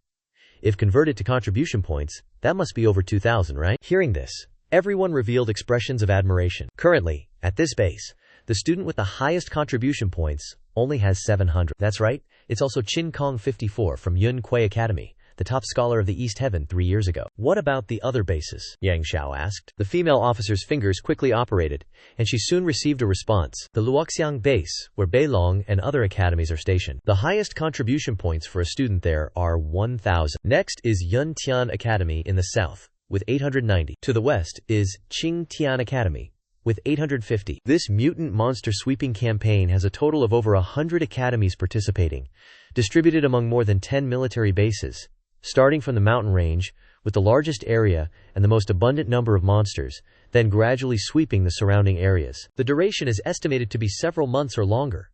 If converted to contribution points, that must be over 2,000, right? Hearing this, everyone revealed expressions of admiration. Currently, at this base, the student with the highest contribution points only has 700. That's right, it's also Qin Kong 54 from Yun Kui Academy, the top scholar of the East Heaven 3 years ago. What about the other bases? Yang Xiao asked. The female officer's fingers quickly operated, and she soon received a response. The Luoxiang base, where Beilong and other academies are stationed. The highest contribution points for a student there are 1,000. Next is Yun Tian Academy in the south, with 890. To the west is Qing Tian Academy, with 850. This mutant monster sweeping campaign has a total of over 100 academies participating, distributed among more than 10 military bases, starting from the mountain range, with the largest area and the most abundant number of monsters, then gradually sweeping the surrounding areas. The duration is estimated to be several months or longer,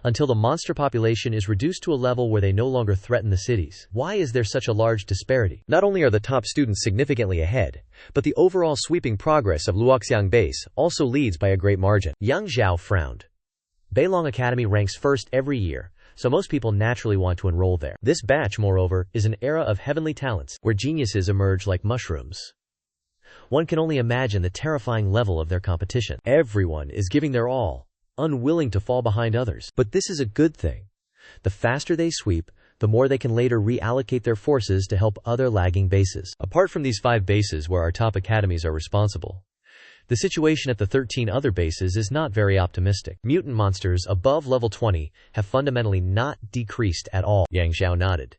until the monster population is reduced to a level where they no longer threaten the cities. Why is there such a large disparity? Not only are the top students significantly ahead, but the overall sweeping progress of Luoxiang base also leads by a great margin. Yang Zhao frowned. Beilong Academy ranks first every year, so most people naturally want to enroll there. This batch, moreover, is an era of heavenly talents, where geniuses emerge like mushrooms. One can only imagine the terrifying level of their competition. Everyone is giving their all, unwilling to fall behind others. But this is a good thing. The faster they sweep, the more they can later reallocate their forces to help other lagging bases. Apart from these 5 bases where our top academies are responsible, the situation at the 13 other bases is not very optimistic. Mutant monsters above level 20 have fundamentally not decreased at all. Yang Xiao nodded.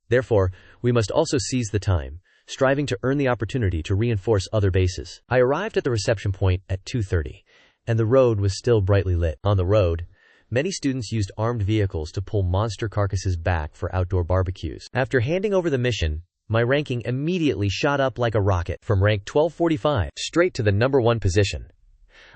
Therefore, we must also seize the time, striving to earn the opportunity to reinforce other bases. I arrived at the reception point at 2:30, and the road was still brightly lit. On the road, many students used armed vehicles to pull monster carcasses back for outdoor barbecues. After handing over the mission, my ranking immediately shot up like a rocket, from rank 1245 straight to the number 1 position.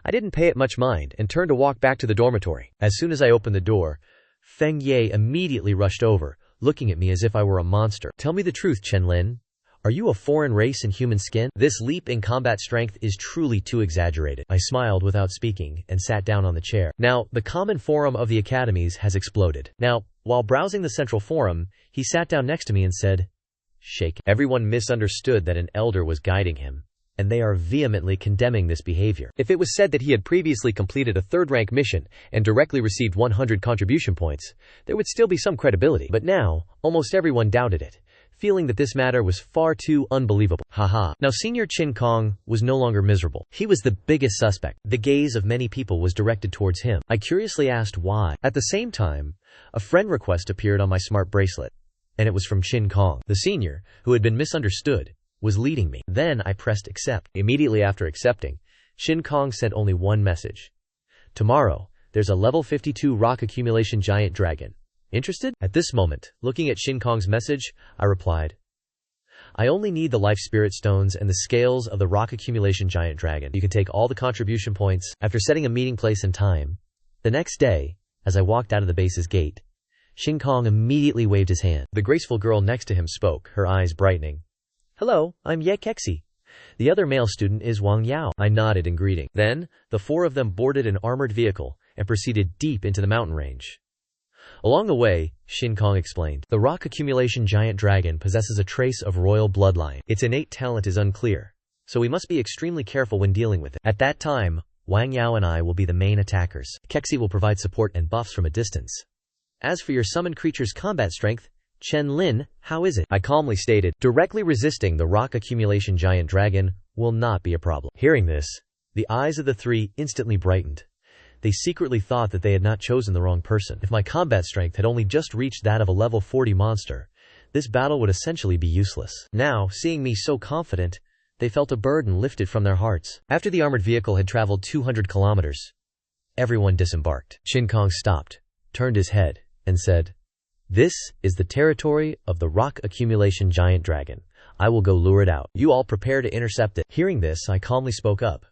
I didn't pay it much mind and turned to walk back to the dormitory. As soon as I opened the door, Feng Ye immediately rushed over, looking at me as if I were a monster. "Tell me the truth, Chen Lin. Are you a foreign race in human skin? This leap in combat strength is truly too exaggerated." I smiled without speaking and sat down on the chair. Now, the common forum of the academies has exploded. Now, while browsing the central forum, he sat down next to me and said, "Shake." Everyone misunderstood that an elder was guiding him, and they are vehemently condemning this behavior. If it was said that he had previously completed a 3rd-rank mission and directly received 100 contribution points, there would still be some credibility. But now, almost everyone doubted it, feeling that this matter was far too unbelievable. Haha. Now Senior Qin Kong was no longer miserable. He was the biggest suspect. The gaze of many people was directed towards him. I curiously asked why. At the same time, a friend request appeared on my smart bracelet, and it was from Qin Kong. The senior, who had been misunderstood, was leading me. Then I pressed accept. Immediately after accepting, Qin Kong sent only one message. "Tomorrow, there's a level 52 rock accumulation giant dragon. Interested?" At this moment, looking at Qin Kong's message, I replied, "I only need the life spirit stones and the scales of the rock accumulation giant dragon. You can take all the contribution points." After setting a meeting place and time, the next day, as I walked out of the base's gate, Qin Kong immediately waved his hand. The graceful girl next to him spoke, her eyes brightening. "Hello, I'm Ye Kexi. The other male student is Wang Yao." I nodded in greeting. Then, the 4 of them boarded an armored vehicle and proceeded deep into the mountain range. Along the way, Shin Kong explained, the rock accumulation giant dragon possesses a trace of royal bloodline. Its innate talent is unclear, so we must be extremely careful when dealing with it. At that time, Wang Yao and I will be the main attackers. Kexi will provide support and buffs from a distance. As for your summoned creature's combat strength, Chen Lin, how is it? I calmly stated, directly resisting the rock accumulation giant dragon will not be a problem. Hearing this, the eyes of the three instantly brightened. They secretly thought that they had not chosen the wrong person. If my combat strength had only just reached that of a level 40 monster, this battle would essentially be useless. Now, seeing me so confident, they felt a burden lifted from their hearts. After the armored vehicle had traveled 200 kilometers, everyone disembarked. Shin Kong stopped, turned his head, and said, "This is the territory of the rock accumulation giant dragon. I will go lure it out. You all prepare to intercept it." Hearing this, I calmly spoke up.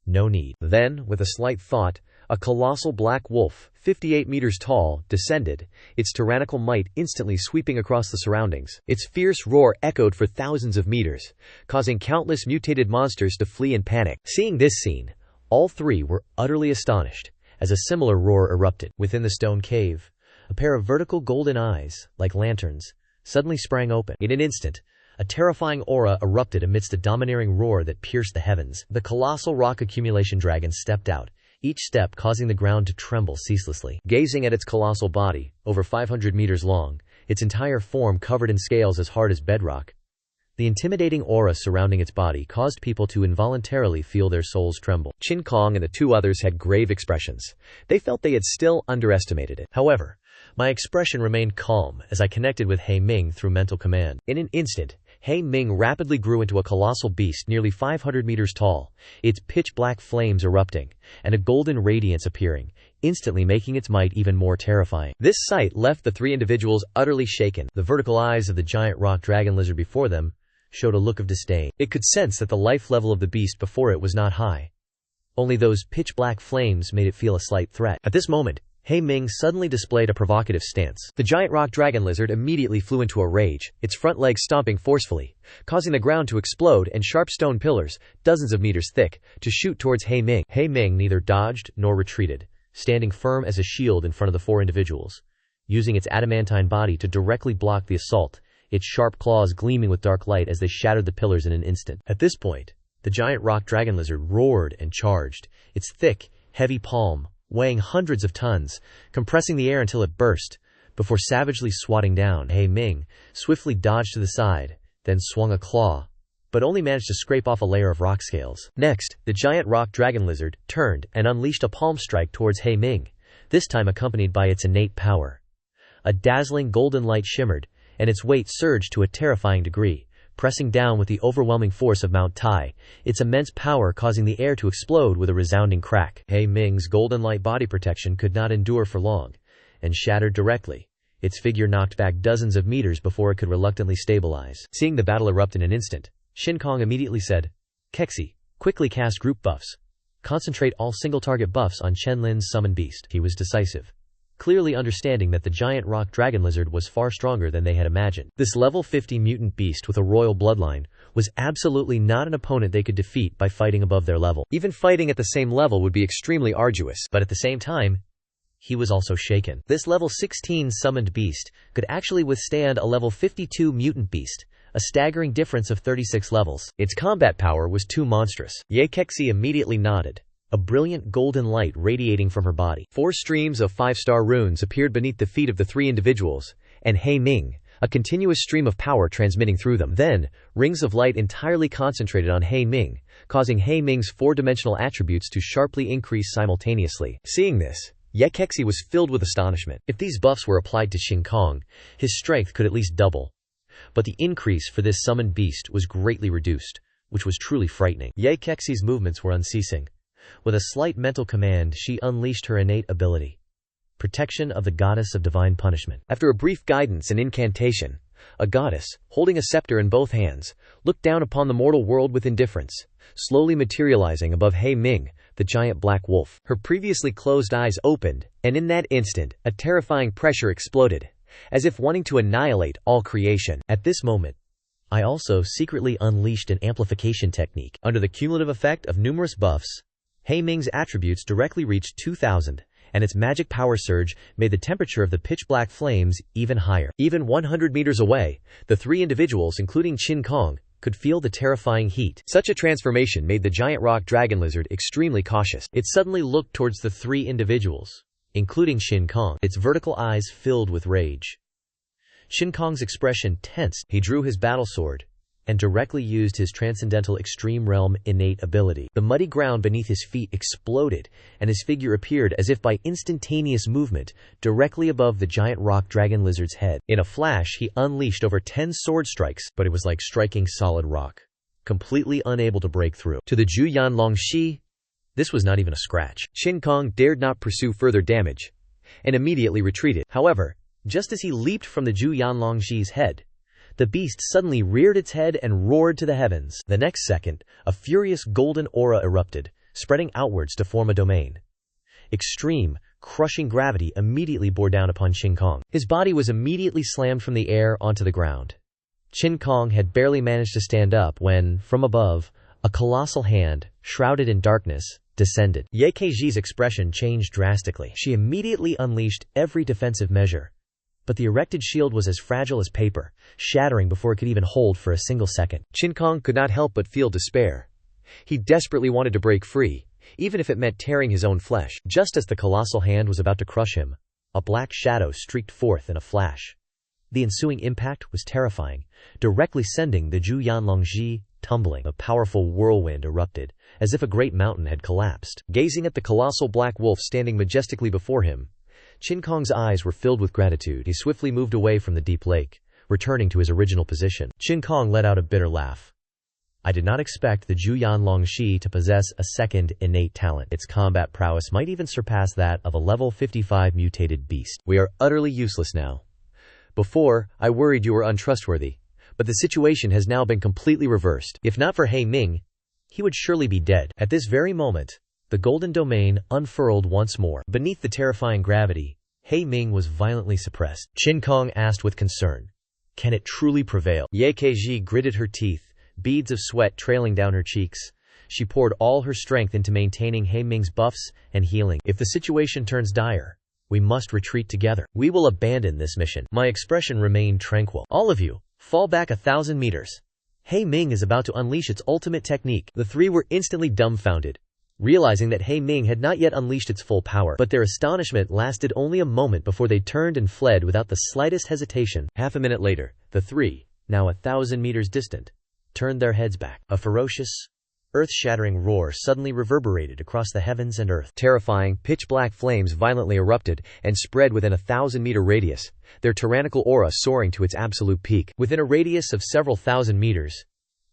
No need. Then, with a slight thought, a colossal black wolf, 58 meters tall, descended, its tyrannical might instantly sweeping across the surroundings. Its fierce roar echoed for thousands of meters, causing countless mutated monsters to flee in panic. Seeing this scene, all three were utterly astonished, as a similar roar erupted. Within the stone cave, a pair of vertical golden eyes, like lanterns, suddenly sprang open. In an instant, a terrifying aura erupted amidst a domineering roar that pierced the heavens. The colossal rock accumulation dragon stepped out, each step causing the ground to tremble ceaselessly. Gazing at its colossal body, over 500 meters long, its entire form covered in scales as hard as bedrock, the intimidating aura surrounding its body caused people to involuntarily feel their souls tremble. Shin Kong and the two others had grave expressions. They felt they had still underestimated it. However, my expression remained calm as I connected with He Ming through mental command. In an instant, He Ming rapidly grew into a colossal beast nearly 500 meters tall, its pitch-black flames erupting, and a golden radiance appearing, instantly making its might even more terrifying. This sight left the three individuals utterly shaken. The vertical eyes of the giant rock dragon lizard before them showed a look of disdain. It could sense that the life level of the beast before it was not high. Only those pitch-black flames made it feel a slight threat. At this moment, He Ming suddenly displayed a provocative stance. The giant rock dragon lizard immediately flew into a rage, its front legs stomping forcefully, causing the ground to explode and sharp stone pillars, dozens of meters thick, to shoot towards He Ming. He Ming neither dodged nor retreated, standing firm as a shield in front of the four individuals, using its adamantine body to directly block the assault, its sharp claws gleaming with dark light as they shattered the pillars in an instant. At this point, the giant rock dragon lizard roared and charged, its thick, heavy palm, weighing hundreds of tons, compressing the air until it burst, before savagely swatting down. He Ming swiftly dodged to the side, then swung a claw, but only managed to scrape off a layer of rock scales. Next, the giant rock dragon lizard turned and unleashed a palm strike towards He Ming, this time accompanied by its innate power. A dazzling golden light shimmered, and its weight surged to a terrifying degree, pressing down with the overwhelming force of Mount Tai, its immense power causing the air to explode with a resounding crack. He Ming's golden light body protection could not endure for long, and shattered directly, its figure knocked back dozens of meters before it could reluctantly stabilize. Seeing the battle erupt in an instant, Shin Kong immediately said, "Kexi, quickly cast group buffs. Concentrate all single-target buffs on Chen Lin's summoned beast." He was decisive, clearly understanding that the giant rock dragon lizard was far stronger than they had imagined. This level 50 mutant beast with a royal bloodline was absolutely not an opponent they could defeat by fighting above their level. Even fighting at the same level would be extremely arduous, but at the same time, he was also shaken. This level 16 summoned beast could actually withstand a level 52 mutant beast, a staggering difference of 36 levels. Its combat power was too monstrous. Ye Kexi immediately nodded, a brilliant golden light radiating from her body. 4 streams of 5-star runes appeared beneath the feet of the 3 individuals, and He Ming, a continuous stream of power transmitting through them. Then, rings of light entirely concentrated on He Ming, causing He Ming's 4-dimensional attributes to sharply increase simultaneously. Seeing this, Ye Kexi was filled with astonishment. If these buffs were applied to Shin Kong, his strength could at least double. But the increase for this summoned beast was greatly reduced, which was truly frightening. Ye Kexi's movements were unceasing. With a slight mental command, she unleashed her innate ability, Protection of the Goddess of Divine Punishment. After a brief guidance and incantation, a goddess, holding a scepter in both hands, looked down upon the mortal world with indifference, slowly materializing above He Ming, the giant black wolf. Her previously closed eyes opened, and in that instant, a terrifying pressure exploded, as if wanting to annihilate all creation. At this moment, I also secretly unleashed an amplification technique. Under the cumulative effect of numerous buffs, He Ming's attributes directly reached 2,000, and its magic power surge made the temperature of the pitch-black flames even higher. Even 100 meters away, the three individuals, including Qin Kong, could feel the terrifying heat. Such a transformation made the giant rock dragon lizard extremely cautious. It suddenly looked towards the three individuals, including Qin Kong, its vertical eyes filled with rage. Qin Kong's expression tensed. He drew his battle sword and directly used his transcendental extreme realm innate ability. The muddy ground beneath his feet exploded, and his figure appeared as if by instantaneous movement directly above the giant rock dragon lizard's head. In a flash, he unleashed over 10 sword strikes, but it was like striking solid rock, completely unable to break through. To the Zhu Yan Longxi, this was not even a scratch. Qin Kong dared not pursue further damage and immediately retreated. However, just as he leaped from the Zhu Yan Longxi's head, the beast suddenly reared its head and roared to the heavens. The next second, a furious golden aura erupted, spreading outwards to form a domain. Extreme, crushing gravity immediately bore down upon Qin Kong. His body was immediately slammed from the air onto the ground. Qin Kong had barely managed to stand up when, from above, a colossal hand, shrouded in darkness, descended. Ye Keiji's expression changed drastically. She immediately unleashed every defensive measure. But the erected shield was as fragile as paper, shattering before it could even hold for a single second. Qin Kong could not help but feel despair. He desperately wanted to break free, even if it meant tearing his own flesh. Just as the colossal hand was about to crush him, a black shadow streaked forth in a flash. The ensuing impact was terrifying, directly sending the Zhu Yan Longxi tumbling. A powerful whirlwind erupted, as if a great mountain had collapsed. Gazing at the colossal black wolf standing majestically before him, Qin Kong's eyes were filled with gratitude. He swiftly moved away from the deep lake, returning to his original position. Qin Kong let out a bitter laugh. I did not expect the Zhu Yan Longxi to possess a second innate talent. Its combat prowess might even surpass that of a level 55 mutated beast. We are utterly useless now. Before, I worried you were untrustworthy, but the situation has now been completely reversed. If not for He Ming, he would surely be dead. At this very moment, the golden domain unfurled once more. Beneath the terrifying gravity, He Ming was violently suppressed. Qin Kong asked with concern, "Can it truly prevail?" Ye Keiji gritted her teeth, beads of sweat trailing down her cheeks. She poured all her strength into maintaining He Ming's buffs and healing. If the situation turns dire, we must retreat together. We will abandon this mission. My expression remained tranquil. All of you, fall back 1,000 meters. He Ming is about to unleash its ultimate technique. The three were instantly dumbfounded, realizing that He Ming had not yet unleashed its full power. But their astonishment lasted only a moment before they turned and fled without the slightest hesitation. Half a minute later, the three, now 1,000 meters distant, turned their heads back. A ferocious, earth-shattering roar suddenly reverberated across the heavens and earth. Terrifying, pitch-black flames violently erupted and spread within a 1,000-meter radius, their tyrannical aura soaring to its absolute peak. Within a radius of several thousand meters,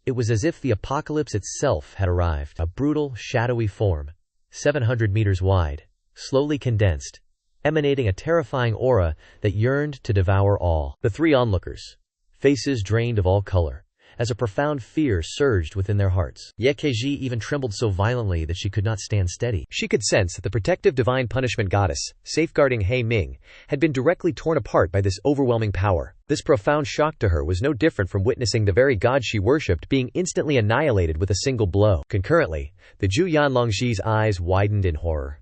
it was as if the apocalypse itself had arrived. A brutal, shadowy form, 700 meters wide, slowly condensed, emanating a terrifying aura that yearned to devour all. The three onlookers, faces drained of all color, as a profound fear surged within their hearts. Ye Keiji even trembled so violently that she could not stand steady. She could sense that the protective divine punishment goddess, safeguarding He Ming, had been directly torn apart by this overwhelming power. This profound shock to her was no different from witnessing the very god she worshipped being instantly annihilated with a single blow. Concurrently, the Zhu Yan Longxi's eyes widened in horror.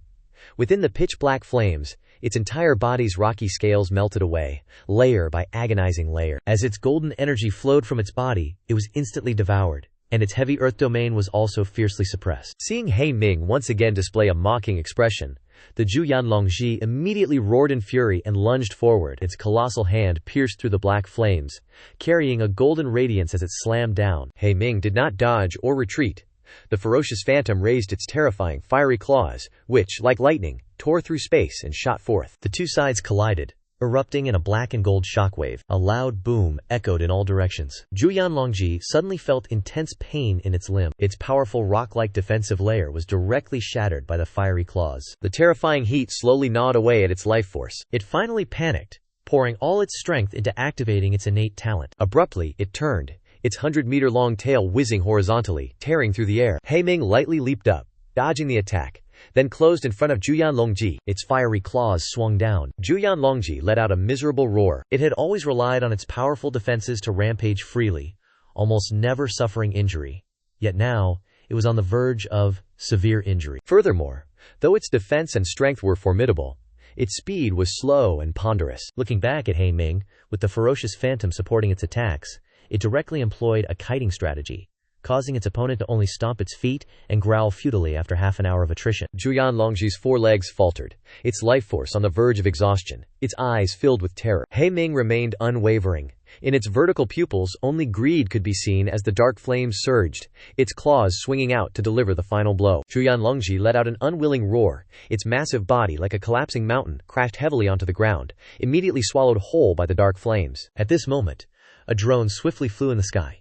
Within the pitch-black flames, its entire body's rocky scales melted away, layer by agonizing layer. As its golden energy flowed from its body, it was instantly devoured, and its heavy earth domain was also fiercely suppressed. Seeing He Ming once again display a mocking expression, the Zhu Yan Longxi immediately roared in fury and lunged forward. Its colossal hand pierced through the black flames, carrying a golden radiance as it slammed down. He Ming did not dodge or retreat. The ferocious phantom raised its terrifying fiery claws, which, like lightning, tore through space and shot forth. The two sides collided, erupting in a black and gold shockwave. A loud boom echoed in all directions. Zhu Yan Longxi suddenly felt intense pain in its limb. Its powerful rock-like defensive layer was directly shattered by the fiery claws. The terrifying heat slowly gnawed away at its life force. It finally panicked, pouring all its strength into activating its innate talent. Abruptly, it turned, its 100-meter-long tail whizzing horizontally, tearing through the air. He Ming lightly leaped up, dodging the attack, then closed in front of Zhu Yan Longxi. Its fiery claws swung down. Zhu Yan Longxi let out a miserable roar. It had always relied on its powerful defenses to rampage freely, almost never suffering injury. Yet now, it was on the verge of severe injury. Furthermore, Though its defense and strength were formidable, its speed was slow and ponderous. Looking back at He Ming, with the ferocious phantom supporting its attacks, it directly employed a kiting strategy, causing its opponent to only stomp its feet and growl futilely after half an hour of attrition. Zhuyan Longji's four legs faltered, its life force on the verge of exhaustion, its eyes filled with terror. He Ming remained unwavering. In its vertical pupils, only greed could be seen as the dark flames surged, its claws swinging out to deliver the final blow. Zhuyan Longji let out an unwilling roar. Its massive body, like a collapsing mountain, crashed heavily onto the ground, immediately swallowed whole by the dark flames. At this moment, a drone swiftly flew in the sky.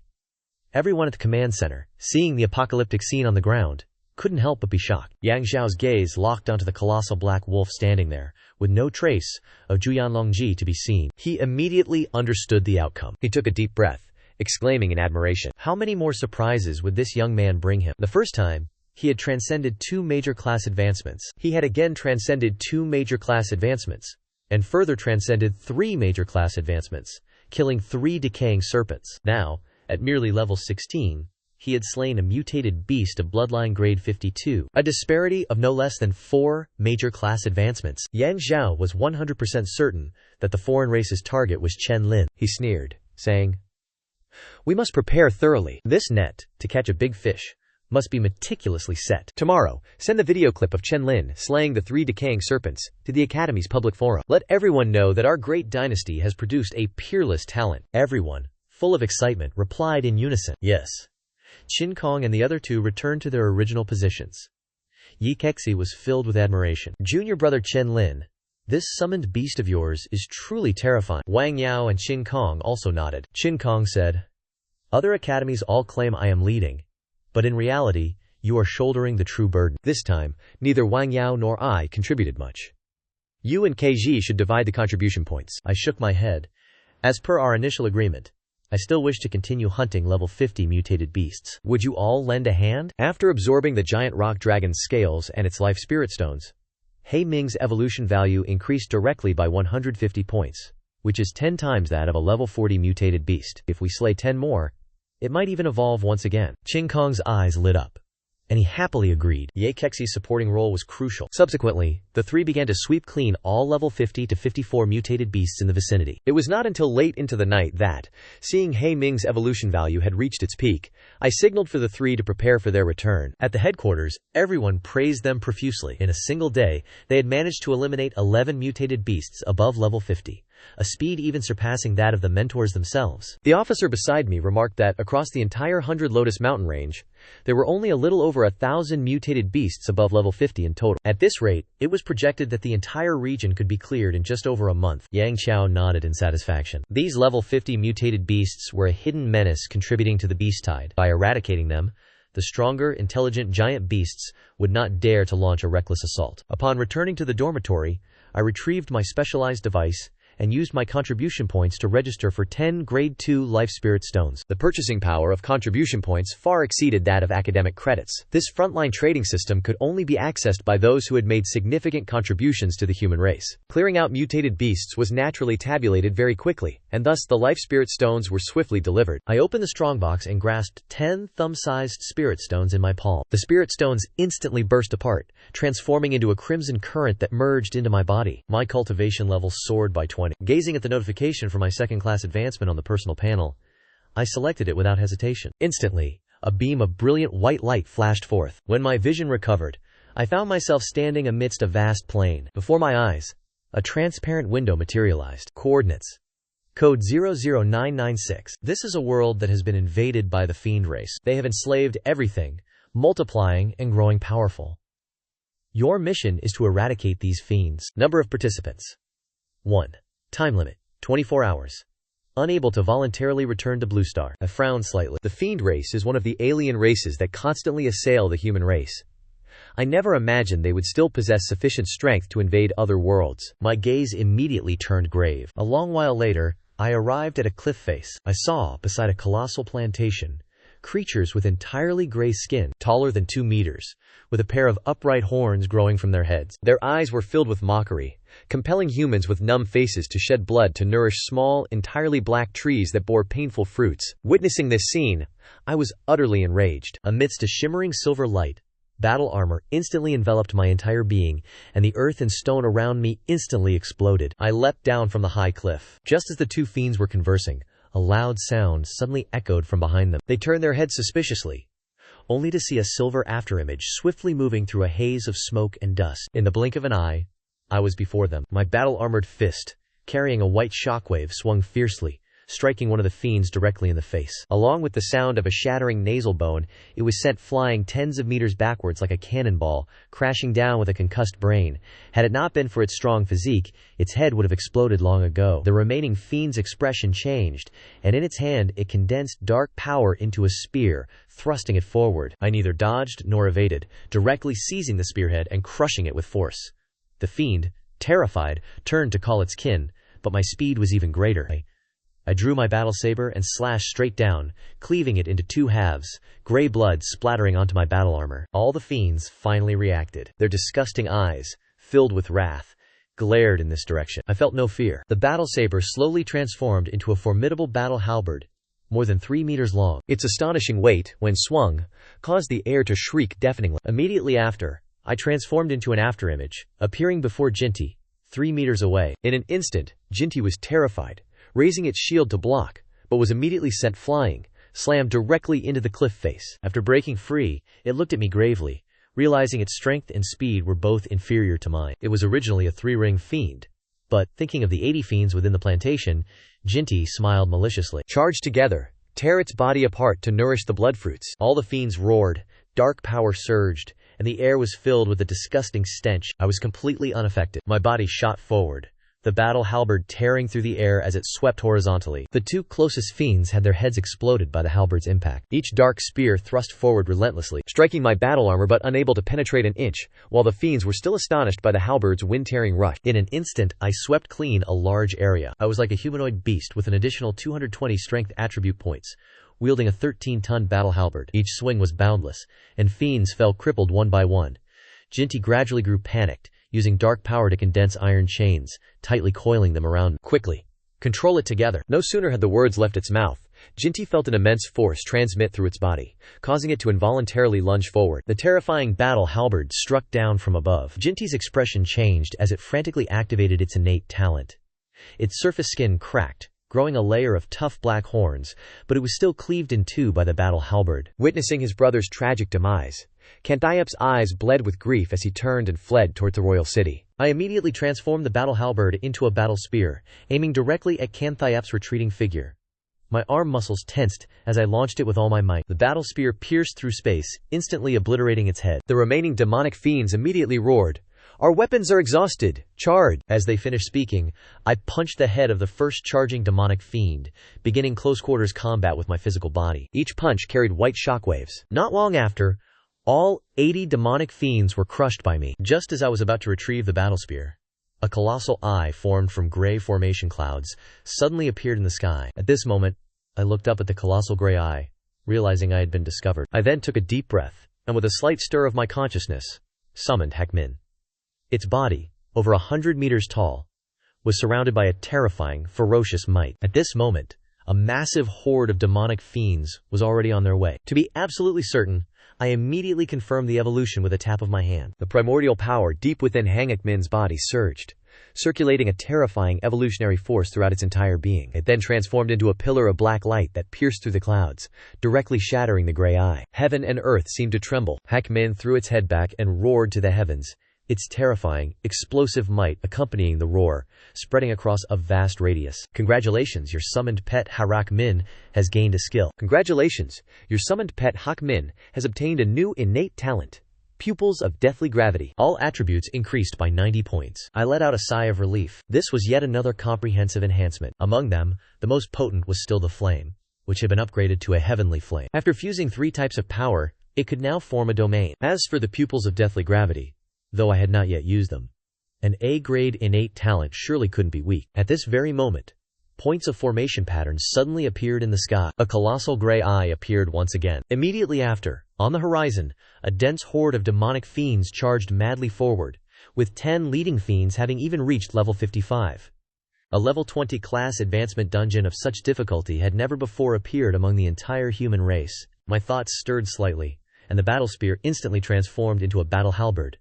Everyone at the command center, seeing the apocalyptic scene on the ground, couldn't help but be shocked. Yang Xiao's gaze locked onto the colossal black wolf standing there, with no trace of Zhuyan Longji to be seen. He immediately understood the outcome. He took a deep breath, exclaiming in admiration, how many more surprises would this young man bring him? The first time, he had transcended 2 major class advancements. He had again transcended 2 major class advancements, and further transcended 3 major class advancements, killing 3 decaying serpents. Now, at merely level 16, he had slain a mutated beast of bloodline grade 52, a disparity of no less than 4 major class advancements. Yang Xiao was 100% certain that the foreign race's target was Chen Lin. He sneered, saying, "We must prepare thoroughly. This net, to catch a big fish, must be meticulously set. Tomorrow, send the video clip of Chen Lin slaying the 3 decaying serpents to the Academy's public forum. Let everyone know that our great dynasty has produced a peerless talent." Everyone, full of excitement, replied in unison, "Yes." Qin Kong and the other 2 returned to their original positions. Yi Kexi was filled with admiration. "Junior brother Chen Lin, this summoned beast of yours is truly terrifying." Wang Yao and Qin Kong also nodded. Qin Kong said, "Other academies all claim I am leading, but in reality, you are shouldering the true burden." This time, neither Wang Yao nor I contributed much. "You and KG should divide the contribution points." I shook my head. "As per our initial agreement, I still wish to continue hunting level 50 mutated beasts. Would you all lend a hand?" After absorbing the giant rock dragon's scales and its life spirit stones, He Ming's evolution value increased directly by 150 points, which is 10 times that of a level 40 mutated beast. If we slay 10 more, it might even evolve once again. Qin Kong's eyes lit up, and he happily agreed. Ye Kexi's supporting role was crucial. Subsequently, the 3 began to sweep clean all level 50 to 54 mutated beasts in the vicinity. It was not until late into the night that, seeing He Ming's evolution value had reached its peak, I signaled for the 3 to prepare for their return. At the headquarters, everyone praised them profusely. In a single day, they had managed to eliminate 11 mutated beasts above level 50. A speed even surpassing that of the mentors themselves. The officer beside me remarked that, across the entire 100 Lotus Mountain range, there were only a little over 1,000 mutated beasts above level 50 in total. At this rate, it was projected that the entire region could be cleared in just over a month. Yang Qiao nodded in satisfaction. These level 50 mutated beasts were a hidden menace contributing to the beast tide. By eradicating them, the stronger, intelligent giant beasts would not dare to launch a reckless assault. Upon returning to the dormitory, I retrieved my specialized device and used my contribution points to register for 10 Grade 2 Life Spirit Stones. The purchasing power of contribution points far exceeded that of academic credits. This frontline trading system could only be accessed by those who had made significant contributions to the human race. Clearing out mutated beasts was naturally tabulated very quickly, and thus the Life Spirit Stones were swiftly delivered. I opened the strongbox and grasped 10 thumb-sized Spirit Stones in my palm. The Spirit Stones instantly burst apart, transforming into a crimson current that merged into my body. My cultivation level soared by 20. Gazing at the notification for my second-class advancement on the personal panel, I selected it without hesitation. Instantly, a beam of brilliant white light flashed forth. When my vision recovered, I found myself standing amidst a vast plain. Before my eyes, a transparent window materialized. Coordinates: Code 00996. This is a world that has been invaded by the fiend race. They have enslaved everything, multiplying and growing powerful. Your mission is to eradicate these fiends. Number of participants: 1. Time limit: 24 hours. Unable to voluntarily return to Blue Star. I frowned slightly. The fiend race is one of the alien races that constantly assail the human race. I never imagined they would still possess sufficient strength to invade other worlds. My gaze immediately turned grave. A long while later, I arrived at a cliff face. I saw, beside a colossal plantation, creatures with entirely gray skin, taller than 2 meters, with a pair of upright horns growing from their heads. Their eyes were filled with mockery, compelling humans with numb faces to shed blood to nourish small, entirely black trees that bore painful fruits. Witnessing this scene, I was utterly enraged. Amidst a shimmering silver light, Battle armor instantly enveloped my entire being, and the earth and stone around me instantly exploded. I leapt down from the high cliff. Just as the two fiends were conversing, a loud sound suddenly echoed from behind them. They turned their heads suspiciously, only to see a silver afterimage swiftly moving through a haze of smoke and dust. In the blink of an eye, I was before them. My battle-armored fist, carrying a white shockwave, swung fiercely, striking one of the fiends directly in the face. Along with the sound of a shattering nasal bone, it was sent flying tens of meters backwards like a cannonball, crashing down with a concussed brain. Had it not been for its strong physique, its head would have exploded long ago. The remaining fiend's expression changed, and in its hand it condensed dark power into a spear, thrusting it forward. I neither dodged nor evaded, directly seizing the spearhead and crushing it with force. The fiend, terrified, turned to call its kin, but my speed was even greater. I drew my battle saber and slashed straight down, cleaving it into two halves, gray blood splattering onto my battle armor. All the fiends finally reacted. Their disgusting eyes, filled with wrath, glared in this direction. I felt no fear. The battle saber slowly transformed into a formidable battle halberd, more than 3 meters long. Its astonishing weight, when swung, caused the air to shriek deafeningly. Immediately after, I transformed into an afterimage, appearing before Jinti, 3 meters away. In an instant, Jinti was terrified, raising its shield to block, but was immediately sent flying, slammed directly into the cliff face. After breaking free, it looked at me gravely, realizing its strength and speed were both inferior to mine. It was originally a 3-ring fiend, but, thinking of the 80 fiends within the plantation, Jinti smiled maliciously. Charge together, tear its body apart to nourish the bloodfruits. All the fiends roared, dark power surged, and the air was filled with a disgusting stench. I was completely unaffected. My body shot forward, the battle halberd tearing through the air as it swept horizontally. The two closest fiends had their heads exploded by the halberd's impact. Each dark spear thrust forward relentlessly, striking my battle armor but unable to penetrate an inch, while the fiends were still astonished by the halberd's wind-tearing rush. In an instant, I swept clean a large area. I was like a humanoid beast with an additional 220 strength attribute points, wielding a 13-ton battle halberd. Each swing was boundless, and fiends fell crippled one by one. Jinti gradually grew panicked, using dark power to condense iron chains, tightly coiling them around me. Quickly, control it together. No sooner had the words left its mouth, Jinti felt an immense force transmit through its body, causing it to involuntarily lunge forward. The terrifying battle halberd struck down from above. Jinti's expression changed as it frantically activated its innate talent. Its surface skin cracked, growing a layer of tough black horns, but it was still cleaved in two by the battle halberd. Witnessing his brother's tragic demise, Canthiop's eyes bled with grief as he turned and fled toward the royal city. I immediately transformed the battle halberd into a battle spear, aiming directly at Canthiop's retreating figure. My arm muscles tensed as I launched it with all my might. The battle spear pierced through space, instantly obliterating its head. The remaining demonic fiends immediately roared, "Our weapons are exhausted! Charge!" As they finished speaking, I punched the head of the first charging demonic fiend, beginning close-quarters combat with my physical body. Each punch carried white shockwaves. Not long after, all 80 demonic fiends were crushed by me. Just as I was about to retrieve the battle spear, a colossal eye formed from gray formation clouds suddenly appeared in the sky. At this moment, I looked up at the colossal gray eye, realizing I had been discovered. I then took a deep breath, and with a slight stir of my consciousness, summoned Heckmin. Its body, over 100 meters tall, was surrounded by a terrifying, ferocious might. At this moment, a massive horde of demonic fiends was already on their way. To be absolutely certain, I immediately confirmed the evolution with a tap of my hand. The primordial power deep within Heckmin's body surged, circulating a terrifying evolutionary force throughout its entire being. It then transformed into a pillar of black light that pierced through the clouds, directly shattering the gray eye. Heaven and earth seemed to tremble. Heckmin threw its head back and roared to the heavens, its terrifying, explosive might accompanying the roar, spreading across a vast radius. Congratulations, your summoned pet Harak-Min has gained a skill. Congratulations, your summoned pet Hak-Min has obtained a new innate talent, Pupils of Deathly Gravity. All attributes increased by 90 points. I let out a sigh of relief. This was yet another comprehensive enhancement. Among them, the most potent was still the flame, which had been upgraded to a heavenly flame. After fusing 3 types of power, it could now form a domain. As for the Pupils of Deathly Gravity, though I had not yet used them, an A-grade innate talent surely couldn't be weak. At this very moment, points of formation patterns suddenly appeared in the sky. A colossal gray eye appeared once again. Immediately after, on the horizon, a dense horde of demonic fiends charged madly forward, with 10 leading fiends having even reached level 55. A level 20 class advancement dungeon of such difficulty had never before appeared among the entire human race. My thoughts stirred slightly, and the battle spear instantly transformed into a battle halberd.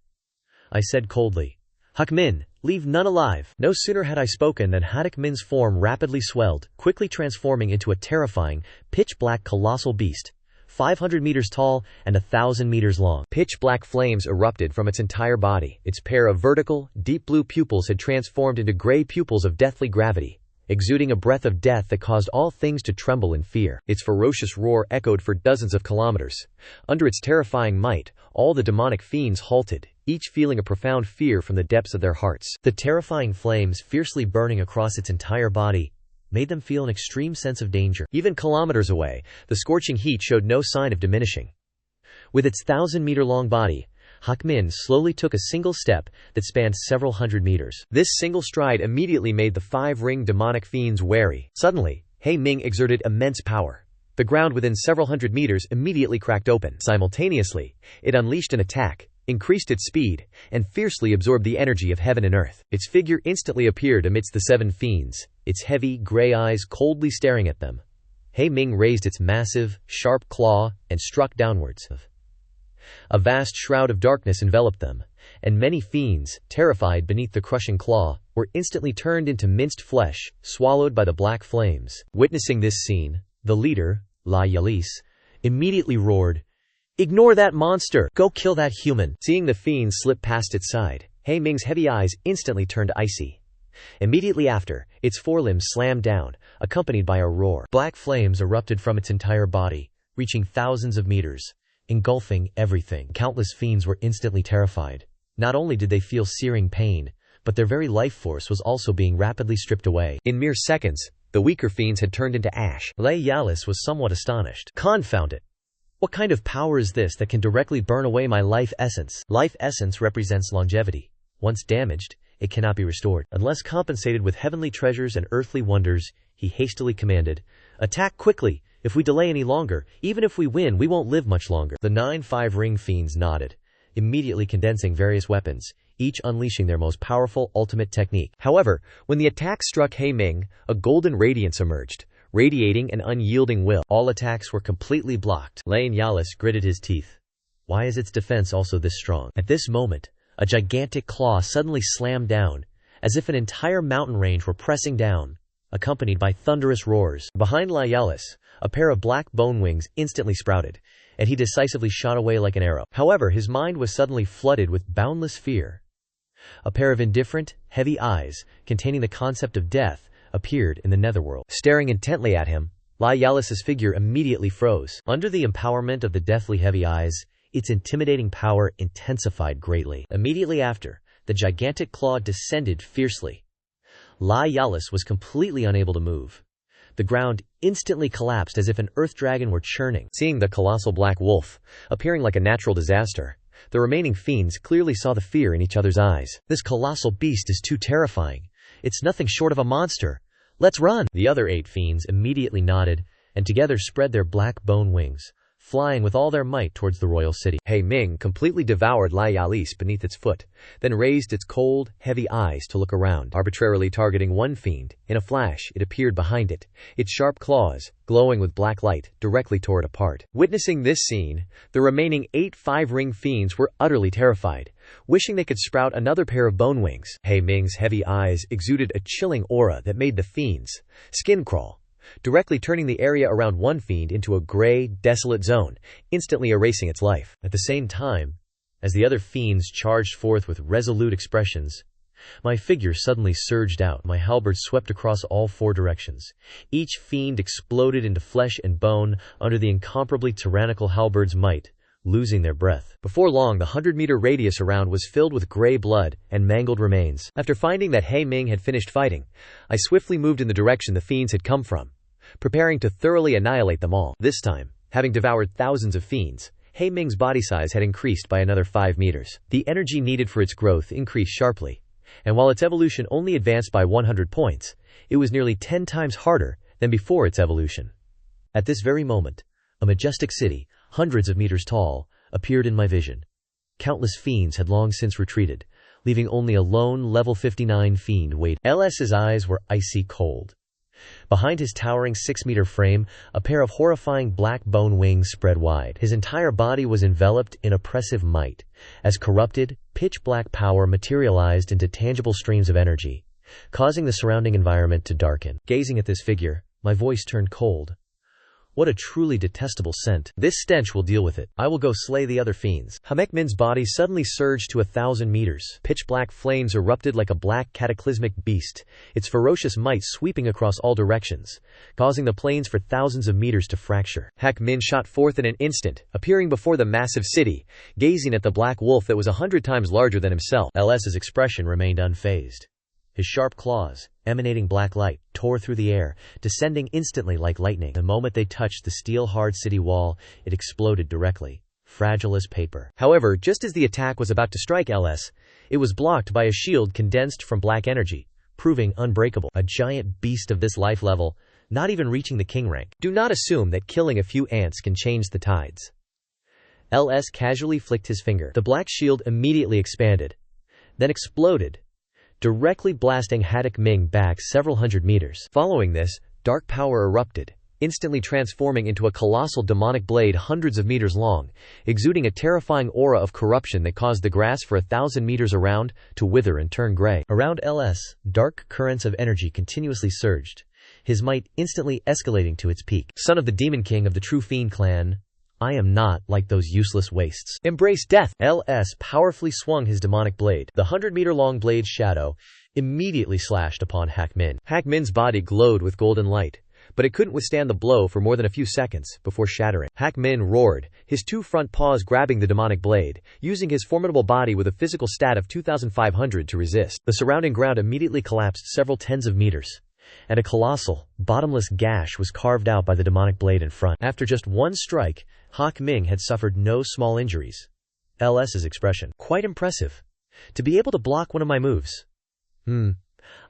I said coldly, "Hak Min, leave none alive." No sooner had I spoken than Hadak Min's form rapidly swelled, quickly transforming into a terrifying, pitch-black colossal beast, 500 meters tall and 1,000 meters long. Pitch-black flames erupted from its entire body. Its pair of vertical, deep blue pupils had transformed into gray pupils of deathly gravity, exuding a breath of death that caused all things to tremble in fear. Its ferocious roar echoed for dozens of kilometers. Under its terrifying might, all the demonic fiends halted, each feeling a profound fear from the depths of their hearts. The terrifying flames fiercely burning across its entire body made them feel an extreme sense of danger. Even kilometers away, the scorching heat showed no sign of diminishing. With its 1,000-meter-long body, Hak Min slowly took a single step that spanned several hundred meters. This single stride immediately made the 5-ringed demonic fiends wary. Suddenly, He Ming exerted immense power. The ground within several hundred meters immediately cracked open. Simultaneously, it unleashed an attack, increased its speed, and fiercely absorbed the energy of heaven and earth. Its figure instantly appeared amidst the 7 fiends, its heavy, gray eyes coldly staring at them. He Ming raised its massive, sharp claw and struck downwards. A vast shroud of darkness enveloped them, and many fiends, terrified beneath the crushing claw, were instantly turned into minced flesh, swallowed by the black flames. Witnessing this scene, the leader, La Yalis, immediately roared, "Ignore that monster! Go kill that human!" Seeing the fiends slip past its side, He Ming's heavy eyes instantly turned icy. Immediately after, its forelimbs slammed down, accompanied by a roar. Black flames erupted from its entire body, reaching thousands of meters, engulfing everything. Countless fiends were instantly terrified. Not only did they feel searing pain, but their very life force was also being rapidly stripped away. In mere seconds, the weaker fiends had turned into ash. Lei Yalis was somewhat astonished. Confound it! What kind of power is this that can directly burn away my life essence? Life essence represents longevity. Once damaged, it cannot be restored. Unless compensated with heavenly treasures and earthly wonders, he hastily commanded, "Attack quickly! If we delay any longer, even if we win, we won't live much longer." The 9 5-ring fiends nodded, immediately condensing various weapons, each unleashing their most powerful ultimate technique. However, when the attack struck He Ming, a golden radiance emerged, radiating an unyielding will. All attacks were completely blocked. Lane Yalis gritted his teeth. Why is its defense also this strong? At this moment, a gigantic claw suddenly slammed down, as if an entire mountain range were pressing down, accompanied by thunderous roars. Behind La Yalis, a pair of black bone wings instantly sprouted, and he decisively shot away like an arrow. However, his mind was suddenly flooded with boundless fear. A pair of indifferent, heavy eyes, containing the concept of death, appeared in the netherworld. Staring intently at him, La Yalis's figure immediately froze. Under the empowerment of the deathly heavy eyes, its intimidating power intensified greatly. Immediately after, the gigantic claw descended fiercely. La Yalis was completely unable to move. The ground instantly collapsed as if an earth dragon were churning. Seeing the colossal black wolf, appearing like a natural disaster, the remaining fiends clearly saw the fear in each other's eyes. This colossal beast is too terrifying. It's nothing short of a monster. Let's run! The other 8 fiends immediately nodded, and together spread their black bone wings, flying with all their might towards the royal city. He Ming completely devoured La Yalis beneath its foot, then raised its cold, heavy eyes to look around. Arbitrarily targeting one fiend, in a flash it appeared behind it, its sharp claws, glowing with black light, directly tore it apart. Witnessing this scene, the remaining 8 5-ring fiends were utterly terrified, wishing they could sprout another pair of bone wings. He Ming's heavy eyes exuded a chilling aura that made the fiends' skin crawl, directly turning the area around one fiend into a gray, desolate zone, instantly erasing its life. At the same time, as the other fiends charged forth with resolute expressions, my figure suddenly surged out. My halberd swept across all 4 directions. Each fiend exploded into flesh and bone under the incomparably tyrannical halberd's might, losing their breath. Before long, the 100-meter radius around was filled with gray blood and mangled remains. After finding that He Ming had finished fighting, I swiftly moved in the direction the fiends had come from, preparing to thoroughly annihilate them all. This time, having devoured thousands of fiends, He Ming's body size had increased by another 5 meters. The energy needed for its growth increased sharply, and while its evolution only advanced by 100 points, it was nearly 10 times harder than before its evolution. At this very moment, a majestic city, hundreds of meters tall, appeared in my vision. Countless fiends had long since retreated, leaving only a lone level 59 fiend waiting. LS's eyes were icy cold. Behind his towering 6-meter frame, a pair of horrifying black bone wings spread wide. His entire body was enveloped in oppressive might, as corrupted, pitch-black power materialized into tangible streams of energy, causing the surrounding environment to darken. Gazing at this figure, my voice turned cold. What a truly detestable scent. This stench will deal with it. I will go slay the other fiends. Hamek Min's body suddenly surged to 1,000 meters. Pitch-black flames erupted like a black cataclysmic beast, its ferocious might sweeping across all directions, causing the plains for thousands of meters to fracture. Hak Min shot forth in an instant, appearing before the massive city, gazing at the black wolf that was 100 times larger than himself. LS's expression remained unfazed. His sharp claws, emanating black light, tore through the air, descending instantly like lightning. The moment they touched the steel-hard city wall, it exploded directly, fragile as paper. However, just as the attack was about to strike LS, it was blocked by a shield condensed from black energy, proving unbreakable. A giant beast of this life level, not even reaching the king rank. Do not assume that killing a few ants can change the tides. LS casually flicked his finger. The black shield immediately expanded, then exploded, directly blasting Hadak Ming back several hundred meters. Following this, dark power erupted, instantly transforming into a colossal demonic blade hundreds of meters long, exuding a terrifying aura of corruption that caused the grass for 1,000 meters around to wither and turn gray. Around LS, dark currents of energy continuously surged, his might instantly escalating to its peak. Son of the Demon King of the True Fiend clan, I am not like those useless wastes. Embrace death! LS powerfully swung his demonic blade. The 100-meter-long blade's shadow immediately slashed upon Hak Min. Hak Min's body glowed with golden light, but it couldn't withstand the blow for more than a few seconds before shattering. Hak Min roared, his two front paws grabbing the demonic blade, using his formidable body with a physical stat of 2,500 to resist. The surrounding ground immediately collapsed several tens of meters, and a colossal, bottomless gash was carved out by the demonic blade in front. After just one strike, Hak Ming had suffered no small injuries. LS's expression. Quite impressive. To be able to block one of my moves.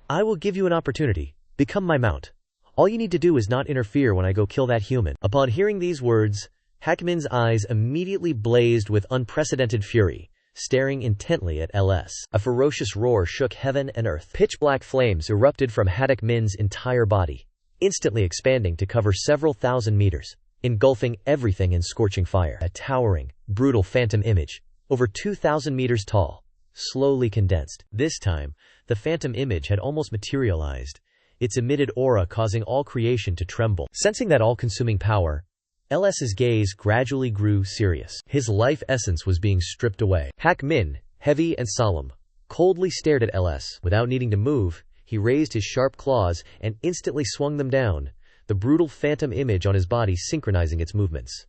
I will give you an opportunity. Become my mount. All you need to do is not interfere when I go kill that human. Upon hearing these words, Hak Min's eyes immediately blazed with unprecedented fury, staring intently at LS. A ferocious roar shook heaven and earth. Pitch-black flames erupted from Hadak Min's entire body, instantly expanding to cover several thousand meters, engulfing everything in scorching fire. A towering, brutal phantom image, over 2,000 meters tall, slowly condensed. This time, the phantom image had almost materialized, its emitted aura causing all creation to tremble. Sensing that all-consuming power, LS's gaze gradually grew serious. His life essence was being stripped away. Hak Min, heavy and solemn, coldly stared at LS. Without needing to move, he raised his sharp claws and instantly swung them down, the brutal phantom image on his body synchronizing its movements.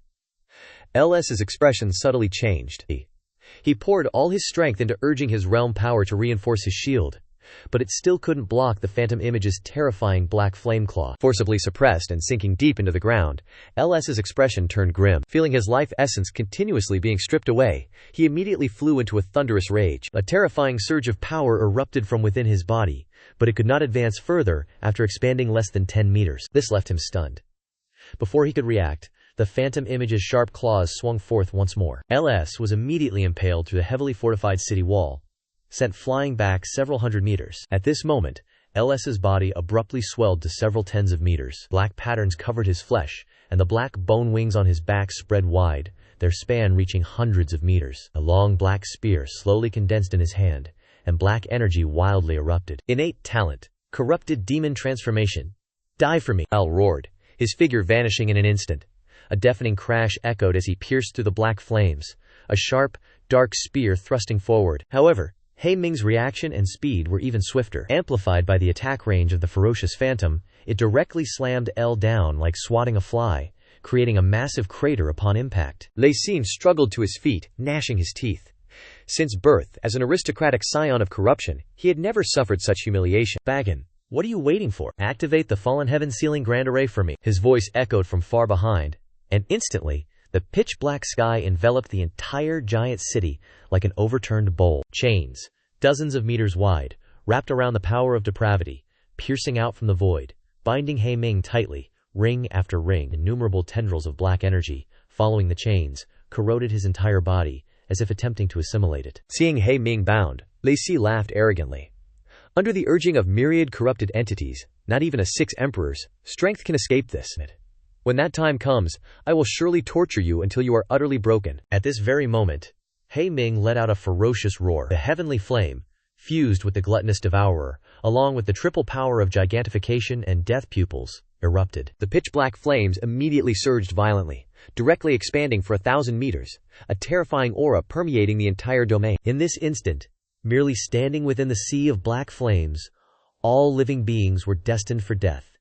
LS's expression subtly changed. He poured all his strength into urging his realm power to reinforce his shield, but it still couldn't block the phantom image's terrifying black flame claw. Forcibly suppressed and sinking deep into the ground, LS's expression turned grim. Feeling his life essence continuously being stripped away, he immediately flew into a thunderous rage. A terrifying surge of power erupted from within his body, but it could not advance further after expanding less than 10 meters. This left him stunned. Before he could react, the phantom image's sharp claws swung forth once more. LS was immediately impaled through the heavily fortified city wall, sent flying back several hundred meters. At this moment, LS's body abruptly swelled to several tens of meters. Black patterns covered his flesh, and the black bone wings on his back spread wide, their span reaching hundreds of meters. A long black spear slowly condensed in his hand, and black energy wildly erupted. Innate talent. Corrupted demon transformation. Die for me! Al roared, his figure vanishing in an instant. A deafening crash echoed as he pierced through the black flames, a sharp, dark spear thrusting forward. However, He Ming's reaction and speed were even swifter. Amplified by the attack range of the ferocious phantom, it directly slammed L down like swatting a fly, creating a massive crater upon impact. Lei Xin struggled to his feet, gnashing his teeth. Since birth, as an aristocratic scion of corruption, he had never suffered such humiliation. Bagan, what are you waiting for? Activate the fallen heaven sealing grand array for me. His voice echoed from far behind, and instantly, the pitch-black sky enveloped the entire giant city like an overturned bowl. Chains, dozens of meters wide, wrapped around the power of depravity, piercing out from the void, binding He Ming tightly, ring after ring. Innumerable tendrils of black energy, following the chains, corroded his entire body, as if attempting to assimilate it. Seeing He Ming bound, Lei Si laughed arrogantly. Under the urging of myriad corrupted entities, Not even a 6 emperor's strength can escape this. When that time comes, I will surely torture you until you are utterly broken. At this very moment, He Ming let out a ferocious roar. The heavenly flame, fused with the gluttonous devourer, along with the triple power of gigantification and death pupils, erupted. The pitch-black flames immediately surged violently, directly expanding for 1,000 meters, a terrifying aura permeating the entire domain. In this instant, merely standing within the sea of black flames, all living beings were destined for death.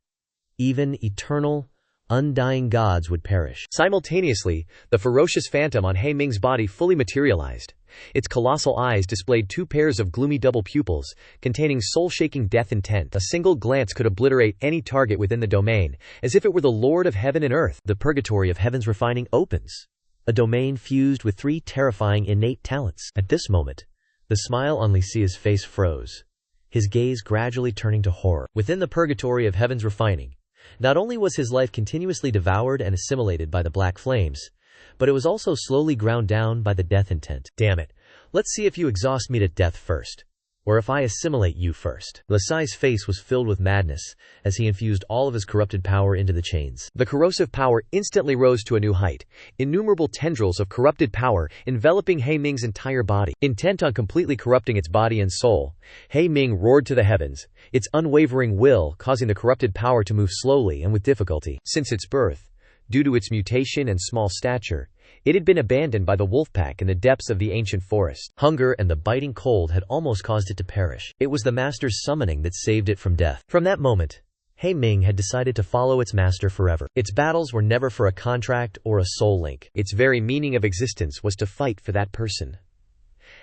Even eternal, undying gods would perish. Simultaneously, the ferocious phantom on He Ming's body fully materialized. Its colossal eyes displayed 2 pairs of gloomy double pupils, containing soul-shaking death intent. A single glance could obliterate any target within the domain, as if it were the Lord of heaven and earth. The purgatory of heaven's refining opens. A domain fused with 3 terrifying innate talents. At this moment, the smile on Liu's face froze, his gaze gradually turning to horror. Within the purgatory of heaven's refining, not only was his life continuously devoured and assimilated by the black flames, but it was also slowly ground down by the death intent. Damn it. Let's see if you exhaust me to death first, or if I assimilate you first. Liu's face was filled with madness as he infused all of his corrupted power into the chains. The corrosive power instantly rose to a new height, innumerable tendrils of corrupted power enveloping He Ming's entire body. Intent on completely corrupting its body and soul, He Ming roared to the heavens, its unwavering will causing the corrupted power to move slowly and with difficulty. Since its birth, due to its mutation and small stature, it had been abandoned by the wolfpack in the depths of the ancient forest. Hunger and the biting cold had almost caused it to perish. It was the master's summoning that saved it from death. From that moment, He Ming had decided to follow its master forever. Its battles were never for a contract or a soul link. Its very meaning of existence was to fight for that person.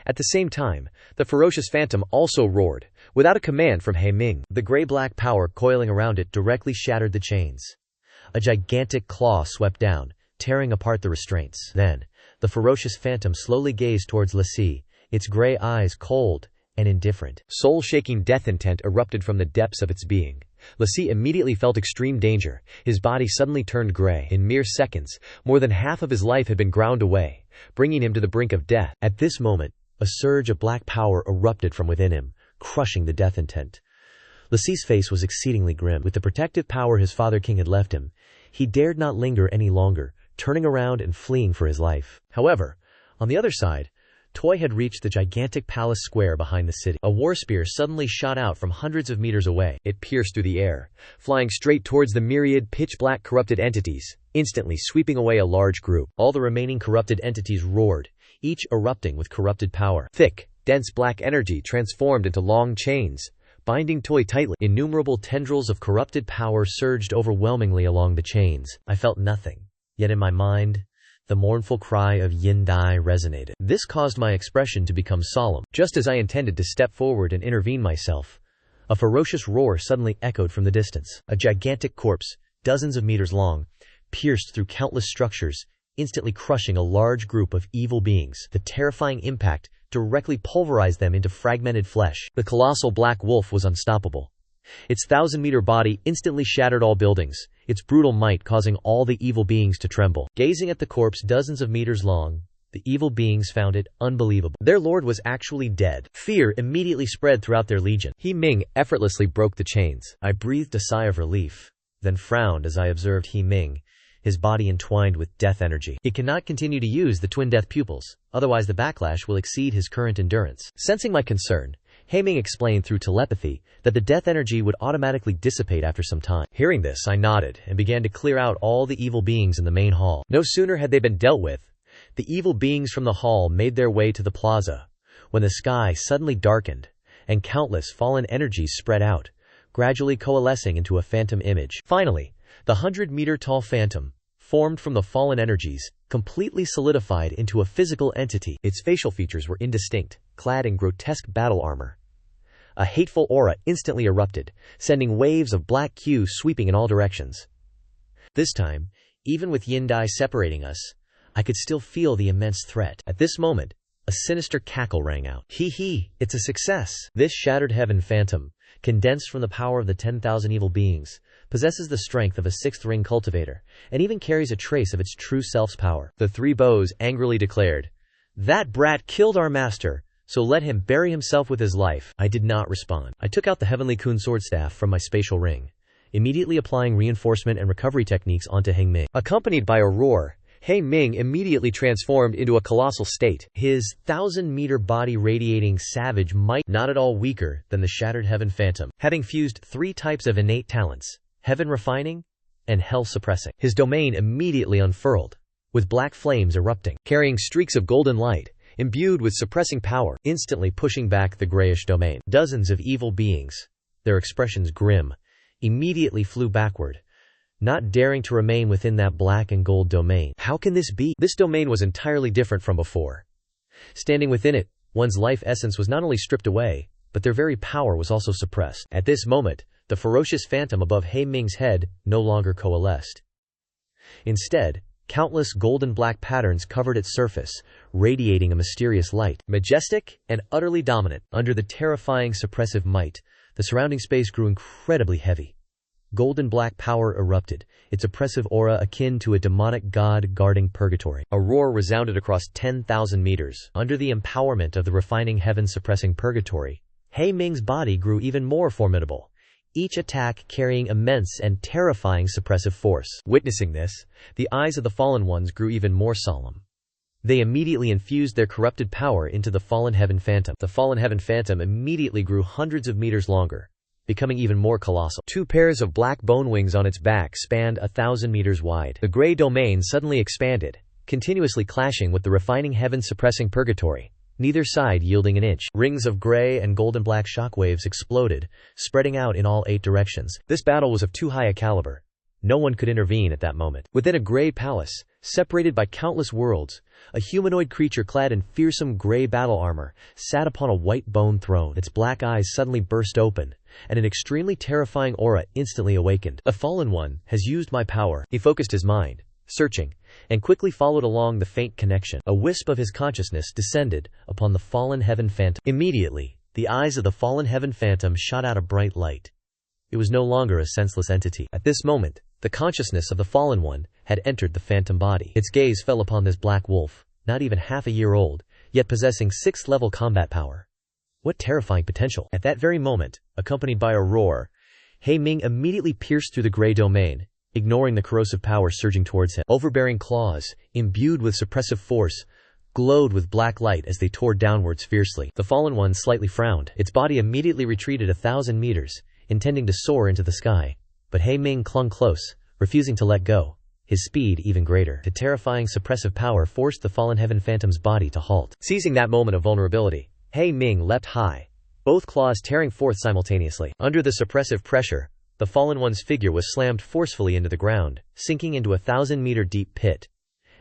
At the same time, the ferocious phantom also roared, without a command from He Ming. The gray-black power coiling around it directly shattered the chains. A gigantic claw swept down, tearing apart the restraints. Then, the ferocious phantom slowly gazed towards Liu, its gray eyes cold and indifferent. Soul-shaking death intent erupted from the depths of its being. Liu immediately felt extreme danger. His body suddenly turned gray. In mere seconds, more than half of his life had been ground away, bringing him to the brink of death. At this moment, a surge of black power erupted from within him, crushing the death intent. Liu's face was exceedingly grim. With the protective power his father king had left him, he dared not linger any longer, turning around and fleeing for his life. However, on the other side, Toy had reached the gigantic palace square behind the city. A war spear suddenly shot out from hundreds of meters away. It pierced through the air, flying straight towards the myriad pitch-black corrupted entities, instantly sweeping away a large group. All the remaining corrupted entities roared, each erupting with corrupted power. Thick, dense black energy transformed into long chains, binding Toy tightly. Innumerable tendrils of corrupted power surged overwhelmingly along the chains. I felt nothing, yet in my mind, the mournful cry of Yin Dai resonated. This caused my expression to become solemn. Just as I intended to step forward and intervene myself, a ferocious roar suddenly echoed from the distance. A gigantic corpse, dozens of meters long, pierced through countless structures, instantly crushing a large group of evil beings. The terrifying impact directly pulverized them into fragmented flesh. The colossal black wolf was unstoppable. Its 1,000-meter body instantly shattered all buildings, its brutal might causing all the evil beings to tremble. Gazing at the corpse dozens of meters long, the evil beings found it unbelievable. Their lord was actually dead. Fear immediately spread throughout their legion. He Ming effortlessly broke the chains. I breathed a sigh of relief, then frowned as I observed He Ming, his body entwined with death energy. He cannot continue to use the twin death pupils, otherwise the backlash will exceed his current endurance. Sensing my concern, He Ming explained through telepathy that the death energy would automatically dissipate after some time. Hearing this, I nodded and began to clear out all the evil beings in the main hall. No sooner had they been dealt with, the evil beings from the hall made their way to the plaza, when the sky suddenly darkened, and countless fallen energies spread out, gradually coalescing into a phantom image. Finally, the 100-meter-tall phantom, formed from the fallen energies, completely solidified into a physical entity. Its facial features were indistinct, clad in grotesque battle armor. A hateful aura instantly erupted, sending waves of black Q sweeping in all directions. This time, even with Yin Dai separating us, I could still feel the immense threat. At this moment, a sinister cackle rang out. Hee, it's a success. This shattered heaven phantom, condensed from the power of the 10,000 evil beings, possesses the strength of a 6th ring cultivator, and even carries a trace of its true self's power. The 3 bows angrily declared, "That brat killed our master, so let him bury himself with his life. I did not respond. I took out the Heavenly Kun swordstaff from my spatial ring, immediately applying reinforcement and recovery techniques onto Heng Ming. Accompanied by a roar, Heng Ming immediately transformed into a colossal state, his 1,000-meter body radiating savage might, not at all weaker than the shattered heaven phantom, having fused 3 types of innate talents: heaven refining and hell suppressing. His domain immediately unfurled, with black flames erupting, carrying streaks of golden light, imbued with suppressing power, instantly pushing back the grayish domain. Dozens of evil beings, their expressions grim, immediately flew backward, not daring to remain within that black and gold domain. How can this be? This domain was entirely different from before. Standing within it, one's life essence was not only stripped away, but their very power was also suppressed. At this moment, the ferocious phantom above Hei Ming's head no longer coalesced. Instead, countless golden black patterns covered its surface, radiating a mysterious light. Majestic and utterly dominant, under the terrifying suppressive might, the surrounding space grew incredibly heavy. Golden black power erupted, its oppressive aura akin to a demonic god guarding purgatory. A roar resounded across 10,000 meters. Under the empowerment of the refining heaven-suppressing purgatory, Hei Ming's body grew even more formidable, each attack carrying immense and terrifying suppressive force. Witnessing this, the eyes of the fallen ones grew even more solemn. They immediately infused their corrupted power into the fallen heaven phantom. The fallen heaven phantom immediately grew hundreds of meters longer, becoming even more colossal. 2 pairs of black bone wings on its back spanned 1,000 meters wide. The gray domain suddenly expanded, continuously clashing with the refining heaven-suppressing purgatory, neither side yielding an inch. Rings of gray and golden black shockwaves exploded, spreading out in all 8 directions. This battle was of too high a caliber. No one could intervene at that moment. Within a gray palace, separated by countless worlds, a humanoid creature clad in fearsome gray battle armor sat upon a white bone throne. Its black eyes suddenly burst open, and an extremely terrifying aura instantly awakened. A fallen one has used my power. He focused his mind, searching, and quickly followed along the faint connection. A wisp of his consciousness descended upon the fallen heaven phantom. Immediately, the eyes of the fallen heaven phantom shot out a bright light. It was no longer a senseless entity. At this moment, the consciousness of the fallen one had entered the phantom body. Its gaze fell upon this black wolf, not even half a year old, yet possessing 6th-level combat power. What terrifying potential! At that very moment, accompanied by a roar, Hei Ming immediately pierced through the gray domain, ignoring the corrosive power surging towards him. Overbearing claws, imbued with suppressive force, glowed with black light as they tore downwards fiercely. The fallen one slightly frowned. Its body immediately retreated 1,000 meters, intending to soar into the sky, but Hei Ming clung close, refusing to let go, his speed even greater. The terrifying suppressive power forced the fallen heaven phantom's body to halt. Seizing that moment of vulnerability, Hei Ming leapt high, both claws tearing forth simultaneously. Under the suppressive pressure, the fallen one's figure was slammed forcefully into the ground, sinking into a 1,000-meter deep pit,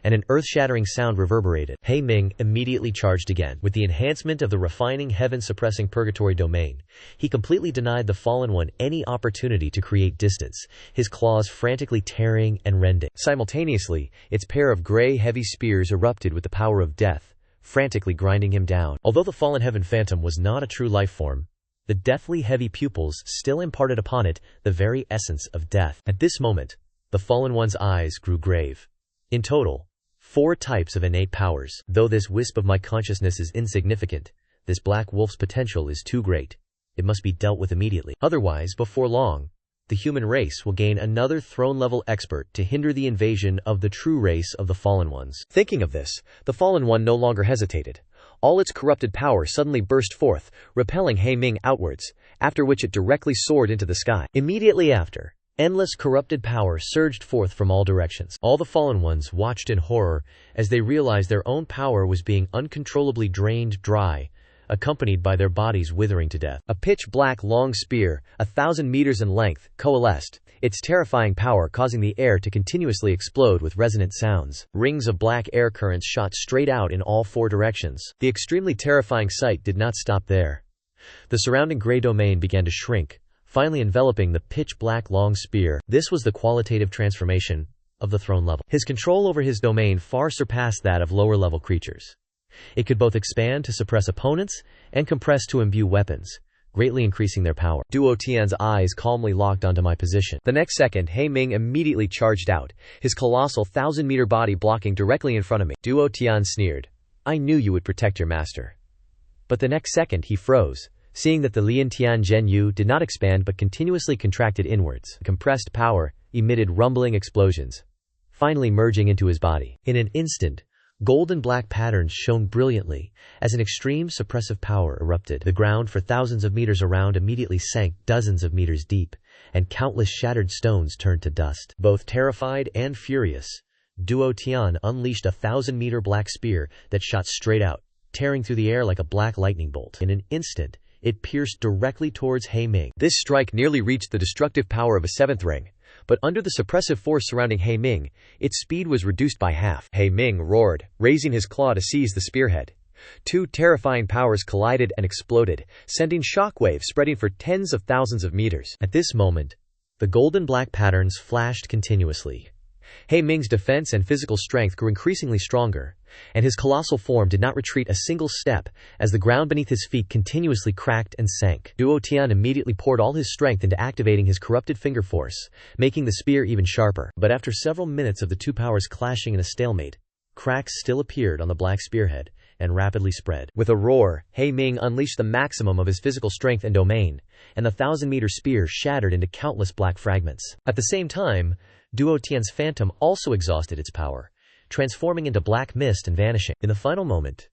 and an earth-shattering sound reverberated. Hei Ming immediately charged again. With the enhancement of the refining heaven-suppressing purgatory domain, he completely denied the fallen one any opportunity to create distance, his claws frantically tearing and rending. Simultaneously, its pair of gray heavy spears erupted with the power of death, frantically grinding him down. Although the fallen heaven phantom was not a true life form, the deathly heavy pupils still imparted upon it the very essence of death. At this moment, the fallen one's eyes grew grave. In total, 4 types of innate powers. Though this wisp of my consciousness is insignificant, this black wolf's potential is too great. It must be dealt with immediately. Otherwise, before long, the human race will gain another throne-level expert to hinder the invasion of the true race of the fallen ones. Thinking of this, the fallen one no longer hesitated. All its corrupted power suddenly burst forth, repelling Hei Ming outwards, after which it directly soared into the sky. Immediately after, endless corrupted power surged forth from all directions. All the fallen ones watched in horror as they realized their own power was being uncontrollably drained dry, accompanied by their bodies withering to death. A pitch-black long spear, 1,000 meters in length, coalesced, its terrifying power causing the air to continuously explode with resonant sounds. Rings of black air currents shot straight out in all 4 directions. The extremely terrifying sight did not stop there. The surrounding gray domain began to shrink, finally enveloping the pitch-black long spear. This was the qualitative transformation of the throne level. His control over his domain far surpassed that of lower-level creatures. It could both expand to suppress opponents and compress to imbue weapons, greatly increasing their power. Duo Tian's eyes calmly locked onto my position. The next second, Hei Ming immediately charged out, his colossal 1,000-meter body blocking directly in front of me. Duo Tian sneered. I knew you would protect your master. But the next second he froze, seeing that the Liantian Zhenyu did not expand but continuously contracted inwards. Compressed power emitted rumbling explosions, finally merging into his body. In an instant, golden black patterns shone brilliantly as an extreme suppressive power erupted. The ground for thousands of meters around immediately sank dozens of meters deep, and countless shattered stones turned to dust. Both terrified and furious, Duo Tian unleashed a 1,000-meter black spear that shot straight out, tearing through the air like a black lightning bolt. In an instant, it pierced directly towards He Ming. This strike nearly reached the destructive power of a seventh ring, but under the suppressive force surrounding He Ming, its speed was reduced by half. He Ming roared, raising his claw to seize the spearhead. Two terrifying powers collided and exploded, sending shockwaves spreading for tens of thousands of meters. At this moment, the golden black patterns flashed continuously. He Ming's defense and physical strength grew increasingly stronger, and his colossal form did not retreat a single step as the ground beneath his feet continuously cracked and sank. Duo Tian immediately poured all his strength into activating his corrupted finger force, making the spear even sharper. But after several minutes of the two powers clashing in a stalemate, cracks still appeared on the black spearhead and rapidly spread. With a roar, He Ming unleashed the maximum of his physical strength and domain, and the 1,000-meter spear shattered into countless black fragments. At the same time, Duo Tian's phantom also exhausted its power, transforming into black mist and vanishing. In the final moment,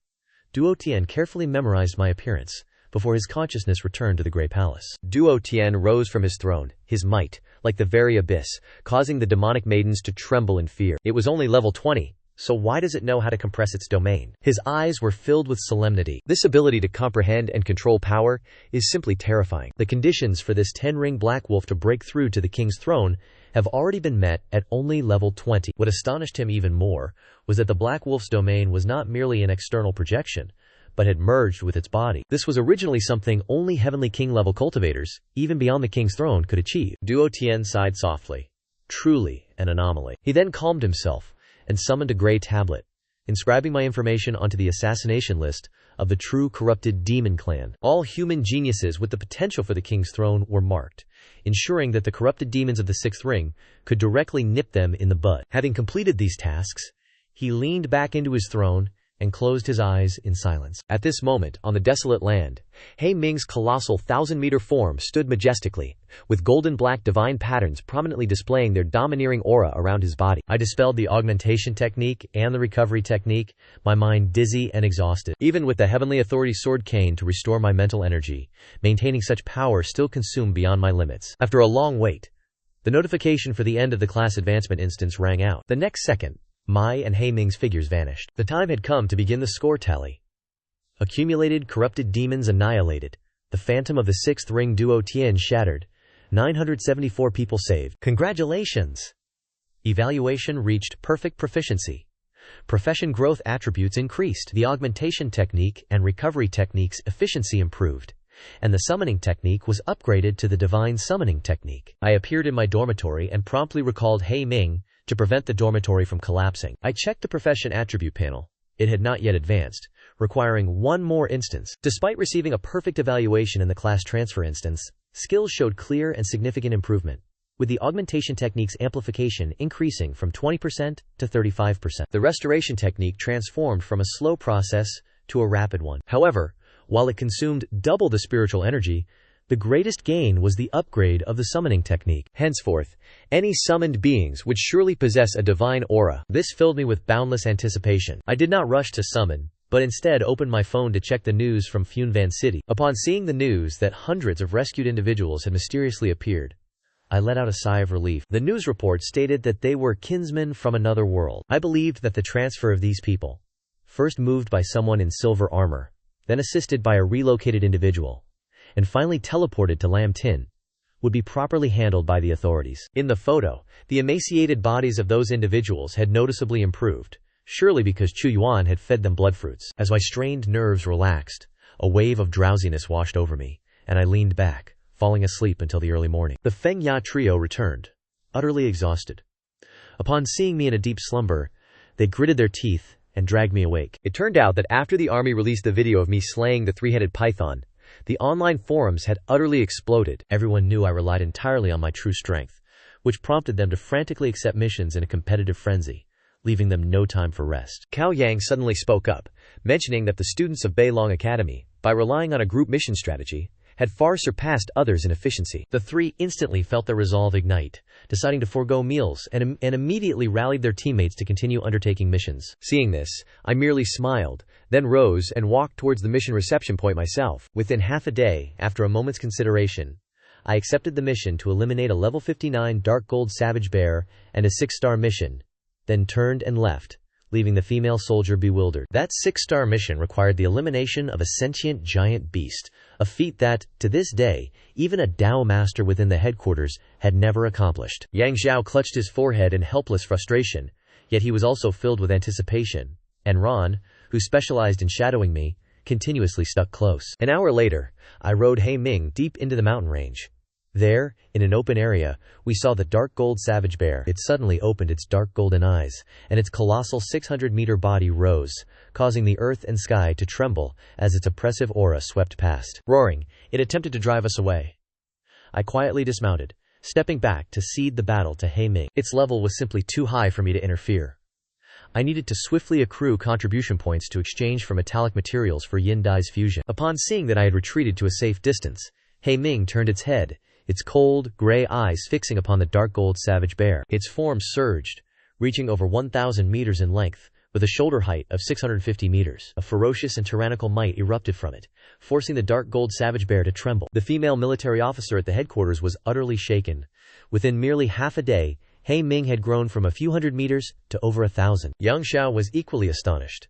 Duo Tian carefully memorized my appearance before his consciousness returned to the Grey Palace. Duo Tian rose from his throne, his might, like the very abyss, causing the demonic maidens to tremble in fear. It was only level 20. So why does it know how to compress its domain? His eyes were filled with solemnity. This ability to comprehend and control power is simply terrifying. The conditions for this 10-ring black wolf to break through to the king's throne have already been met at only level 20. What astonished him even more was that the black wolf's domain was not merely an external projection, but had merged with its body. This was originally something only Heavenly King level cultivators, even beyond the king's throne, could achieve. Duo Tian sighed softly. Truly an anomaly. He then calmed himself and summoned a gray tablet, inscribing my information onto the assassination list of the true corrupted demon clan. All human geniuses with the potential for the king's throne were marked, ensuring that the corrupted demons of the sixth ring could directly nip them in the bud. Having completed these tasks, he leaned back into his throne and closed his eyes in silence. At this moment, on the desolate land, He Ming's colossal 1,000-meter form stood majestically, with golden black divine patterns prominently displaying their domineering aura around his body. I dispelled the augmentation technique and the recovery technique, my mind dizzy and exhausted. Even with the Heavenly Authority Sword Cane to restore my mental energy, maintaining such power still consumed beyond my limits. After a long wait, the notification for the end of the class advancement instance rang out. The next second, Mai and He Ming's figures vanished. The time had come to begin the score tally. Accumulated corrupted demons annihilated. The phantom of the sixth ring Duo Tian shattered. 974 people saved. Congratulations! Evaluation reached perfect proficiency. Profession growth attributes increased. The augmentation technique and recovery technique's efficiency improved, and the summoning technique was upgraded to the divine summoning technique. I appeared in my dormitory and promptly recalled He Ming to prevent the dormitory from collapsing. I checked the profession attribute panel. It had not yet advanced, requiring one more instance. Despite receiving a perfect evaluation in the class transfer instance, skills showed clear and significant improvement, with the augmentation technique's amplification increasing from 20% to 35%. The restoration technique transformed from a slow process to a rapid one. However, while it consumed double the spiritual energy, the greatest gain was the upgrade of the summoning technique. Henceforth, any summoned beings would surely possess a divine aura. This filled me with boundless anticipation. I did not rush to summon, but instead opened my phone to check the news from Funvan City. Upon seeing the news that hundreds of rescued individuals had mysteriously appeared, I let out a sigh of relief. The news report stated that they were kinsmen from another world. I believed that the transfer of these people, first moved by someone in silver armor, then assisted by a relocated individual, and finally teleported to Lam Tin, would be properly handled by the authorities. In the photo, the emaciated bodies of those individuals had noticeably improved, surely because Chu Yuan had fed them bloodfruits. As my strained nerves relaxed, a wave of drowsiness washed over me, and I leaned back, falling asleep until the early morning. The Feng Ya trio returned, utterly exhausted. Upon seeing me in a deep slumber, they gritted their teeth and dragged me awake. It turned out that after the army released the video of me slaying the three-headed python, the online forums had utterly exploded. Everyone knew I relied entirely on my true strength, which prompted them to frantically accept missions in a competitive frenzy, leaving them no time for rest. Cao Yang suddenly spoke up, mentioning that the students of Beilong Academy, by relying on a group mission strategy, had far surpassed others in efficiency. The three instantly felt their resolve ignite, deciding to forego meals and immediately rallied their teammates to continue undertaking missions. Seeing this, I merely smiled, then rose and walked towards the mission reception point myself. Within half a day, after a moment's consideration, I accepted the mission to eliminate a level 59 dark gold savage bear and a 6-star mission, then turned and left, leaving the female soldier bewildered. That 6-star mission required the elimination of a sentient giant beast, a feat that, to this day, even a Dao master within the headquarters had never accomplished. Yang Zhao clutched his forehead in helpless frustration, yet he was also filled with anticipation, and Ron, who specialized in shadowing me, continuously stuck close. An hour later, I rode He Ming deep into the mountain range. There, in an open area, we saw the dark gold savage bear. It suddenly opened its dark golden eyes, and its colossal 600-meter body rose, causing the earth and sky to tremble as its oppressive aura swept past. Roaring, it attempted to drive us away. I quietly dismounted, stepping back to cede the battle to He Ming. Its level was simply too high for me to interfere. I needed to swiftly accrue contribution points to exchange for metallic materials for Yin Dai's fusion. Upon seeing that I had retreated to a safe distance, He Ming turned its head, its cold, gray eyes fixing upon the dark gold savage bear. Its form surged, reaching over 1,000 meters in length, with a shoulder height of 650 meters. A ferocious and tyrannical might erupted from it, forcing the dark gold savage bear to tremble. The female military officer at the headquarters was utterly shaken. Within merely half a day, He Ming had grown from a few hundred meters to over 1,000. Yang Xiao was equally astonished.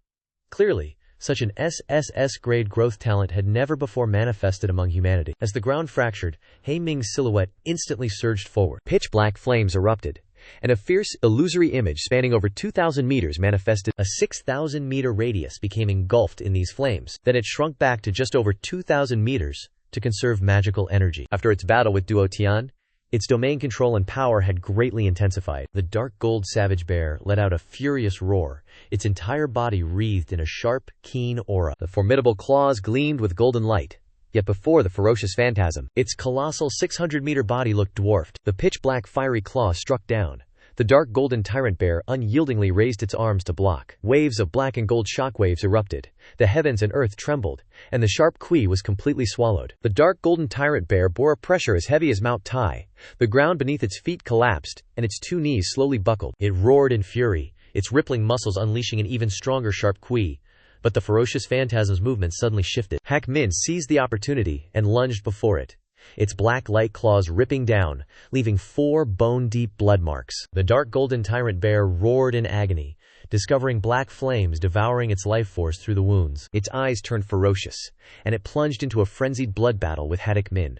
Clearly, such an SSS-grade growth talent had never before manifested among humanity. As the ground fractured, He Ming's silhouette instantly surged forward. Pitch-black flames erupted, and a fierce, illusory image spanning over 2,000 meters manifested. A 6,000-meter radius became engulfed in these flames. Then it shrunk back to just over 2,000 meters to conserve magical energy. After its battle with Duo Tian, its domain control and power had greatly intensified. The dark gold savage bear let out a furious roar, its entire body wreathed in a sharp, keen aura. The formidable claws gleamed with golden light. Yet before the ferocious phantasm, its colossal 600-meter body looked dwarfed. The pitch-black fiery claw struck down. The dark golden tyrant bear unyieldingly raised its arms to block. Waves of black and gold shockwaves erupted. The heavens and earth trembled, and the sharp Kui was completely swallowed. The dark golden tyrant bear bore a pressure as heavy as Mount Tai. The ground beneath its feet collapsed, and its two knees slowly buckled. It roared in fury, its rippling muscles unleashing an even stronger sharp Kui. But the ferocious phantasm's movement suddenly shifted. Hak Min seized the opportunity and lunged before it, its black light claws ripping down, leaving 4 bone-deep blood marks. The dark golden tyrant bear roared in agony, discovering black flames devouring its life force through the wounds. Its eyes turned ferocious, and it plunged into a frenzied blood battle with Hak Min.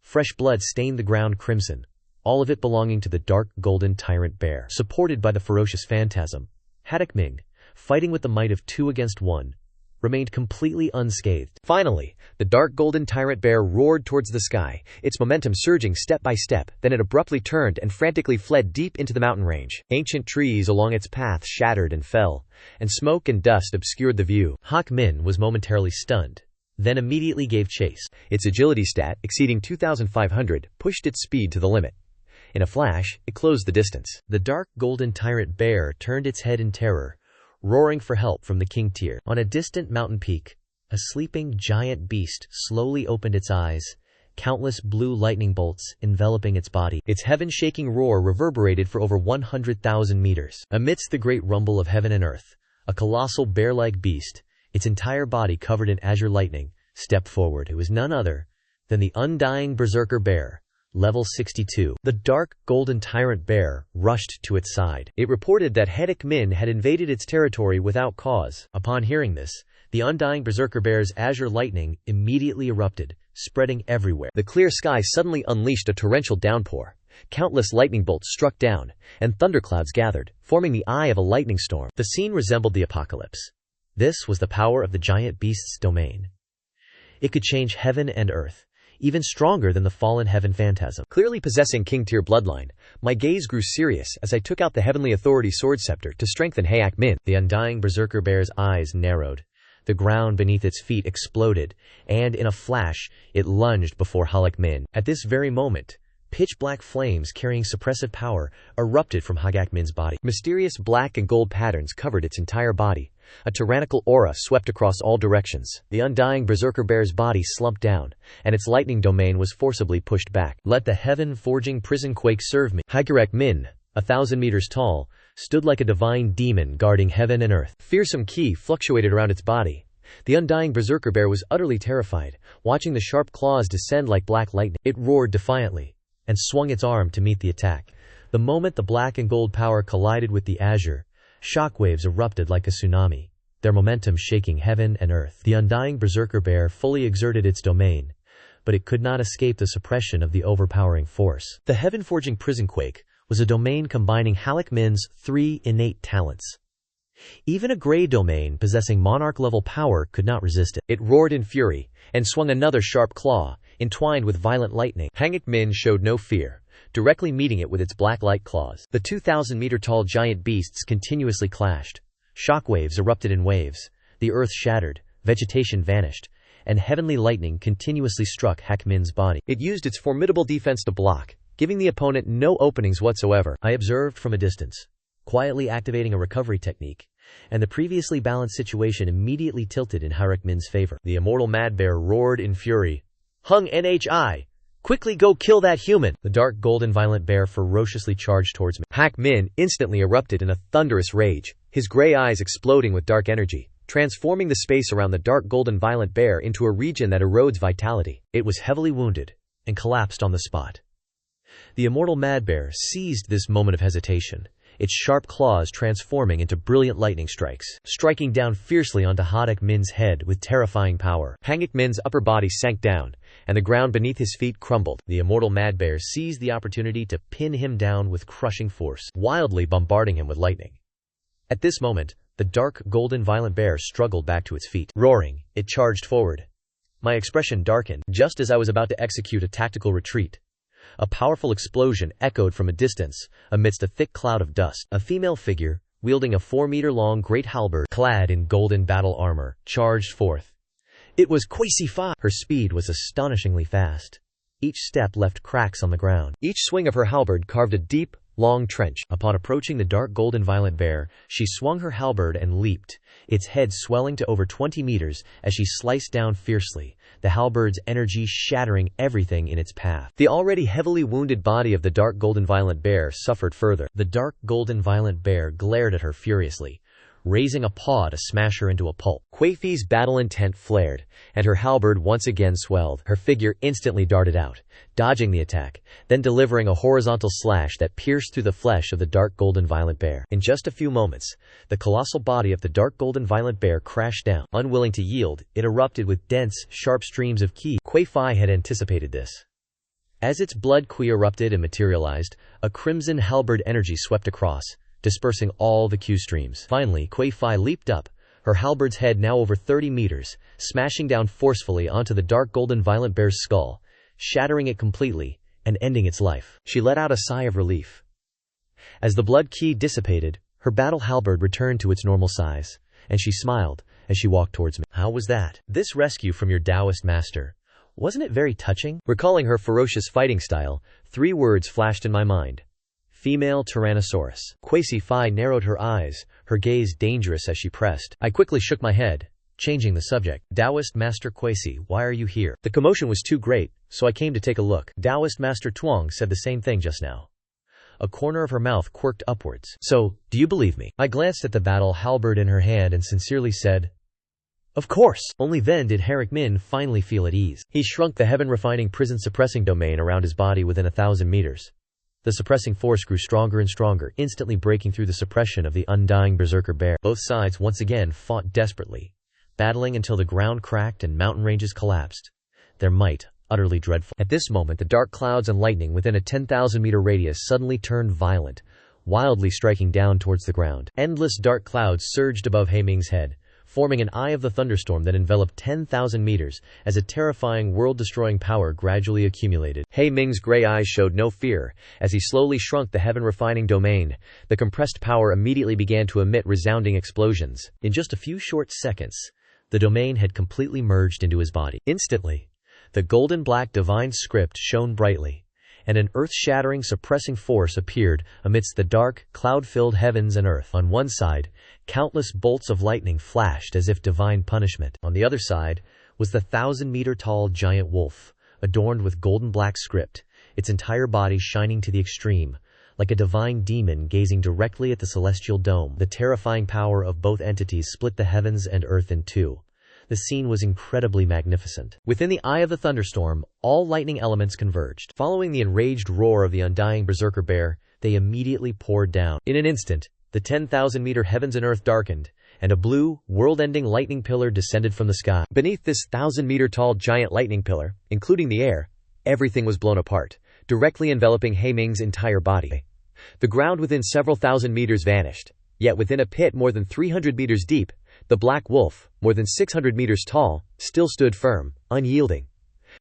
Fresh blood stained the ground crimson, all of it belonging to the dark golden tyrant bear. Supported by the ferocious phantasm, Hak Min, fighting with the might of 2 against 1, remained completely unscathed. Finally, the dark golden tyrant bear roared towards the sky, its momentum surging step by step. Then it abruptly turned and frantically fled deep into the mountain range. Ancient trees along its path shattered and fell, and smoke and dust obscured the view. Hak Min was momentarily stunned, then immediately gave chase. Its agility stat, exceeding 2,500, pushed its speed to the limit. In a flash, it closed the distance. The dark golden tyrant bear turned its head in terror, roaring for help from the king tier. On a distant mountain peak, a sleeping giant beast slowly opened its eyes, countless blue lightning bolts enveloping its body. Its heaven-shaking roar reverberated for over 100,000 meters. Amidst the great rumble of heaven and earth, a colossal bear-like beast, its entire body covered in azure lightning, stepped forward. It was none other than the undying berserker bear, Level 62. The dark, golden tyrant bear rushed to its side. It reported that Hak Min had invaded its territory without cause. Upon hearing this, the undying berserker bear's azure lightning immediately erupted, spreading everywhere. The clear sky suddenly unleashed a torrential downpour. Countless lightning bolts struck down, and thunderclouds gathered, forming the eye of a lightning storm. The scene resembled the apocalypse. This was the power of the giant beast's domain. It could change heaven and earth, even stronger than the fallen heaven phantasm. Clearly possessing king-tier bloodline, my gaze grew serious as I took out the heavenly authority sword scepter to strengthen Hak Min. The undying berserker bear's eyes narrowed. The ground beneath its feet exploded, and in a flash, it lunged before Hak Min. At this very moment, Pitch-black flames carrying suppressive power erupted from Hagak Min's body. Mysterious black and gold patterns covered its entire body. A tyrannical aura swept across all directions. The undying berserker bear's body slumped down, and its lightning domain was forcibly pushed back. Let the heaven-forging prison quake serve me. Hagak Min, 1,000 meters tall, stood like a divine demon guarding heaven and earth. Fearsome ki fluctuated around its body. The undying berserker bear was utterly terrified, watching the sharp claws descend like black lightning. It roared defiantly and swung its arm to meet the attack. The moment the black and gold power collided with the azure, shockwaves erupted like a tsunami, their momentum shaking heaven and earth. The undying berserker bear fully exerted its domain, but it could not escape the suppression of the overpowering force. The heaven-forging prison quake was a domain combining Hagak Min's 3 innate talents. Even a gray domain possessing monarch-level power could not resist it. It roared in fury and swung another sharp claw, entwined with violent lightning. Hagak Min showed no fear, directly meeting it with its black light claws. The 2,000-meter-tall giant beasts continuously clashed. Shockwaves erupted in waves, the earth shattered, vegetation vanished, and heavenly lightning continuously struck Hagak Min's body. It used its formidable defense to block, giving the opponent no openings whatsoever. I observed from a distance, quietly activating a recovery technique, and the previously balanced situation immediately tilted in Hagak Min's favor. The immortal mad bear roared in fury. Hung Nhi! Quickly go kill that human! The dark golden violent bear ferociously charged towards me. Hagak Min instantly erupted in a thunderous rage, his gray eyes exploding with dark energy, transforming the space around the dark golden violent bear into a region that erodes vitality. It was heavily wounded and collapsed on the spot. The immortal mad bear seized this moment of hesitation, its sharp claws transforming into brilliant lightning strikes, striking down fiercely onto Hagak Min's head with terrifying power. Hagak Min's upper body sank down, and the ground beneath his feet crumbled. The immortal mad bear seized the opportunity to pin him down with crushing force, wildly bombarding him with lightning. At this moment, the dark golden violent bear struggled back to its feet. Roaring, it charged forward. My expression darkened just as I was about to execute a tactical retreat. A powerful explosion echoed from a distance, amidst a thick cloud of dust. A female figure, wielding a 4-meter-long great halberd, clad in golden battle armor, charged forth. It was Quasi Fa. Her speed was astonishingly fast. Each step left cracks on the ground. Each swing of her halberd carved a deep, long trench. Upon approaching the dark golden violent bear, she swung her halberd and leaped, its head swelling to over 20 meters as she sliced down fiercely, the halberd's energy shattering everything in its path. The already heavily wounded body of the dark golden violent bear suffered further. The dark golden violent bear glared at her furiously, raising a paw to smash her into a pulp. Quaifi's battle intent flared, and her halberd once again swelled. Her figure instantly darted out, dodging the attack, then delivering a horizontal slash that pierced through the flesh of the dark golden violent bear. In just a few moments, the colossal body of the dark golden violent bear crashed down. Unwilling to yield, it erupted with dense, sharp streams of ki. Quaifi had anticipated this. As its blood qui erupted and materialized, a crimson halberd energy swept across, dispersing all the Q streams. Finally, Quaifi leaped up, her halberd's head now over 30 meters, smashing down forcefully onto the dark golden violent bear's skull, shattering it completely, and ending its life. She let out a sigh of relief. As the blood ki dissipated, her battle halberd returned to its normal size, and she smiled as she walked towards me. How was that? This rescue from your Taoist master. Wasn't it very touching? Recalling her ferocious fighting style, 3 words flashed in my mind. Female Tyrannosaurus. Quasi Fi narrowed her eyes, her gaze dangerous as she pressed. I quickly shook my head, changing the subject. Taoist Master Quasi, why are you here? The commotion was too great, so I came to take a look. Taoist Master Tuong said the same thing just now. A corner of her mouth quirked upwards. So, do you believe me? I glanced at the battle halberd in her hand and sincerely said, of course. Only then did Hagak Min finally feel at ease. He shrunk the heaven-refining prison-suppressing domain around his body within 1,000 meters. The suppressing force grew stronger and stronger, instantly breaking through the suppression of the undying berserker bear. Both sides once again fought desperately, battling until the ground cracked and mountain ranges collapsed, their might utterly dreadful. At this moment, the dark clouds and lightning within a 10,000-meter radius suddenly turned violent, wildly striking down towards the ground. Endless dark clouds surged above He Ming's head, forming an eye of the thunderstorm that enveloped 10,000 meters as a terrifying world-destroying power gradually accumulated. He Ming's gray eyes showed no fear. As he slowly shrunk the heaven-refining domain, the compressed power immediately began to emit resounding explosions. In just a few short seconds, the domain had completely merged into his body. Instantly, the golden black divine script shone brightly, and an earth-shattering suppressing force appeared amidst the dark, cloud-filled heavens and earth. On one side, countless bolts of lightning flashed as if divine punishment. On the other side was the 1,000-meter-tall giant wolf, adorned with golden black script, its entire body shining to the extreme, like a divine demon gazing directly at the celestial dome. The terrifying power of both entities split the heavens and earth in two. The scene was incredibly magnificent. Within the eye of the thunderstorm, all lightning elements converged. Following the enraged roar of the undying berserker bear, they immediately poured down. In an instant, the 10,000-meter heavens and earth darkened, and a blue, world-ending lightning pillar descended from the sky. Beneath this 1,000-meter-tall giant lightning pillar, including the air, everything was blown apart, directly enveloping He Ming's entire body. The ground within several thousand meters vanished, yet within a pit more than 300 meters deep, the black wolf, more than 600 meters tall, still stood firm, unyielding.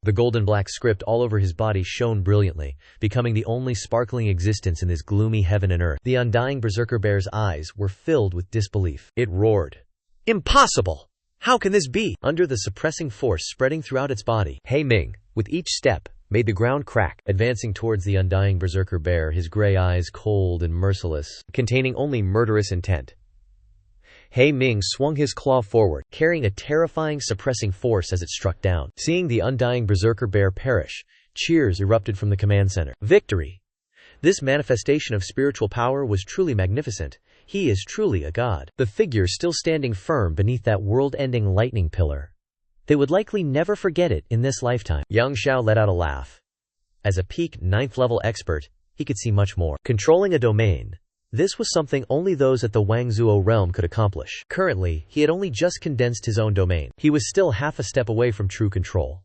The golden black script all over his body shone brilliantly, becoming the only sparkling existence in this gloomy heaven and earth. The undying berserker bear's eyes were filled with disbelief. It roared, "Impossible! How can this be?" Under the suppressing force spreading throughout its body, He Ming, with each step, made the ground crack, advancing towards the undying berserker bear, his gray eyes cold and merciless, containing only murderous intent. He Ming swung his claw forward, carrying a terrifying suppressing force as it struck down. Seeing the undying berserker bear perish, cheers erupted from the command center. Victory! This manifestation of spiritual power was truly magnificent. He is truly a god. The figure still standing firm beneath that world-ending lightning pillar. They would likely never forget it in this lifetime. Yang Xiao let out a laugh. As a peak 9th-level expert, he could see much more. Controlling a domain. This was something only those at the Wangzuo realm could accomplish. Currently, he had only just condensed his own domain. He was still half a step away from true control.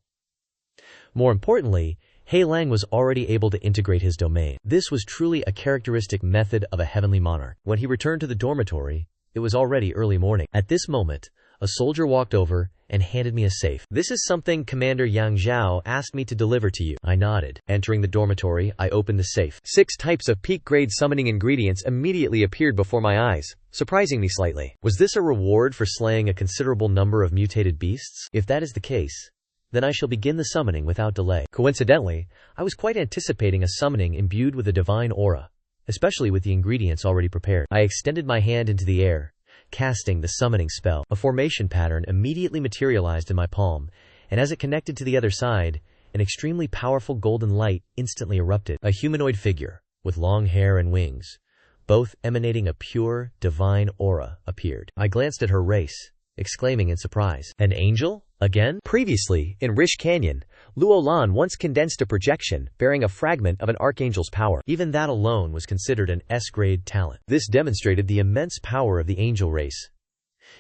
More importantly, He Lang was already able to integrate his domain. This was truly a characteristic method of a heavenly monarch. When he returned to the dormitory, it was already early morning. At this moment, a soldier walked over and handed me a safe. "This is something Commander Yang Zhao asked me to deliver to you." I nodded. Entering the dormitory, I opened the safe. 6 types of peak-grade summoning ingredients immediately appeared before my eyes, surprising me slightly. Was this a reward for slaying a considerable number of mutated beasts? If that is the case, then I shall begin the summoning without delay. Coincidentally, I was quite anticipating a summoning imbued with a divine aura, especially with the ingredients already prepared. I extended my hand into the air, casting the summoning spell. A formation pattern immediately materialized in my palm, and as it connected to the other side, an extremely powerful golden light instantly erupted. A humanoid figure, with long hair and wings, both emanating a pure, divine aura, appeared. I glanced at her race, exclaiming in surprise, "An angel? Again?" Previously, in Rish Canyon, Luo Lan once condensed a projection bearing a fragment of an archangel's power. Even that alone was considered an S-grade talent. This demonstrated the immense power of the angel race.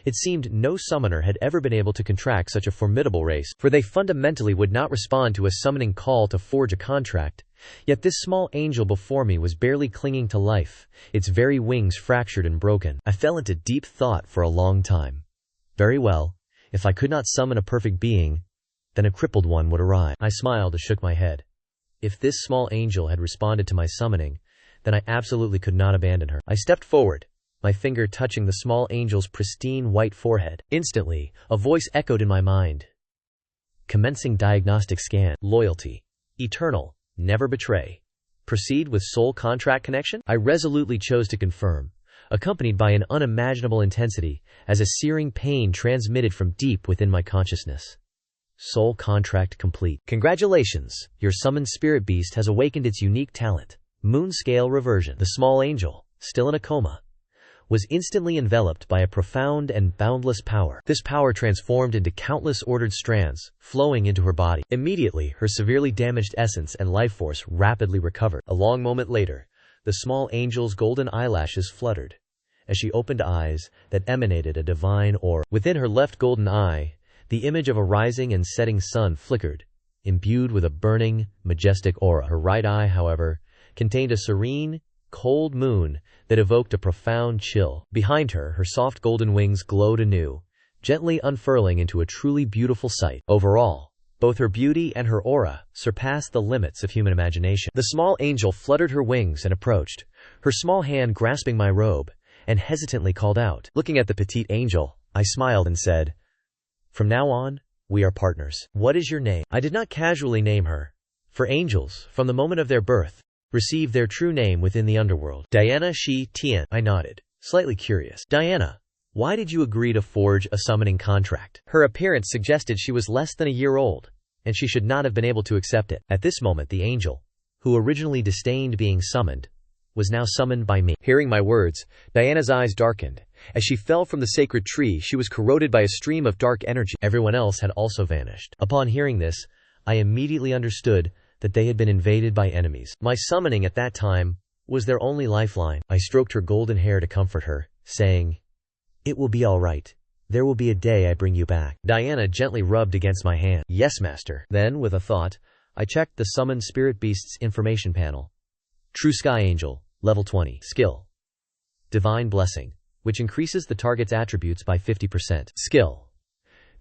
It seemed no summoner had ever been able to contract such a formidable race, for they fundamentally would not respond to a summoning call to forge a contract. Yet this small angel before me was barely clinging to life, its very wings fractured and broken. I fell into deep thought for a long time. Very well. If I could not summon a perfect being, then a crippled one would arrive. I smiled and shook my head. If this small angel had responded to my summoning, then I absolutely could not abandon her. I stepped forward, my finger touching the small angel's pristine white forehead. Instantly, a voice echoed in my mind. Commencing diagnostic scan. Loyalty. Eternal. Never betray. Proceed with soul contract connection? I resolutely chose to confirm, accompanied by an unimaginable intensity, as a searing pain transmitted from deep within my consciousness. Soul contract complete. Congratulations, your summoned spirit beast has awakened its unique talent, moon scale reversion. The small angel, still in a coma, was instantly enveloped by a profound and boundless power. This power transformed into countless ordered strands, flowing into her body. Immediately, her severely damaged essence and life force rapidly recovered. A long moment later, the small angel's golden eyelashes fluttered, as she opened eyes that emanated a divine aura. Within her left golden eye, the image of a rising and setting sun flickered, imbued with a burning, majestic aura. Her right eye, however, contained a serene, cold moon that evoked a profound chill. Behind her, her soft golden wings glowed anew, gently unfurling into a truly beautiful sight. Overall, both her beauty and her aura surpassed the limits of human imagination. The small angel fluttered her wings and approached, her small hand grasping my robe, and hesitantly called out. Looking at the petite angel, I smiled and said, "From now on, we are partners. What is your name?" I did not casually name her, For angels, from the moment of their birth, receive their true name within the underworld. Diana Shi Tian. I nodded, slightly curious. Diana, why did you agree to forge a summoning contract? Her appearance suggested she was less than a year old, and she should not have been able to accept it. At this moment the angel, who originally disdained being summoned, was now summoned by me. Hearing my words, Diana's eyes darkened. As she fell from the sacred tree, she was corroded by a stream of dark energy. Everyone else had also vanished. Upon hearing this, I immediately understood that they had been invaded by enemies. My summoning at that time was their only lifeline. I stroked her golden hair to comfort her, saying, "It will be all right. There will be a day I bring you back." Diana gently rubbed against my hand. "Yes, master." Then, with a thought, I checked the summoned spirit beast's information panel. True Sky Angel, level 20. Skill: Divine Blessing, which increases the target's attributes by 50%. Skill: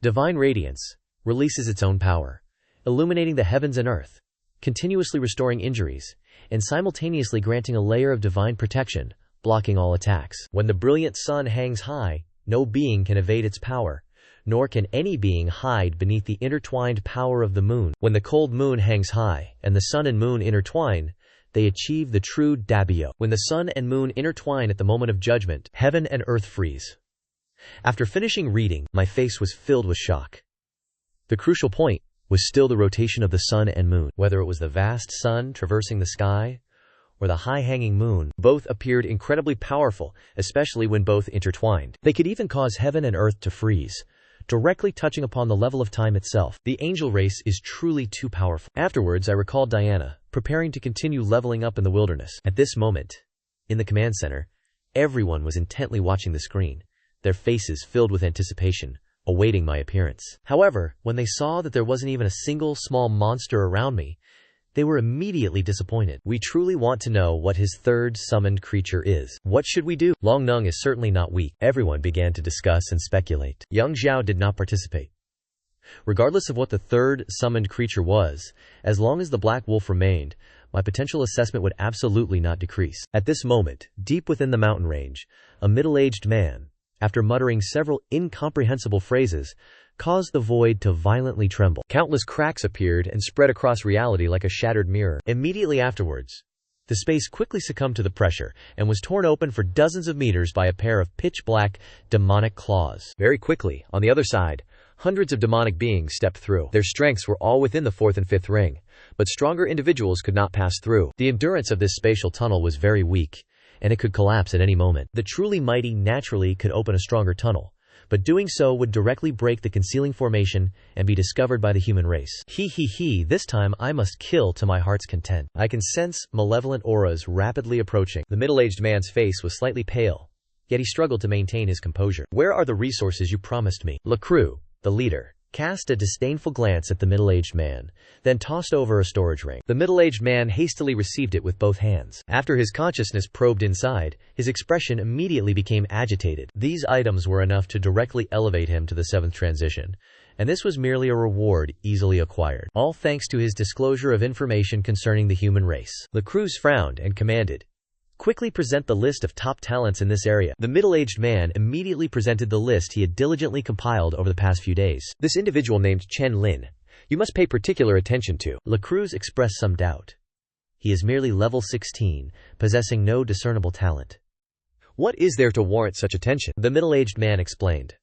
Divine Radiance, releases its own power, illuminating the heavens and earth, continuously restoring injuries, and simultaneously granting a layer of divine protection, blocking all attacks. When the brilliant sun hangs high, no being can evade its power, nor can any being hide beneath the intertwined power of the moon. When the cold moon hangs high, and the sun and moon intertwine, they achieve the true Dabio. When the sun and moon intertwine at the moment of judgment, heaven and earth freeze. After finishing reading, my face was filled with shock. The crucial point was still the rotation of the sun and moon. Whether it was the vast sun traversing the sky, or the high-hanging moon, both appeared incredibly powerful, especially when both intertwined. They could even cause heaven and earth to freeze, directly touching upon the level of time itself. The angel race is truly too powerful. Afterwards, I recalled Diana, preparing to continue leveling up in the wilderness. At this moment, in the command center, everyone was intently watching the screen, their faces filled with anticipation, awaiting my appearance. However, when they saw that there wasn't even a single small monster around me, they were immediately disappointed. "We truly want to know what his third summoned creature is. What should we do?" Long Nung is certainly not weak. Everyone began to discuss and speculate. Yang Zhao did not participate. Regardless of what the third summoned creature was, as long as the Black Wolf remained, my potential assessment would absolutely not decrease. At this moment, deep within the mountain range, a middle-aged man, after muttering several incomprehensible phrases, caused the void to violently tremble. Countless cracks appeared and spread across reality like a shattered mirror. Immediately afterwards, the space quickly succumbed to the pressure and was torn open for dozens of meters by a pair of pitch-black, demonic claws. Very quickly, on the other side, hundreds of demonic beings stepped through. Their strengths were all within the fourth and fifth ring, but stronger individuals could not pass through. The endurance of this spatial tunnel was very weak, and it could collapse at any moment. The truly mighty naturally could open a stronger tunnel, but doing so would directly break the concealing formation and be discovered by the human race. This time I must kill to my heart's content. I can sense malevolent auras rapidly approaching. The middle-aged man's face was slightly pale, yet he struggled to maintain his composure. "Where are the resources you promised me?" Lacroix, the leader, cast a disdainful glance at the middle-aged man, then tossed over a storage ring. The middle-aged man hastily received it with both hands. After his consciousness probed inside, his expression immediately became agitated. These items were enough to directly elevate him to the seventh transition, and this was merely a reward easily acquired. All thanks to his disclosure of information concerning the human race. Lacroix frowned and commanded, "Quickly present the list of top talents in this area." The middle-aged man immediately presented the list he had diligently compiled over the past few days. "This individual named Chen Lin, you must pay particular attention to." Lacroix expressed some doubt. "He is merely level 16, possessing no discernible talent." "What is there to warrant such attention?" the middle-aged man explained.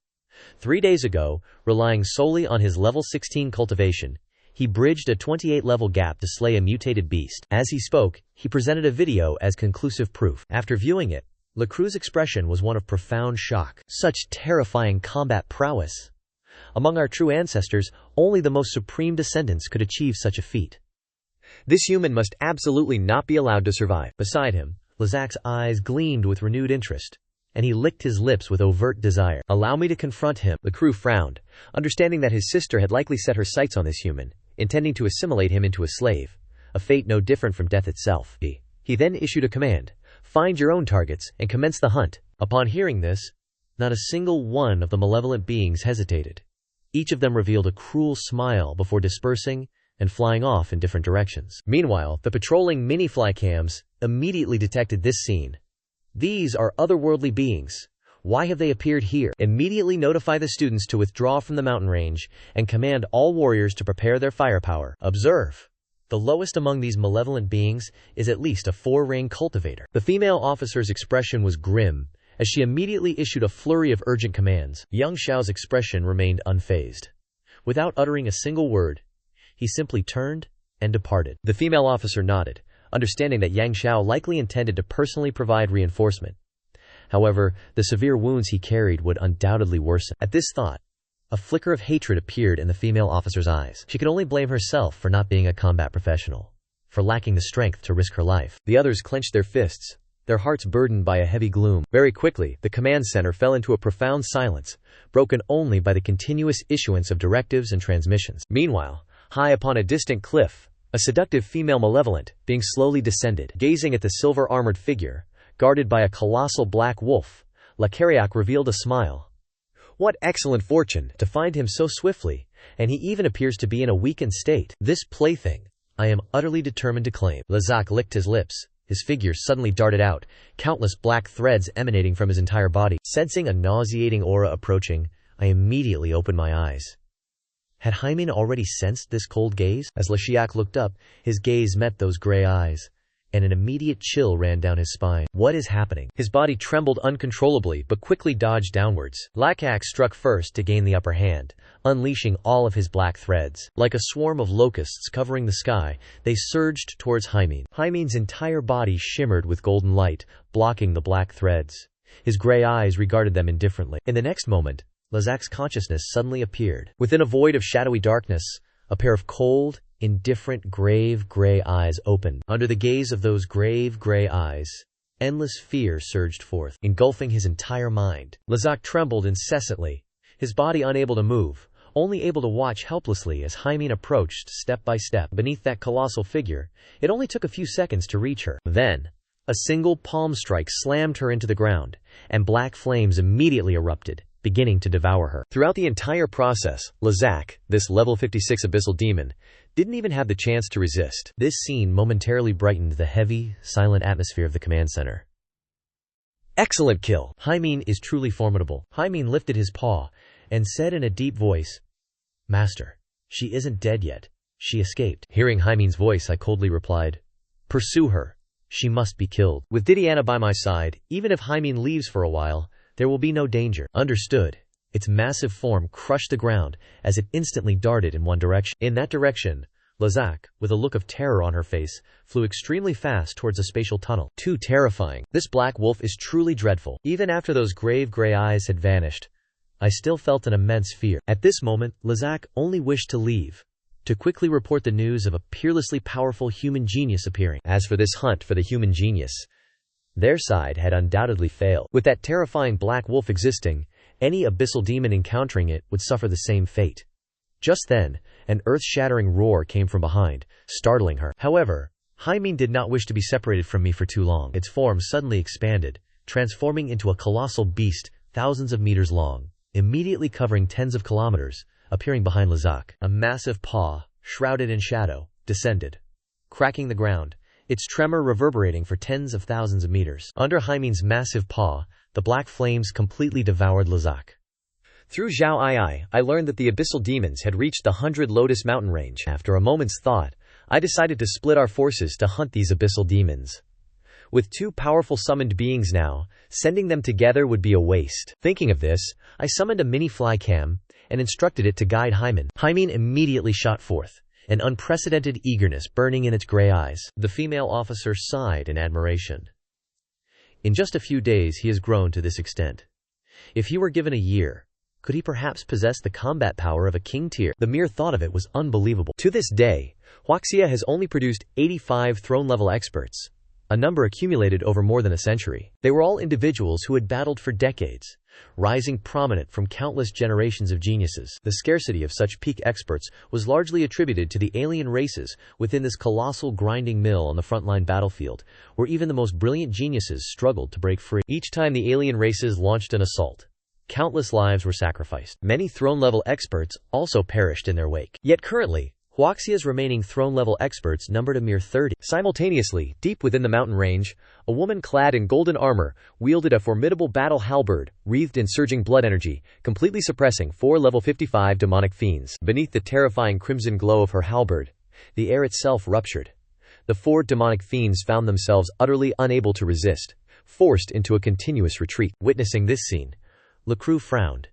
3 days ago, relying solely on his level 16 cultivation, he bridged a 28-level gap to slay a mutated beast. As he spoke, he presented a video as conclusive proof. After viewing it, Lacroix's expression was one of profound shock. Such terrifying combat prowess! Among our true ancestors, only the most supreme descendants could achieve such a feat. This human must absolutely not be allowed to survive. Beside him, Lazak's eyes gleamed with renewed interest, and he licked his lips with overt desire. "Allow me to confront him." Lacroix frowned, understanding that his sister had likely set her sights on this human, intending to assimilate him into a slave, a fate no different from death itself. He then issued a command: "Find your own targets and commence the hunt." Upon hearing this, not a single one of the malevolent beings hesitated. Each of them revealed a cruel smile before dispersing and flying off in different directions. Meanwhile, the patrolling mini-fly cams immediately detected this scene. "These are otherworldly beings. Why have they appeared here? Immediately notify the students to withdraw from the mountain range and command all warriors to prepare their firepower. Observe. The lowest among these malevolent beings is at least a 4-ring cultivator. The female officer's expression was grim, as she immediately issued a flurry of urgent commands. Yang Xiao's expression remained unfazed. Without uttering a single word, he simply turned and departed. The female officer nodded, understanding that Yang Xiao likely intended to personally provide reinforcement. However, the severe wounds he carried would undoubtedly worsen. At this thought, a flicker of hatred appeared in the female officer's eyes. She could only blame herself for not being a combat professional, for lacking the strength to risk her life. The others clenched their fists, their hearts burdened by a heavy gloom. Very quickly, the command center fell into a profound silence, broken only by the continuous issuance of directives and transmissions. Meanwhile, high upon a distant cliff, a seductive female malevolent being slowly descended. Gazing at the silver-armored figure, guarded by a colossal black wolf, La Carriac revealed a smile. What excellent fortune to find him so swiftly, and he even appears to be in a weakened state. This plaything, I am utterly determined to claim. Lazak licked his lips. His figure suddenly darted out, countless black threads emanating from his entire body. Sensing a nauseating aura approaching, I immediately opened my eyes. Had Hymen already sensed this cold gaze? As Lashiak looked up, his gaze met those gray eyes, and an immediate chill ran down his spine. What is happening? His body trembled uncontrollably but quickly dodged downwards. Lakak struck first to gain the upper hand, unleashing all of his black threads. Like a swarm of locusts covering the sky, they surged towards Hymen. Hymen's entire body shimmered with golden light, blocking the black threads. His gray eyes regarded them indifferently. In the next moment, Lazak's consciousness suddenly appeared. Within a void of shadowy darkness, a pair of cold, indifferent grave gray eyes opened. Under the gaze of those grave gray eyes, endless fear surged forth, engulfing his entire mind. Lazak trembled incessantly, his body unable to move, only able to watch helplessly as Hymen approached step by step beneath that colossal figure. It only took a few seconds to reach her. Then, a single palm strike slammed her into the ground, and black flames immediately erupted, beginning to devour her. Throughout the entire process, Lazak, this level 56 abyssal demon, didn't even have the chance to resist. This scene momentarily brightened the heavy, silent atmosphere of the command center. Excellent kill! Hymen is truly formidable. Hymen lifted his paw and said in a deep voice, Master, she isn't dead yet. She escaped. Hearing Hymen's voice, I coldly replied, Pursue her. She must be killed. With Didiana by my side, even if Hymen leaves for a while, there will be no danger. Understood. Its massive form crushed the ground as it instantly darted in one direction. In that direction, Lazak, with a look of terror on her face, flew extremely fast towards a spatial tunnel. Too terrifying. This black wolf is truly dreadful. Even after those grave gray eyes had vanished, I still felt an immense fear. At this moment, Lazak only wished to leave, to quickly report the news of a peerlessly powerful human genius appearing. As for this hunt for the human genius, their side had undoubtedly failed. With that terrifying black wolf existing, any abyssal demon encountering it would suffer the same fate. Just then, an earth-shattering roar came from behind, startling her. However, Hymen did not wish to be separated from me for too long. Its form suddenly expanded, transforming into a colossal beast thousands of meters long, immediately covering tens of kilometers, appearing behind Lazak. A massive paw, shrouded in shadow, descended, cracking the ground, its tremor reverberating for tens of thousands of meters. Under Hymen's massive paw, the black flames completely devoured Lazak. Through Zhao Ai, I learned that the abyssal demons had reached the 100 Lotus Mountain range. After a moment's thought, I decided to split our forces to hunt these abyssal demons. With two powerful summoned beings now, sending them together would be a waste. Thinking of this, I summoned a mini flycam and instructed it to guide Hymen. Hymen immediately shot forth, an unprecedented eagerness burning in its gray eyes. The female officer sighed in admiration. In just a few days he has grown to this extent. If he were given a year, could he perhaps possess the combat power of a king tier? The mere thought of it was unbelievable. To this day, Huaxia has only produced 85 throne-level experts, a number accumulated over more than a century. They were all individuals who had battled for decades, rising prominent from countless generations of geniuses. The scarcity of such peak experts was largely attributed to the alien races within this colossal grinding mill on the frontline battlefield, where even the most brilliant geniuses struggled to break free. Each time the alien races launched an assault, countless lives were sacrificed. Many throne-level experts also perished in their wake. Yet currently, Huaxia's remaining throne-level experts numbered a mere 30. Simultaneously, deep within the mountain range, a woman clad in golden armor wielded a formidable battle halberd, wreathed in surging blood energy, completely suppressing 4 level 55 demonic fiends. Beneath the terrifying crimson glow of her halberd, The air itself ruptured. The 4 demonic fiends found themselves utterly unable to resist, forced into a continuous retreat. Witnessing this scene, Liu frowned,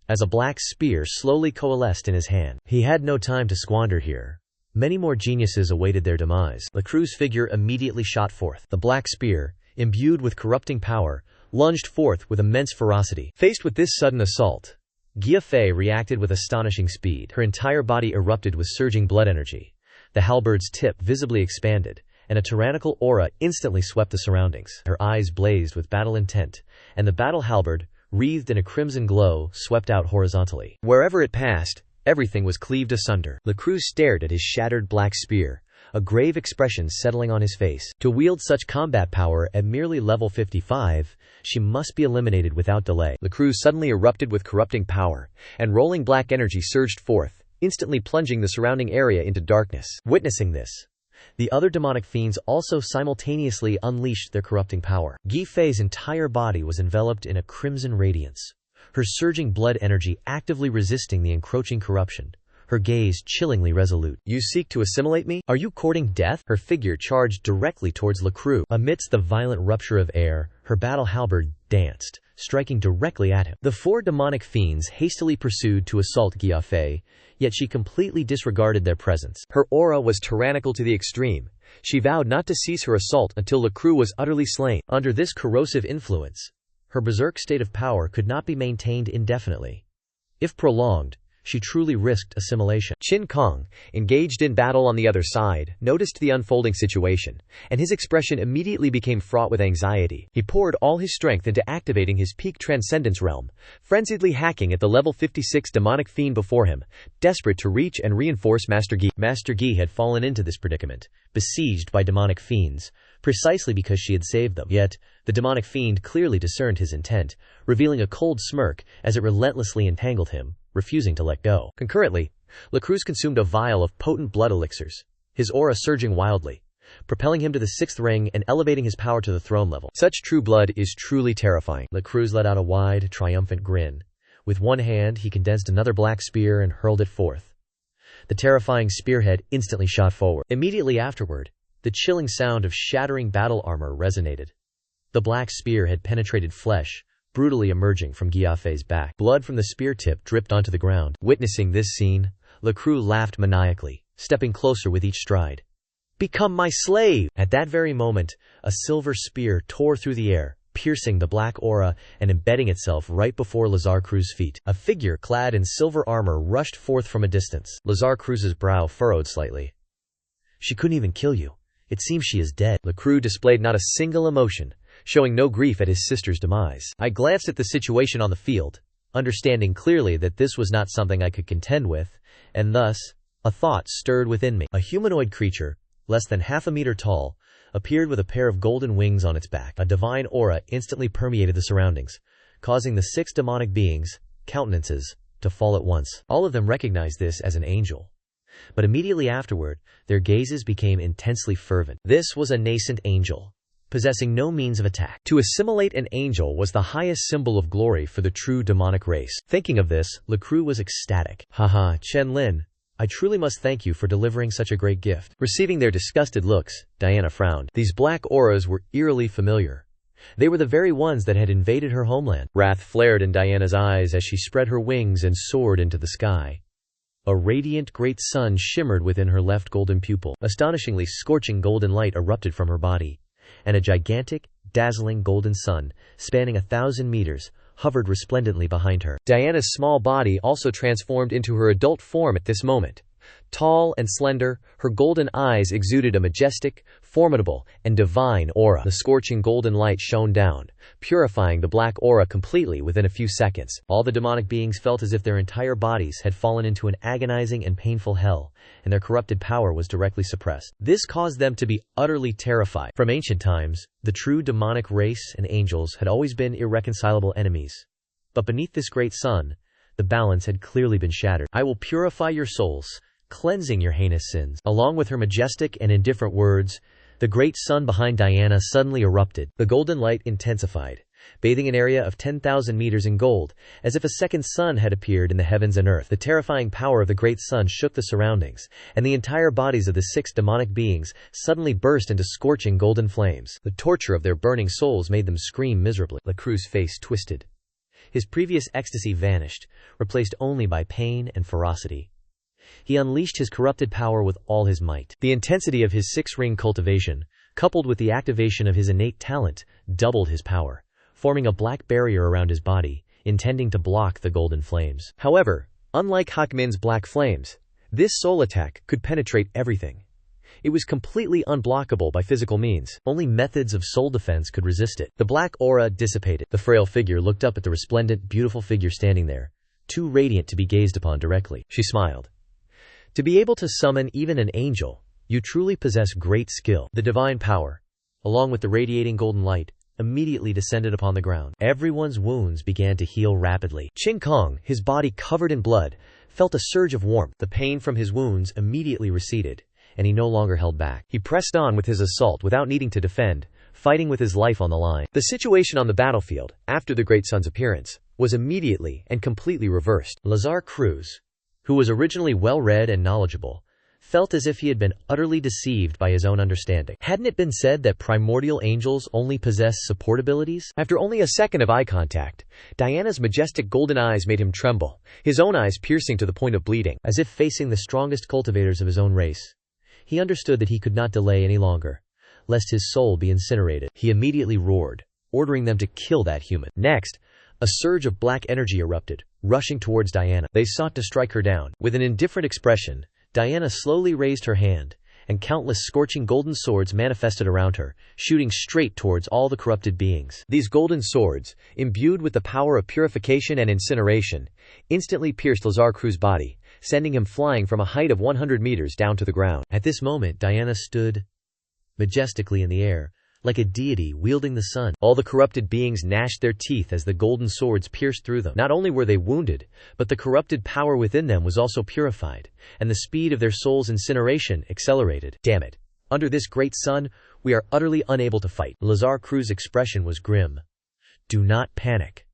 as a black spear slowly coalesced in his hand. He had no time to squander here. Many more geniuses awaited their demise. Liu's figure immediately shot forth. The black spear, imbued with corrupting power, lunged forth with immense ferocity. Faced with this sudden assault, Gia Fei reacted with astonishing speed. Her entire body erupted with surging blood energy. The halberd's tip visibly expanded, and a tyrannical aura instantly swept the surroundings. Her eyes blazed with battle intent, and the battle halberd, wreathed in a crimson glow, swept out horizontally. Wherever it passed, everything was cleaved asunder. Liu stared at his shattered black spear, a grave expression settling on his face. To wield such combat power at merely level 55, she must be eliminated without delay. Liu suddenly erupted with corrupting power, and rolling black energy surged forth, instantly plunging the surrounding area into darkness. Witnessing this, the other demonic fiends also simultaneously unleashed their corrupting power. Gia Fei's entire body was enveloped in a crimson radiance, her surging blood energy actively resisting the encroaching corruption, her gaze chillingly resolute. "You seek to assimilate me? Are you courting death?" Her figure charged directly towards Liu. Amidst the violent rupture of air, her battle halberd danced, striking directly at him. The 4 demonic fiends hastily pursued to assault Gia Fei, yet she completely disregarded their presence. Her aura was tyrannical to the extreme. She vowed not to cease her assault until Liu was utterly slain. Under this corrosive influence, her berserk state of power could not be maintained indefinitely. If prolonged, she truly risked assimilation. Qin Kong, engaged in battle on the other side, noticed the unfolding situation, and his expression immediately became fraught with anxiety. He poured all his strength into activating his peak transcendence realm, frenziedly hacking at the level 56 demonic fiend before him, desperate to reach and reinforce Master Gi. Master Gi had fallen into this predicament, besieged by demonic fiends, precisely because she had saved them. Yet, the demonic fiend clearly discerned his intent, revealing a cold smirk as it relentlessly entangled him, refusing to let go. Concurrently, Liu consumed a vial of potent blood elixirs, his aura surging wildly, propelling him to the 6th ring and elevating his power to the throne level. Such true blood is truly terrifying. Liu let out a wide, triumphant grin. With one hand, he condensed another black spear and hurled it forth. The terrifying spearhead instantly shot forward. Immediately afterward, the chilling sound of shattering battle armor resonated. The black spear had penetrated flesh, brutally emerging from Gia Fei's back. Blood from the spear tip dripped onto the ground. Witnessing this scene, Liu laughed maniacally, stepping closer with each stride. "Become my slave!" At that very moment, a silver spear tore through the air, piercing the black aura and embedding itself right before Liu's feet. A figure clad in silver armor rushed forth from a distance. Liu's brow furrowed slightly. "She couldn't even kill you. It seems she is dead." Liu displayed not a single emotion, showing no grief at his sister's demise. I glanced at the situation on the field, understanding clearly that this was not something I could contend with, and thus, a thought stirred within me. A humanoid creature, less than half a meter tall, appeared with a pair of golden wings on its back. A divine aura instantly permeated the surroundings, causing the 6 demonic beings' countenances to fall at once. All of them recognized this as an angel. But immediately afterward, their gazes became intensely fervent. This was a nascent angel, possessing no means of attack. To assimilate an angel was the highest symbol of glory for the true demonic race. Thinking of this, Liu was ecstatic. "Haha, Chen Lin, I truly must thank you for delivering such a great gift." Receiving their disgusted looks, Diana frowned. These black auras were eerily familiar. They were the very ones that had invaded her homeland. Wrath flared in Diana's eyes as she spread her wings and soared into the sky. A radiant great sun shimmered within her left golden pupil. Astonishingly scorching golden light erupted from her body, and a gigantic, dazzling golden sun, spanning 1,000 meters, hovered resplendently behind her. Diana's small body also transformed into her adult form at this moment. Tall and slender, her golden eyes exuded a majestic, formidable, and divine aura. The scorching golden light shone down, purifying the black aura completely within a few seconds. All the demonic beings felt as if their entire bodies had fallen into an agonizing and painful hell, and their corrupted power was directly suppressed. This caused them to be utterly terrified. From ancient times, the true demonic race and angels had always been irreconcilable enemies. But beneath this great sun, the balance had clearly been shattered. "I will purify your souls, cleansing your heinous sins." Along with her majestic and indifferent words, the great sun behind Diana suddenly erupted. The golden light intensified, bathing an area of 10,000 meters in gold, as if a second sun had appeared in the heavens and earth. The terrifying power of the great sun shook the surroundings, and the entire bodies of the 6 demonic beings suddenly burst into scorching golden flames. The torture of their burning souls made them scream miserably. Lecrue's face twisted. His previous ecstasy vanished, replaced only by pain and ferocity. He unleashed his corrupted power with all his might. The intensity of his 6-ring cultivation, coupled with the activation of his innate talent, doubled his power, forming a black barrier around his body, intending to block the golden flames. However, unlike Hakmin's black flames, this soul attack could penetrate everything. It was completely unblockable by physical means. Only methods of soul defense could resist it. The black aura dissipated. The frail figure looked up at the resplendent, beautiful figure standing there, too radiant to be gazed upon directly. She smiled. To be able to summon even an angel, you truly possess great skill. The divine power, along with the radiating golden light, immediately descended upon the ground. Everyone's wounds began to heal rapidly. Qin Kong, his body covered in blood, felt a surge of warmth. The pain from his wounds immediately receded, and he no longer held back. He pressed on with his assault without needing to defend, fighting with his life on the line. The situation on the battlefield, after the Great Sun's appearance, was immediately and completely reversed. Lazar Cruz, who was originally well-read and knowledgeable, felt as if he had been utterly deceived by his own understanding. Hadn't it been said that primordial angels only possess support abilities? After only a second of eye contact, Diana's majestic golden eyes made him tremble, his own eyes piercing to the point of bleeding. As if facing the strongest cultivators of his own race, he understood that he could not delay any longer, lest his soul be incinerated. He immediately roared, ordering them to kill that human. Next, a surge of black energy erupted, rushing towards Diana. They sought to strike her down. With an indifferent expression, Diana slowly raised her hand, and countless scorching golden swords manifested around her, shooting straight towards all the corrupted beings. These golden swords, imbued with the power of purification and incineration, instantly pierced Lazar Cruz's body, sending him flying from a height of 100 meters down to the ground. At this moment, Diana stood majestically in the air, like a deity wielding the sun. All the corrupted beings gnashed their teeth as the golden swords pierced through them. Not only were they wounded, but the corrupted power within them was also purified, and the speed of their souls' incineration accelerated. Damn it. Under this great sun, we are utterly unable to fight. Lazar Cruz's expression was grim. Do not panic.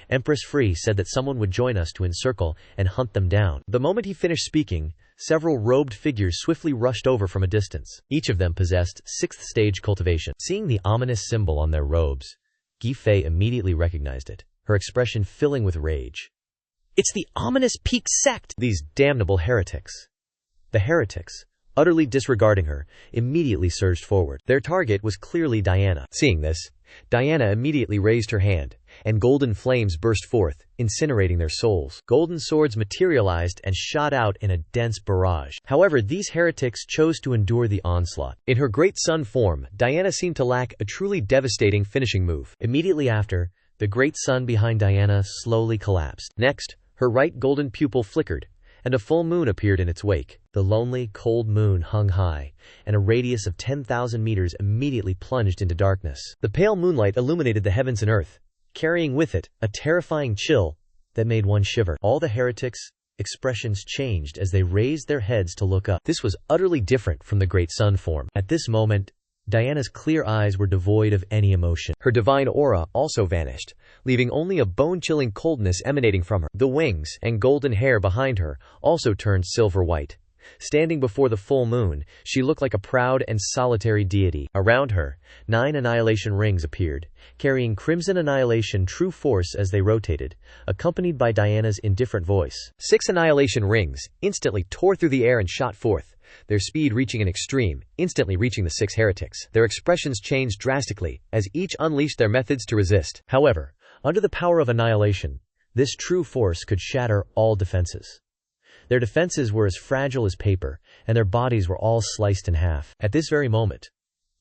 Empress Free said that someone would join us to encircle and hunt them down. The moment he finished speaking, several robed figures swiftly rushed over from a distance. Each of them possessed 6th-stage cultivation. Seeing the ominous symbol on their robes, Gi Fei immediately recognized it, her expression filling with rage. It's the ominous Peak sect! These damnable heretics. The heretics, utterly disregarding her, immediately surged forward. Their target was clearly Diana. Seeing this, Diana immediately raised her hand, and golden flames burst forth, incinerating their souls. Golden swords materialized and shot out in a dense barrage. However, these heretics chose to endure the onslaught. In her great sun form, Diana seemed to lack a truly devastating finishing move. Immediately after, the great sun behind Diana slowly collapsed. Next, her right golden pupil flickered, and a full moon appeared in its wake. The lonely, cold moon hung high, and a radius of 10,000 meters immediately plunged into darkness. The pale moonlight illuminated the heavens and earth, carrying with it a terrifying chill that made one shiver. All the heretics' expressions changed as they raised their heads to look up. This was utterly different from the great sun form. At this moment, Diana's clear eyes were devoid of any emotion. Her divine aura also vanished, leaving only a bone-chilling coldness emanating from her. The wings and golden hair behind her also turned silver white. Standing before the full moon, she looked like a proud and solitary deity. Around her, 9 annihilation rings appeared, carrying crimson annihilation true force as they rotated, accompanied by Diana's indifferent voice. 6 annihilation rings instantly tore through the air and shot forth, their speed reaching an extreme, instantly reaching the 6 heretics. Their expressions changed drastically, as each unleashed their methods to resist. However, under the power of annihilation, this true force could shatter all defenses. Their defenses were as fragile as paper, and their bodies were all sliced in half. At this very moment,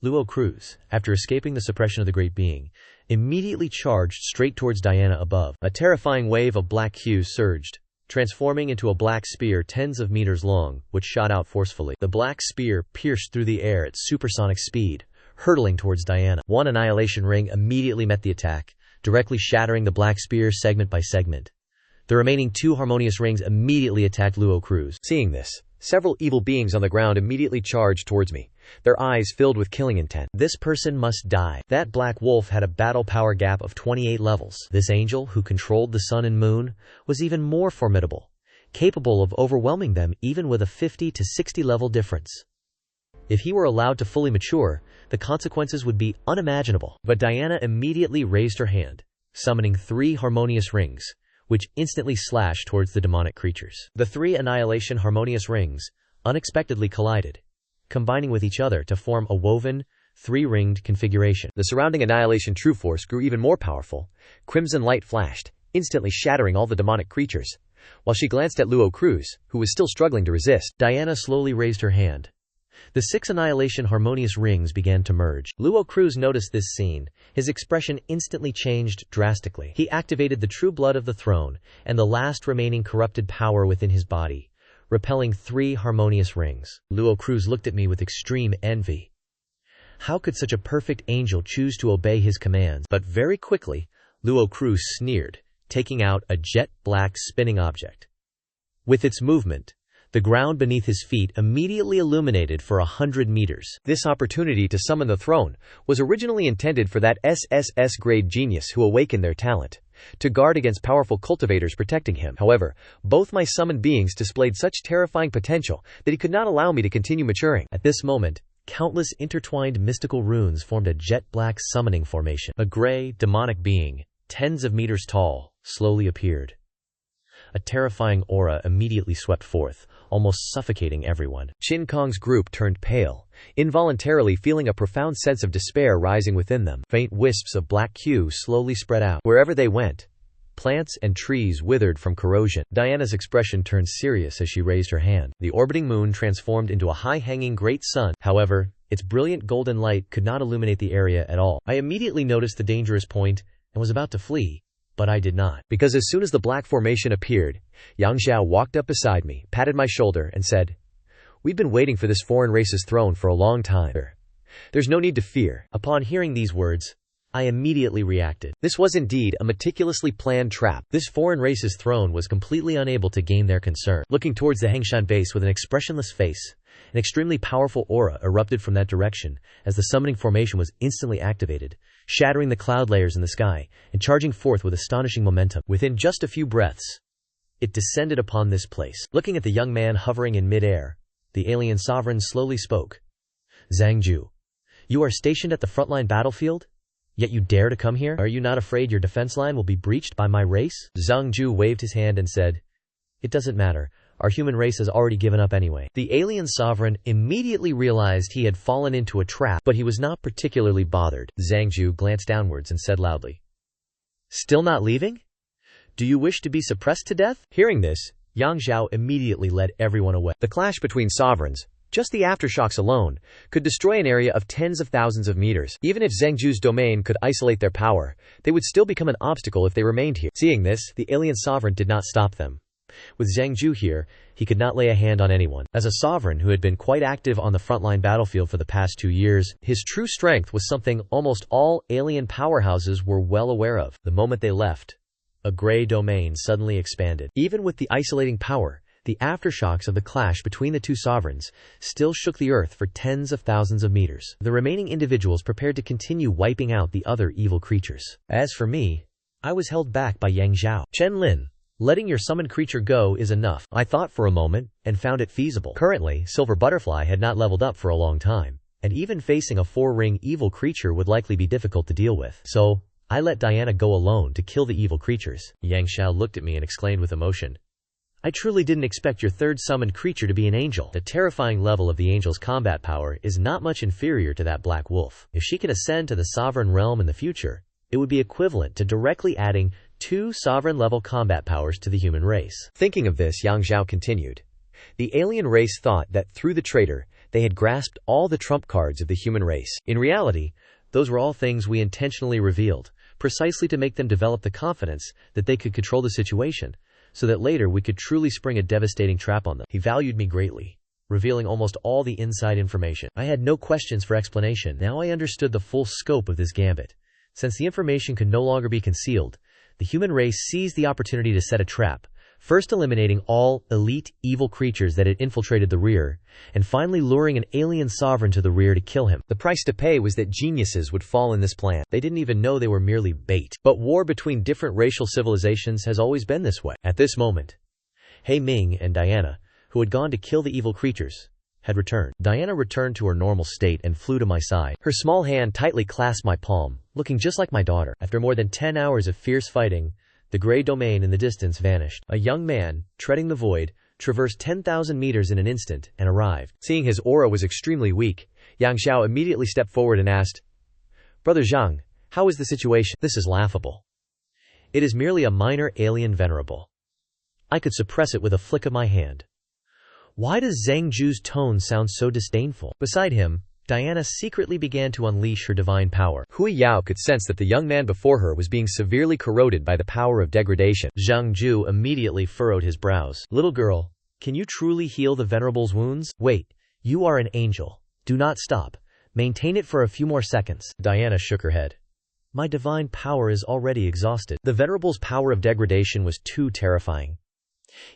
Liu Cruz, after escaping the suppression of the great being, immediately charged straight towards Diana above. A terrifying wave of black hue surged, transforming into a black spear tens of meters long, which shot out forcefully. The black spear pierced through the air at supersonic speed, hurtling towards Diana. 1 annihilation ring immediately met the attack, directly shattering the black spear segment by segment. The remaining 2 harmonious rings immediately attacked Liu Cruz. Seeing this, several evil beings on the ground immediately charged towards me, their eyes filled with killing intent. This person must die. That black wolf had a battle power gap of 28 levels. This angel, who controlled the sun and moon, was even more formidable, capable of overwhelming them even with a 50 to 60 level difference. If he were allowed to fully mature, the consequences would be unimaginable. But Diana immediately raised her hand, summoning 3 harmonious rings, which instantly slashed towards the demonic creatures. The 3 annihilation harmonious rings unexpectedly collided, combining with each other to form a woven, 3-ringed configuration. The surrounding annihilation true force grew even more powerful. Crimson light flashed, instantly shattering all the demonic creatures. While she glanced at Luo Cruz, who was still struggling to resist, Diana slowly raised her hand. The 6 annihilation harmonious rings began to merge. Luo Cruz noticed this scene. His expression instantly changed drastically. He activated the true blood of the throne and the last remaining corrupted power within his body, repelling 3 harmonious rings. Luo Cruz looked at me with extreme envy. How could such a perfect angel choose to obey his commands? But very quickly, Luo Cruz sneered, taking out a jet-black spinning object. With its movement, the ground beneath his feet immediately illuminated for 100 meters. This opportunity to summon the throne was originally intended for that SSS-grade genius who awakened their talent, to guard against powerful cultivators protecting him. However, both my summoned beings displayed such terrifying potential that he could not allow me to continue maturing. At this moment, countless intertwined mystical runes formed a jet-black summoning formation. A gray, demonic being, tens of meters tall, slowly appeared. A terrifying aura immediately swept forth, almost suffocating everyone. Qin Kong's group turned pale, involuntarily feeling a profound sense of despair rising within them. Faint wisps of black hue slowly spread out. Wherever they went, plants and trees withered from corrosion. Diana's expression turned serious as she raised her hand. The orbiting moon transformed into a high-hanging great sun. However, its brilliant golden light could not illuminate the area at all. I immediately noticed the dangerous point and was about to flee. But I did not. Because as soon as the black formation appeared, Yang Xiao walked up beside me, patted my shoulder, and said, "We've been waiting for this foreign race's throne for a long time. There's no need to fear." Upon hearing these words, I immediately reacted. This was indeed a meticulously planned trap. This foreign race's throne was completely unable to gain their concern. Looking towards the Hengshan base with an expressionless face, an extremely powerful aura erupted from that direction as the summoning formation was instantly activated, shattering the cloud layers in the sky and charging forth with astonishing momentum. Within just a few breaths, it descended upon this place. Looking at the young man hovering in mid-air, the alien sovereign slowly spoke. "Zhangju, you are stationed at the frontline battlefield? Yet you dare to come here? Are you not afraid your defense line will be breached by my race?" Zhangju waved his hand and said, "It doesn't matter. Our human race has already given up anyway." The alien sovereign immediately realized he had fallen into a trap, but he was not particularly bothered. Zhangju glanced downwards and said loudly, "Still not leaving? Do you wish to be suppressed to death?" Hearing this, Yang Xiao immediately led everyone away. The clash between sovereigns, just the aftershocks alone, could destroy an area of tens of thousands of meters. Even if Zhangju's domain could isolate their power, they would still become an obstacle if they remained here. Seeing this, the alien sovereign did not stop them. With Zhangju here, he could not lay a hand on anyone. As a sovereign who had been quite active on the frontline battlefield for the past 2 years, his true strength was something almost all alien powerhouses were well aware of. The moment they left, a gray domain suddenly expanded. Even with the isolating power, the aftershocks of the clash between the two sovereigns still shook the earth for tens of thousands of meters. The remaining individuals prepared to continue wiping out the other evil creatures. As for me, I was held back by Yang Xiao. "Chen Lin, letting your summoned creature go is enough." I thought for a moment, and found it feasible. Currently, Silver Butterfly had not leveled up for a long time, and even facing a 4-ring evil creature would likely be difficult to deal with. So, I let Diana go alone to kill the evil creatures. Yang Xiao looked at me and exclaimed with emotion, "I truly didn't expect your third summoned creature to be an angel." The terrifying level of the angel's combat power is not much inferior to that black wolf. If she can ascend to the sovereign realm in the future, it would be equivalent to directly adding 2 sovereign-level combat powers to the human race. Thinking of this, Yang Xiao continued, "The alien race thought that through the traitor, they had grasped all the trump cards of the human race. In reality, those were all things we intentionally revealed, precisely to make them develop the confidence that they could control the situation, so that later we could truly spring a devastating trap on them." He valued me greatly, revealing almost all the inside information. I had no questions for explanation. Now I understood the full scope of this gambit. Since the information could no longer be concealed, the human race seized the opportunity to set a trap, first eliminating all elite evil creatures that had infiltrated the rear, and finally luring an alien sovereign to the rear to kill him. The price to pay was that geniuses would fall in this plan. They didn't even know they were merely bait. But war between different racial civilizations has always been this way. At this moment, He Ming and Diana, who had gone to kill the evil creatures, had returned. Diana returned to her normal state and flew to my side. Her small hand tightly clasped my palm, looking just like my daughter. After more than 10 hours of fierce fighting, the gray domain in the distance vanished. A young man, treading the void, traversed 10,000 meters in an instant and arrived. Seeing his aura was extremely weak, Yang Xiao immediately stepped forward and asked, "Brother Zhang, how is the situation?" "This is laughable. It is merely a minor alien venerable. I could suppress it with a flick of my hand." Why does Zhang Ju's tone sound so disdainful? Beside him, Diana secretly began to unleash her divine power. Hui Yao could sense that the young man before her was being severely corroded by the power of degradation. Zhang Ju immediately furrowed his brows. "Little girl, can you truly heal the venerable's wounds?" "Wait, you are an angel. Do not stop. Maintain it for a few more seconds." Diana shook her head. "My divine power is already exhausted." The venerable's power of degradation was too terrifying.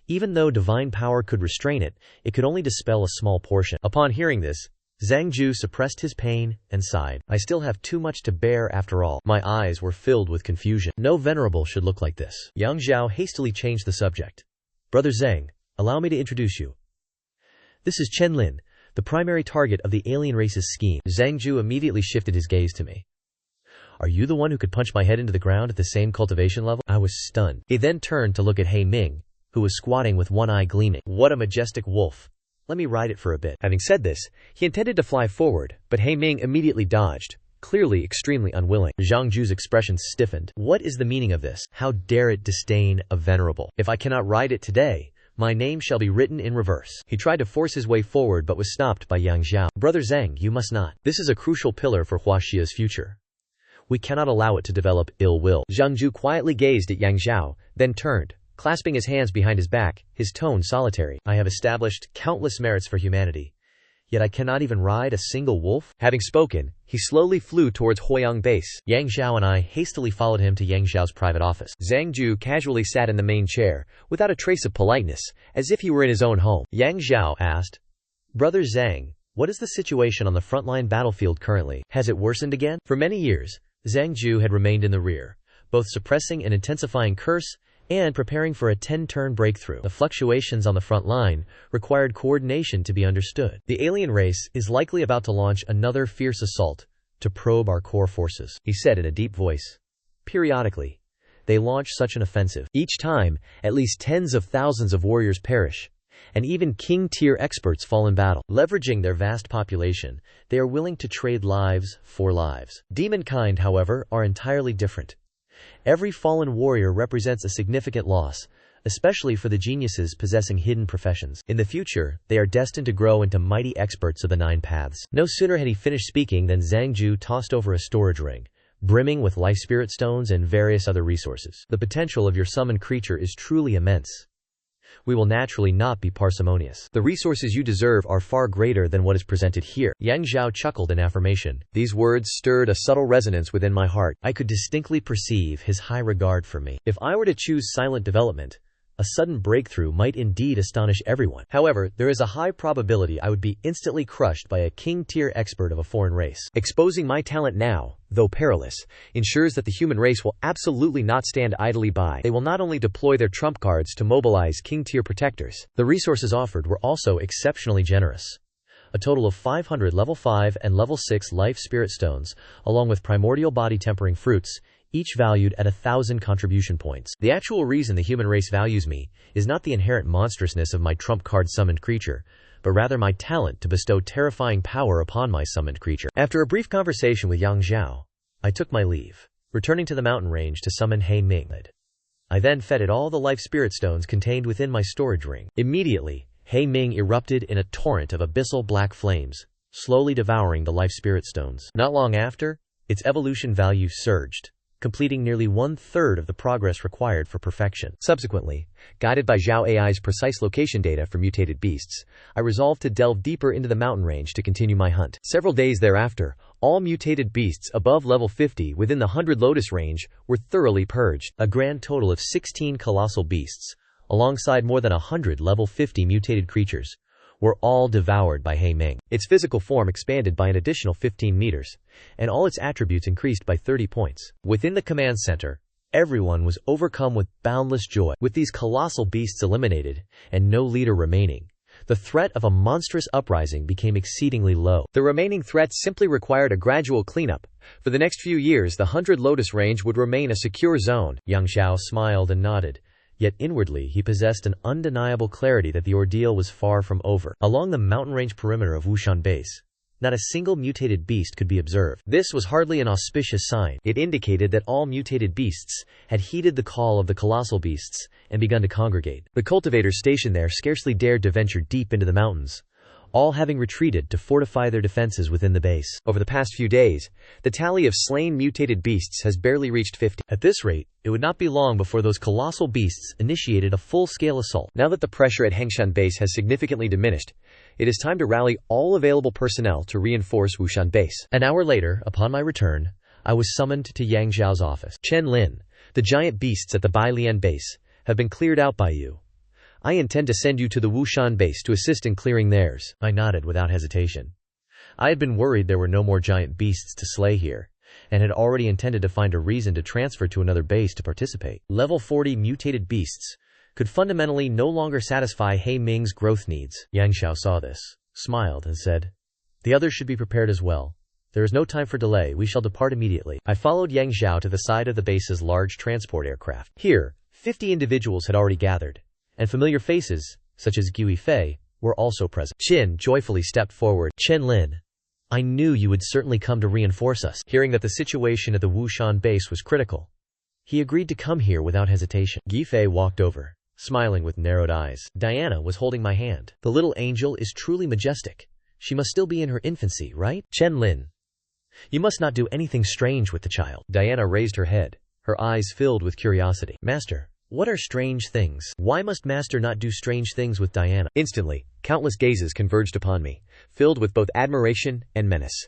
Even though divine power could restrain it, it could only dispel a small portion. Upon hearing this, Zhang Ju suppressed his pain and sighed. "I still have too much to bear after all." My eyes were filled with confusion. No venerable should look like this. Yang Zhao hastily changed the subject. "Brother Zhang, allow me to introduce you. This is Chen Lin, the primary target of the alien race's scheme." Zhang Ju immediately shifted his gaze to me. "Are you the one who could punch my head into the ground at the same cultivation level?" I was stunned. He then turned to look at He Ming, who was squatting with one eye gleaming. "What a majestic wolf. Let me ride it for a bit." Having said this, he intended to fly forward, but He Ming immediately dodged, clearly extremely unwilling. Zhang Ju's expression stiffened. What is the meaning of this? How dare it disdain a venerable? If I cannot ride it today, my name shall be written in reverse. He tried to force his way forward but was stopped by Yang Xiao. "Brother Zhang, you must not. This is a crucial pillar for Huaxia's future. We cannot allow it to develop ill will." Zhang Ju quietly gazed at Yang Xiao, then turned, clasping his hands behind his back, his tone solitary. "I have established countless merits for humanity, yet I cannot even ride a single wolf?" Having spoken, he slowly flew towards Huayang base. Yang Xiao and I hastily followed him to Yang Xiao's private office. Zhang Ju casually sat in the main chair, without a trace of politeness, as if he were in his own home. Yang Xiao asked, "Brother Zhang, what is the situation on the frontline battlefield currently? Has it worsened again?" For many years, Zhang Ju had remained in the rear, both suppressing and intensifying curse, and preparing for a 10-turn breakthrough. The fluctuations on the front line required coordination to be understood. The alien race is likely about to launch another fierce assault to probe our core forces, he said in a deep voice. Periodically, they launch such an offensive. Each time, at least tens of thousands of warriors perish, and even king-tier experts fall in battle. Leveraging their vast population, they are willing to trade lives for lives. Demonkind, however, are entirely different. Every fallen warrior represents a significant loss, especially for the geniuses possessing hidden professions. In the future, they are destined to grow into mighty experts of the 9 paths. No sooner had he finished speaking than Zhang Ju tossed over a storage ring, brimming with life spirit stones and various other resources. "The potential of your summoned creature is truly immense. We will naturally not be parsimonious. The resources you deserve are far greater than what is presented here." Yang Zhao chuckled in affirmation. These words stirred a subtle resonance within my heart. I could distinctly perceive his high regard for me. If I were to choose silent development, a sudden breakthrough might indeed astonish everyone. However, there is a high probability I would be instantly crushed by a king-tier expert of a foreign race. Exposing my talent now, though perilous, ensures that the human race will absolutely not stand idly by. They will not only deploy their trump cards to mobilize king-tier protectors. The resources offered were also exceptionally generous. A total of 500 level 5 and level 6 life spirit stones, along with primordial body tempering fruits, each valued at 1,000 contribution points. The actual reason the human race values me is not the inherent monstrousness of my trump card summoned creature, but rather my talent to bestow terrifying power upon my summoned creature. After a brief conversation with Yang Zhao, I took my leave, returning to the mountain range to summon He Ming. I then fed it all the life spirit stones contained within my storage ring. Immediately, He Ming erupted in a torrent of abyssal black flames, slowly devouring the life spirit stones. Not long after, its evolution value surged, completing nearly 1/3 of the progress required for perfection. Subsequently, guided by Zhao AI's precise location data for mutated beasts, I resolved to delve deeper into the mountain range to continue my hunt. Several days thereafter, all mutated beasts above level 50 within the 100 Lotus range were thoroughly purged. A grand total of 16 colossal beasts, alongside more than 100 level 50 mutated creatures, were all devoured by He Ming. Its physical form expanded by an additional 15 meters, and all its attributes increased by 30 points. Within the command center, everyone was overcome with boundless joy. With these colossal beasts eliminated, and no leader remaining, the threat of a monstrous uprising became exceedingly low. The remaining threats simply required a gradual cleanup. For the next few years, the 100 Lotus Range would remain a secure zone. Yang Xiao smiled and nodded. Yet inwardly he possessed an undeniable clarity that the ordeal was far from over. Along the mountain range perimeter of Wushan Base, not a single mutated beast could be observed. This was hardly an auspicious sign. It indicated that all mutated beasts had heeded the call of the colossal beasts and begun to congregate. The cultivators stationed there scarcely dared to venture deep into the mountains, all having retreated to fortify their defenses within the base. Over the past few days, the tally of slain mutated beasts has barely reached 50. At this rate, it would not be long before those colossal beasts initiated a full-scale assault. Now that the pressure at Hengshan Base has significantly diminished, it is time to rally all available personnel to reinforce Wushan Base. An hour later, upon my return, I was summoned to Yang Zhao's office. Chen Lin, the giant beasts at the Bailian Base have been cleared out by you. I intend to send you to the Wushan Base to assist in clearing theirs. I nodded without hesitation. I had been worried there were no more giant beasts to slay here, and had already intended to find a reason to transfer to another base to participate. Level 40 mutated beasts could fundamentally no longer satisfy He Ming's growth needs. Yang Xiao saw this, smiled, and said, "The others should be prepared as well. There is no time for delay. We shall depart immediately." I followed Yang Xiao to the side of the base's large transport aircraft. Here, 50 individuals had already gathered, and familiar faces, such as Gui Fei, were also present. Qin joyfully stepped forward. "Chen Lin, I knew you would certainly come to reinforce us." Hearing that the situation at the Wushan Base was critical, he agreed to come here without hesitation. Gui Fei walked over, smiling with narrowed eyes. Diana was holding my hand. "The little angel is truly majestic. She must still be in her infancy, right? Chen Lin, you must not do anything strange with the child." Diana raised her head, her eyes filled with curiosity. "Master, what are strange things? Why must Master not do strange things with Diana?" Instantly, countless gazes converged upon me, filled with both admiration and menace.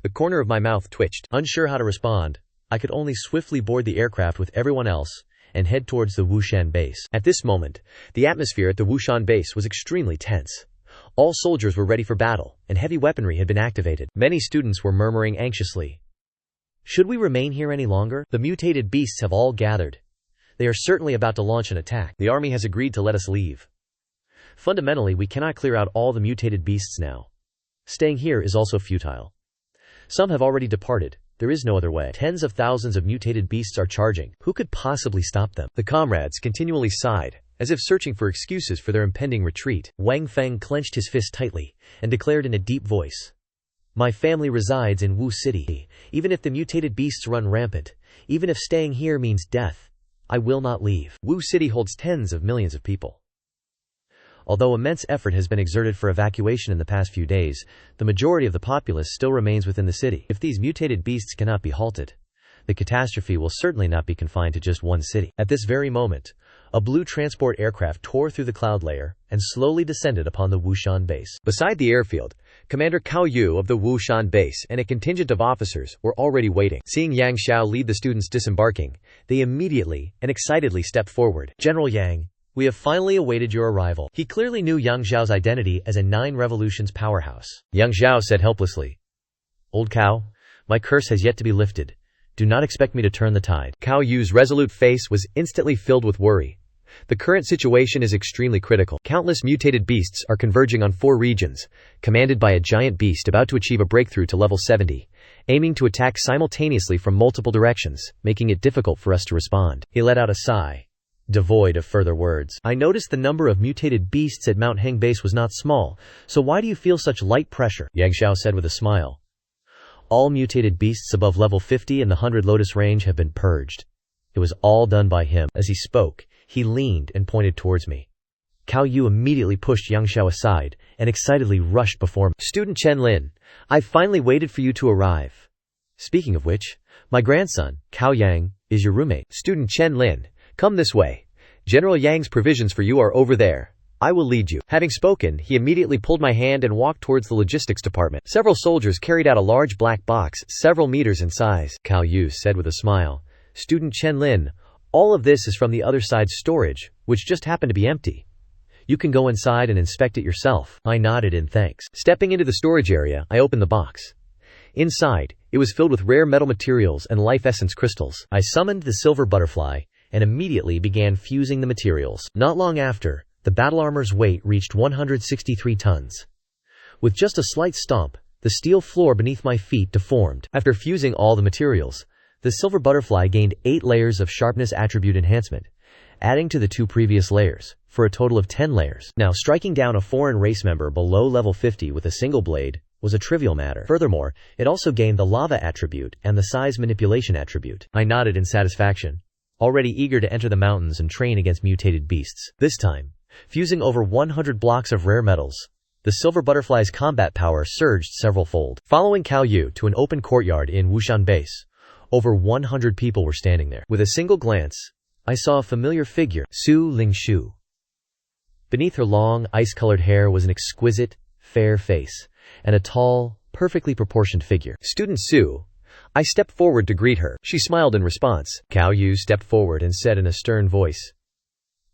The corner of my mouth twitched. Unsure how to respond, I could only swiftly board the aircraft with everyone else and head towards the Wushan Base. At this moment, the atmosphere at the Wushan Base was extremely tense. All soldiers were ready for battle, and heavy weaponry had been activated. Many students were murmuring anxiously, "Should we remain here any longer? The mutated beasts have all gathered. They are certainly about to launch an attack. The army has agreed to let us leave. Fundamentally, we cannot clear out all the mutated beasts now. Staying here is also futile. Some have already departed. There is no other way. Tens of thousands of mutated beasts are charging. Who could possibly stop them?" The comrades continually sighed, as if searching for excuses for their impending retreat. Wang Feng clenched his fist tightly, and declared in a deep voice, "My family resides in Wu City. Even if the mutated beasts run rampant, even if staying here means death, I will not leave." Wu City holds tens of millions of people. Although immense effort has been exerted for evacuation in the past few days, the majority of the populace still remains within the city. If these mutated beasts cannot be halted, the catastrophe will certainly not be confined to just one city. At this very moment, a blue transport aircraft tore through the cloud layer and slowly descended upon the Wushan Base. Beside the airfield, Commander Cao Yu of the Wushan Base and a contingent of officers were already waiting. Seeing Yang Xiao lead the students disembarking, they immediately and excitedly stepped forward. "General Yang, we have finally awaited your arrival." He clearly knew Yang Xiao's identity as a 9 revolutions powerhouse. Yang Xiao said helplessly, "Old Cao, my curse has yet to be lifted. Do not expect me to turn the tide." Cao Yu's resolute face was instantly filled with worry. The current situation is extremely critical. Countless mutated beasts are converging on 4 regions, commanded by a giant beast about to achieve a breakthrough to level 70, aiming to attack simultaneously from multiple directions, making it difficult for us to respond. He let out a sigh, devoid of further words. "I noticed the number of mutated beasts at Mount Heng Base was not small, so why do you feel such light pressure?" Yang Xiao said with a smile. "All mutated beasts above level 50 in the 100 Lotus Range have been purged. It was all done by him." As he spoke, he leaned and pointed towards me. Cao Yu immediately pushed Yang Xiao aside and excitedly rushed before me. "Student Chen Lin, I've finally waited for you to arrive. Speaking of which, my grandson, Cao Yang, is your roommate. Student Chen Lin, come this way. General Yang's provisions for you are over there. I will lead you." Having spoken, he immediately pulled my hand and walked towards the logistics department. Several soldiers carried out a large black box, several meters in size. Cao Yu said with a smile, "Student Chen Lin, all of this is from the other side's storage, which which just happened to be empty. You can go inside and inspect it yourself. I nodded in thanks. Stepping into the storage area, I opened the box. Inside, it was filled with rare metal materials and life essence crystals. I summoned the silver butterfly and immediately began fusing the materials. Not long after, the battle armor's weight reached 163 tons. With just a slight stomp, the steel floor beneath my feet deformed. After fusing all the materials, the silver butterfly gained 8 layers of sharpness attribute enhancement, adding to the 2 previous layers, for a total of 10 layers. Now, striking down a foreign race member below level 50 with a single blade was a trivial matter. Furthermore, it also gained the lava attribute and the size manipulation attribute. I nodded in satisfaction, already eager to enter the mountains and train against mutated beasts. This time, fusing over 100 blocks of rare metals, the silver butterfly's combat power surged several-fold. Following Cao Yu to an open courtyard in Wushan Base, over 100 people were standing there. With a single glance, I saw a familiar figure, Su Lingshu. Beneath her long, ice-colored hair was an exquisite, fair face, and a tall, perfectly proportioned figure. Student Su. I stepped forward to greet her. She smiled in response. Cao Yu stepped forward and said in a stern voice,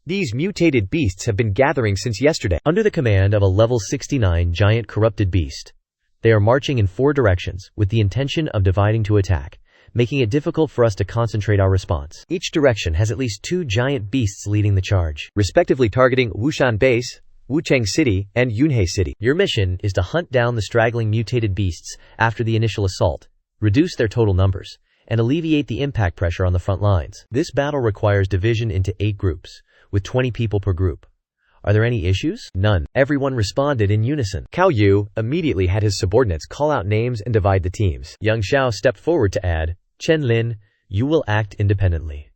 "These mutated beasts have been gathering since yesterday. Under the command of a level 69 giant corrupted beast, they are marching in 4 directions with the intention of dividing to attack, making it difficult for us to concentrate our response. Each direction has at least 2 giant beasts leading the charge, respectively targeting Wushan Base, Wucheng City, and Yunhei City. Your mission is to hunt down the straggling mutated beasts after the initial assault, reduce their total numbers, and alleviate the impact pressure on the front lines. This battle requires division into 8 groups, with 20 people per group. Are there any issues?" "None." Everyone responded in unison. Cao Yu immediately had his subordinates call out names and divide the teams. Yang Xiao stepped forward to add, "Chen Lin, you will act independently."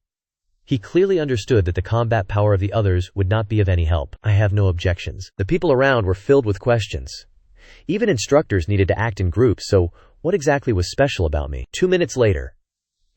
He clearly understood that the combat power of the others would not be of any help. I have no objections. The people around were filled with questions. Even instructors needed to act in groups, so what exactly was special about me? 2 minutes later,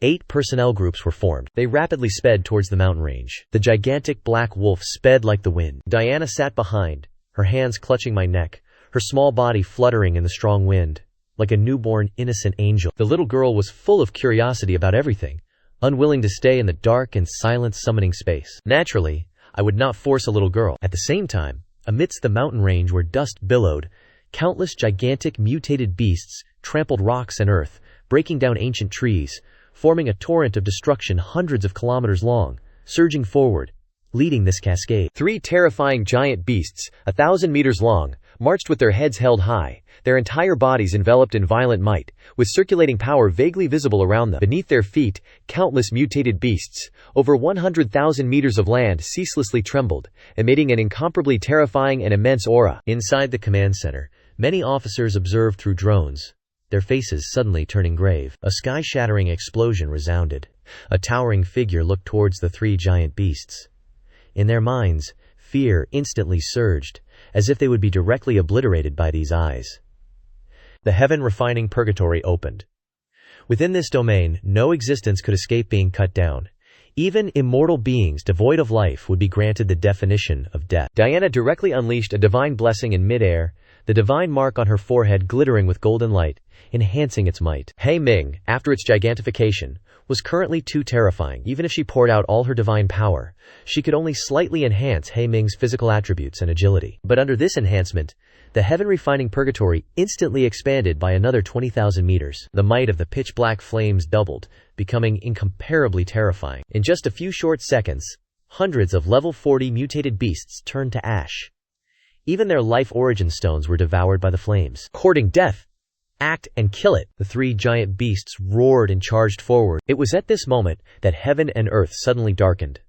8 personnel groups were formed. They rapidly sped towards the mountain range. The gigantic black wolf sped like the wind. Diana sat behind, her hands clutching my neck, her small body fluttering in the strong wind, like a newborn, innocent angel. The little girl was full of curiosity about everything, unwilling to stay in the dark and silent summoning space. Naturally, I would not force a little girl. At the same time, amidst the mountain range where dust billowed, countless gigantic mutated beasts trampled rocks and earth, breaking down ancient trees, forming a torrent of destruction hundreds of kilometers long, surging forward, leading this cascade. 3 terrifying giant beasts, 1,000 meters long, marched with their heads held high, their entire bodies enveloped in violent might, with circulating power vaguely visible around them. Beneath their feet, countless mutated beasts, over 100,000 meters of land ceaselessly trembled, emitting an incomparably terrifying and immense aura. Inside the command center, many officers observed through drones, their faces suddenly turning grave. A sky-shattering explosion resounded. A towering figure looked towards the 3 giant beasts. In their minds, fear instantly surged, as if they would be directly obliterated by these eyes. The heaven-refining purgatory opened. Within this domain, no existence could escape being cut down. Even immortal beings devoid of life would be granted the definition of death. Diana directly unleashed a divine blessing in mid-air, the divine mark on her forehead glittering with golden light, enhancing its might. He Ming, after its gigantification, was currently too terrifying. Even if she poured out all her divine power, she could only slightly enhance He Ming's physical attributes and agility. But under this enhancement, the heaven-refining purgatory instantly expanded by another 20,000 meters. The might of the pitch-black flames doubled, becoming incomparably terrifying. In just a few short seconds, hundreds of level 40 mutated beasts turned to ash. Even their life origin stones were devoured by the flames. Courting death, act and kill it. The 3 giant beasts roared and charged forward. It was at this moment that heaven and earth suddenly darkened.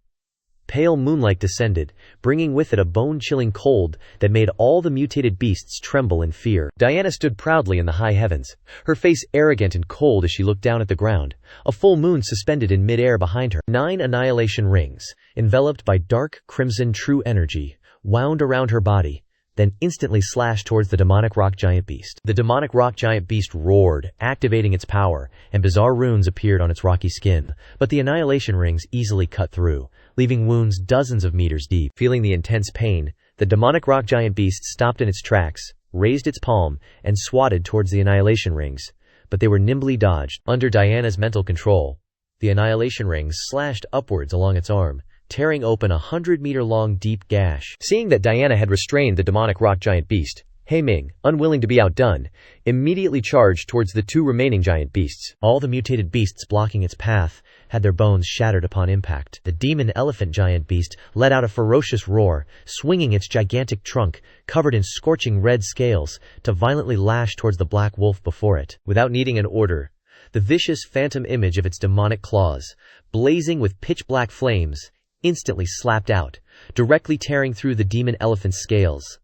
Pale moonlight descended, bringing with it a bone-chilling cold that made all the mutated beasts tremble in fear. Diana stood proudly in the high heavens, her face arrogant and cold as she looked down at the ground, a full moon suspended in mid-air behind her. 9 annihilation rings, enveloped by dark crimson true energy, wound around her body, then instantly slashed towards the demonic rock giant beast. The demonic rock giant beast roared, activating its power, and bizarre runes appeared on its rocky skin, but the annihilation rings easily cut through, leaving wounds dozens of meters deep. Feeling the intense pain, the demonic rock giant beast stopped in its tracks, raised its palm, and swatted towards the annihilation rings, but they were nimbly dodged. Under Diana's mental control, the annihilation rings slashed upwards along its arm, tearing open a 100-meter-long deep gash. Seeing that Diana had restrained the demonic rock giant beast, He Ming, unwilling to be outdone, immediately charged towards the two remaining giant beasts. All the mutated beasts blocking its path had their bones shattered upon impact. The demon elephant giant beast let out a ferocious roar, swinging its gigantic trunk, covered in scorching red scales, to violently lash towards the black wolf before it. Without needing an order, the vicious phantom image of its demonic claws, blazing with pitch-black flames, instantly slapped out, directly tearing through the demon elephant's scales,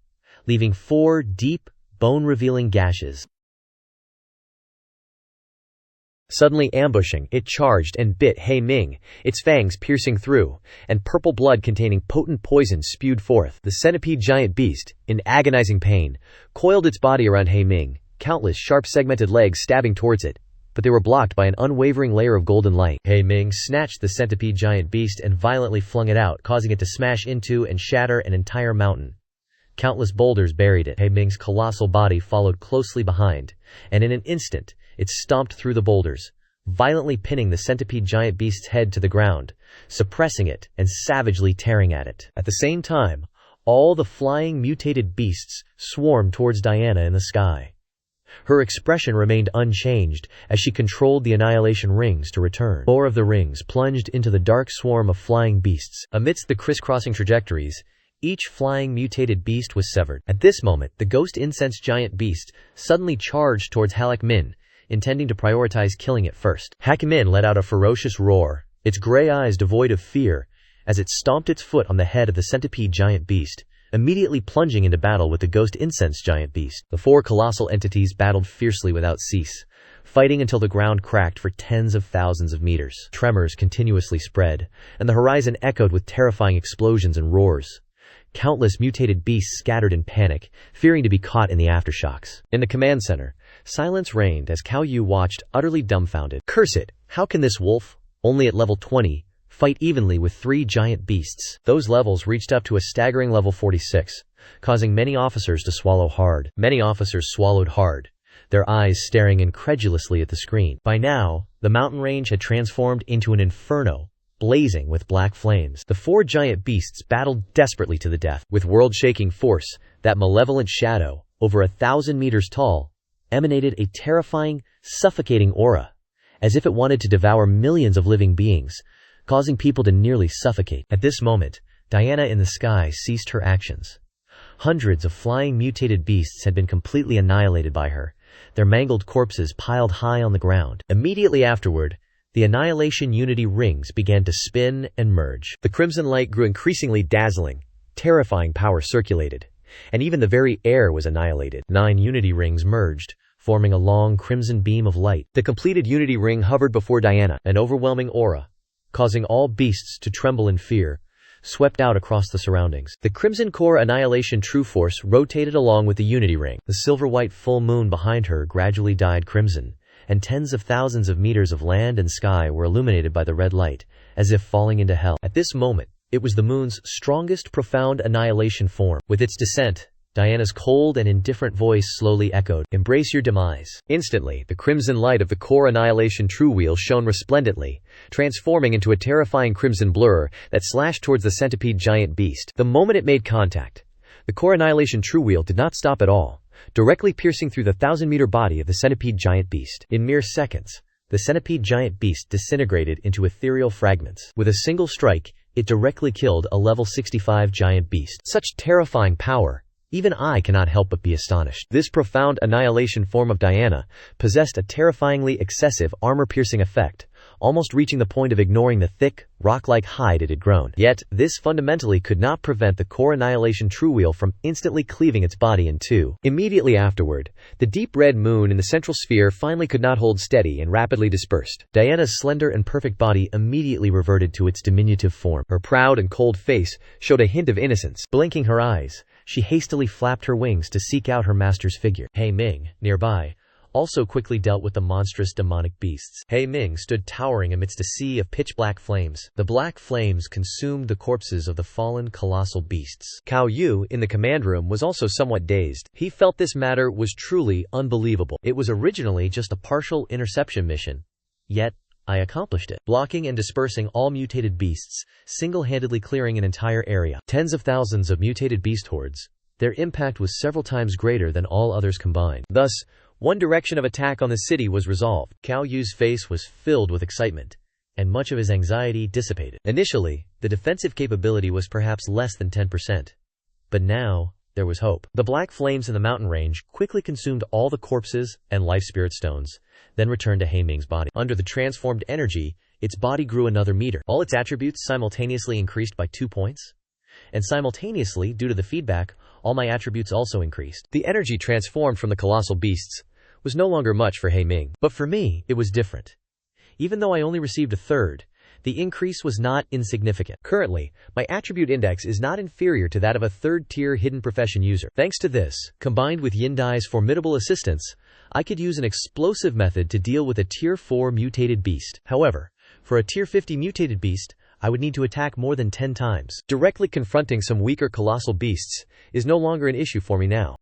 leaving 4 deep, bone-revealing gashes. Suddenly ambushing, it charged and bit He Ming, its fangs piercing through, and purple blood containing potent poison spewed forth. The centipede giant beast, in agonizing pain, coiled its body around He Ming, countless sharp segmented legs stabbing towards it, but they were blocked by an unwavering layer of golden light. He Ming snatched the centipede giant beast and violently flung it out, causing it to smash into and shatter an entire mountain. Countless boulders buried it. He Ming's colossal body followed closely behind, and in an instant, it stomped through the boulders, violently pinning the centipede giant beast's head to the ground, suppressing it and savagely tearing at it. At the same time, all the flying mutated beasts swarmed towards Diana in the sky. Her expression remained unchanged as she controlled the annihilation rings to return. 4 of the rings plunged into the dark swarm of flying beasts. Amidst the crisscrossing trajectories, each flying mutated beast was severed. At this moment, the ghost incense giant beast suddenly charged towards Halak Min, intending to prioritize killing it first. Halak Min let out a ferocious roar, its gray eyes devoid of fear, as it stomped its foot on the head of the centipede giant beast, immediately plunging into battle with the ghost incense giant beast. The 4 colossal entities battled fiercely without cease, fighting until the ground cracked for tens of thousands of meters. Tremors continuously spread, and the horizon echoed with terrifying explosions and roars. Countless mutated beasts scattered in panic, fearing to be caught in the aftershocks. In the command center, silence reigned as Cao Yu watched, utterly dumbfounded. Curse it! How can this wolf, only at level 20, fight evenly with 3 giant beasts? Those levels reached up to a staggering level 46, causing many officers to swallow hard. Many officers swallowed hard, their eyes staring incredulously at the screen. By now, the mountain range had transformed into an inferno, blazing with black flames. The 4 giant beasts battled desperately to the death. With world-shaking force, that malevolent shadow, over 1,000 meters tall, emanated a terrifying, suffocating aura, as if it wanted to devour millions of living beings, causing people to nearly suffocate. At this moment, Diana in the sky ceased her actions. Hundreds of flying mutated beasts had been completely annihilated by her, their mangled corpses piled high on the ground. Immediately afterward, the annihilation unity rings began to spin and merge. The crimson light grew increasingly dazzling, terrifying power circulated, and even the very air was annihilated. 9 unity rings merged, forming a long crimson beam of light. The completed unity ring hovered before Diana, an overwhelming aura, causing all beasts to tremble in fear, swept out across the surroundings. The Crimson Core Annihilation True Force rotated along with the unity ring. The silver-white full moon behind her gradually dyed crimson, and tens of thousands of meters of land and sky were illuminated by the red light, as if falling into hell. At this moment, it was the moon's strongest profound annihilation form. With its descent, Diana's cold and indifferent voice slowly echoed, "Embrace your demise." Instantly, the crimson light of the Core Annihilation True Wheel shone resplendently, transforming into a terrifying crimson blur that slashed towards the centipede giant beast. The moment it made contact, the Core Annihilation True Wheel did not stop at all, directly piercing through the 1,000-meter body of the centipede giant beast. In mere seconds, the centipede giant beast disintegrated into ethereal fragments. With a single strike, it directly killed a level 65 giant beast. Such terrifying power! Even I cannot help but be astonished. This profound annihilation form of Diana possessed a terrifyingly excessive armor-piercing effect, almost reaching the point of ignoring the thick, rock-like hide it had grown. Yet, this fundamentally could not prevent the Core Annihilation True Wheel from instantly cleaving its body in two. Immediately afterward, the deep red moon in the central sphere finally could not hold steady and rapidly dispersed. Diana's slender and perfect body immediately reverted to its diminutive form. Her proud and cold face showed a hint of innocence. Blinking her eyes, she hastily flapped her wings to seek out her master's figure. He Ming, nearby, also quickly dealt with the monstrous demonic beasts. He Ming stood towering amidst a sea of pitch-black flames. The black flames consumed the corpses of the fallen colossal beasts. Cao Yu, in the command room, was also somewhat dazed. He felt this matter was truly unbelievable. It was originally just a partial interception mission. Yet, I accomplished it, blocking and dispersing all mutated beasts, single-handedly clearing an entire area. Tens of thousands of mutated beast hordes. Their impact was several times greater than all others combined. Thus, one direction of attack on the city was resolved. Cao Yu's face was filled with excitement, and much of his anxiety dissipated. Initially, the defensive capability was perhaps less than 10%. But now, there was hope. The black flames in the mountain range quickly consumed all the corpses and life spirit stones, then returned to He Ming's body. Under the transformed energy, its body grew another meter. All its attributes simultaneously increased by 2 points. And simultaneously, due to the feedback, all my attributes also increased. The energy transformed from the colossal beasts was no longer much for He Ming. But for me, it was different. Even though I only received a third, the increase was not insignificant. Currently, my attribute index is not inferior to that of a third-tier hidden profession user. Thanks to this, combined with Yindai's formidable assistance, I could use an explosive method to deal with a Tier 4 mutated beast. However, for a Tier 50 mutated beast, I would need to attack more than 10 times. Directly confronting some weaker colossal beasts is no longer an issue for me now.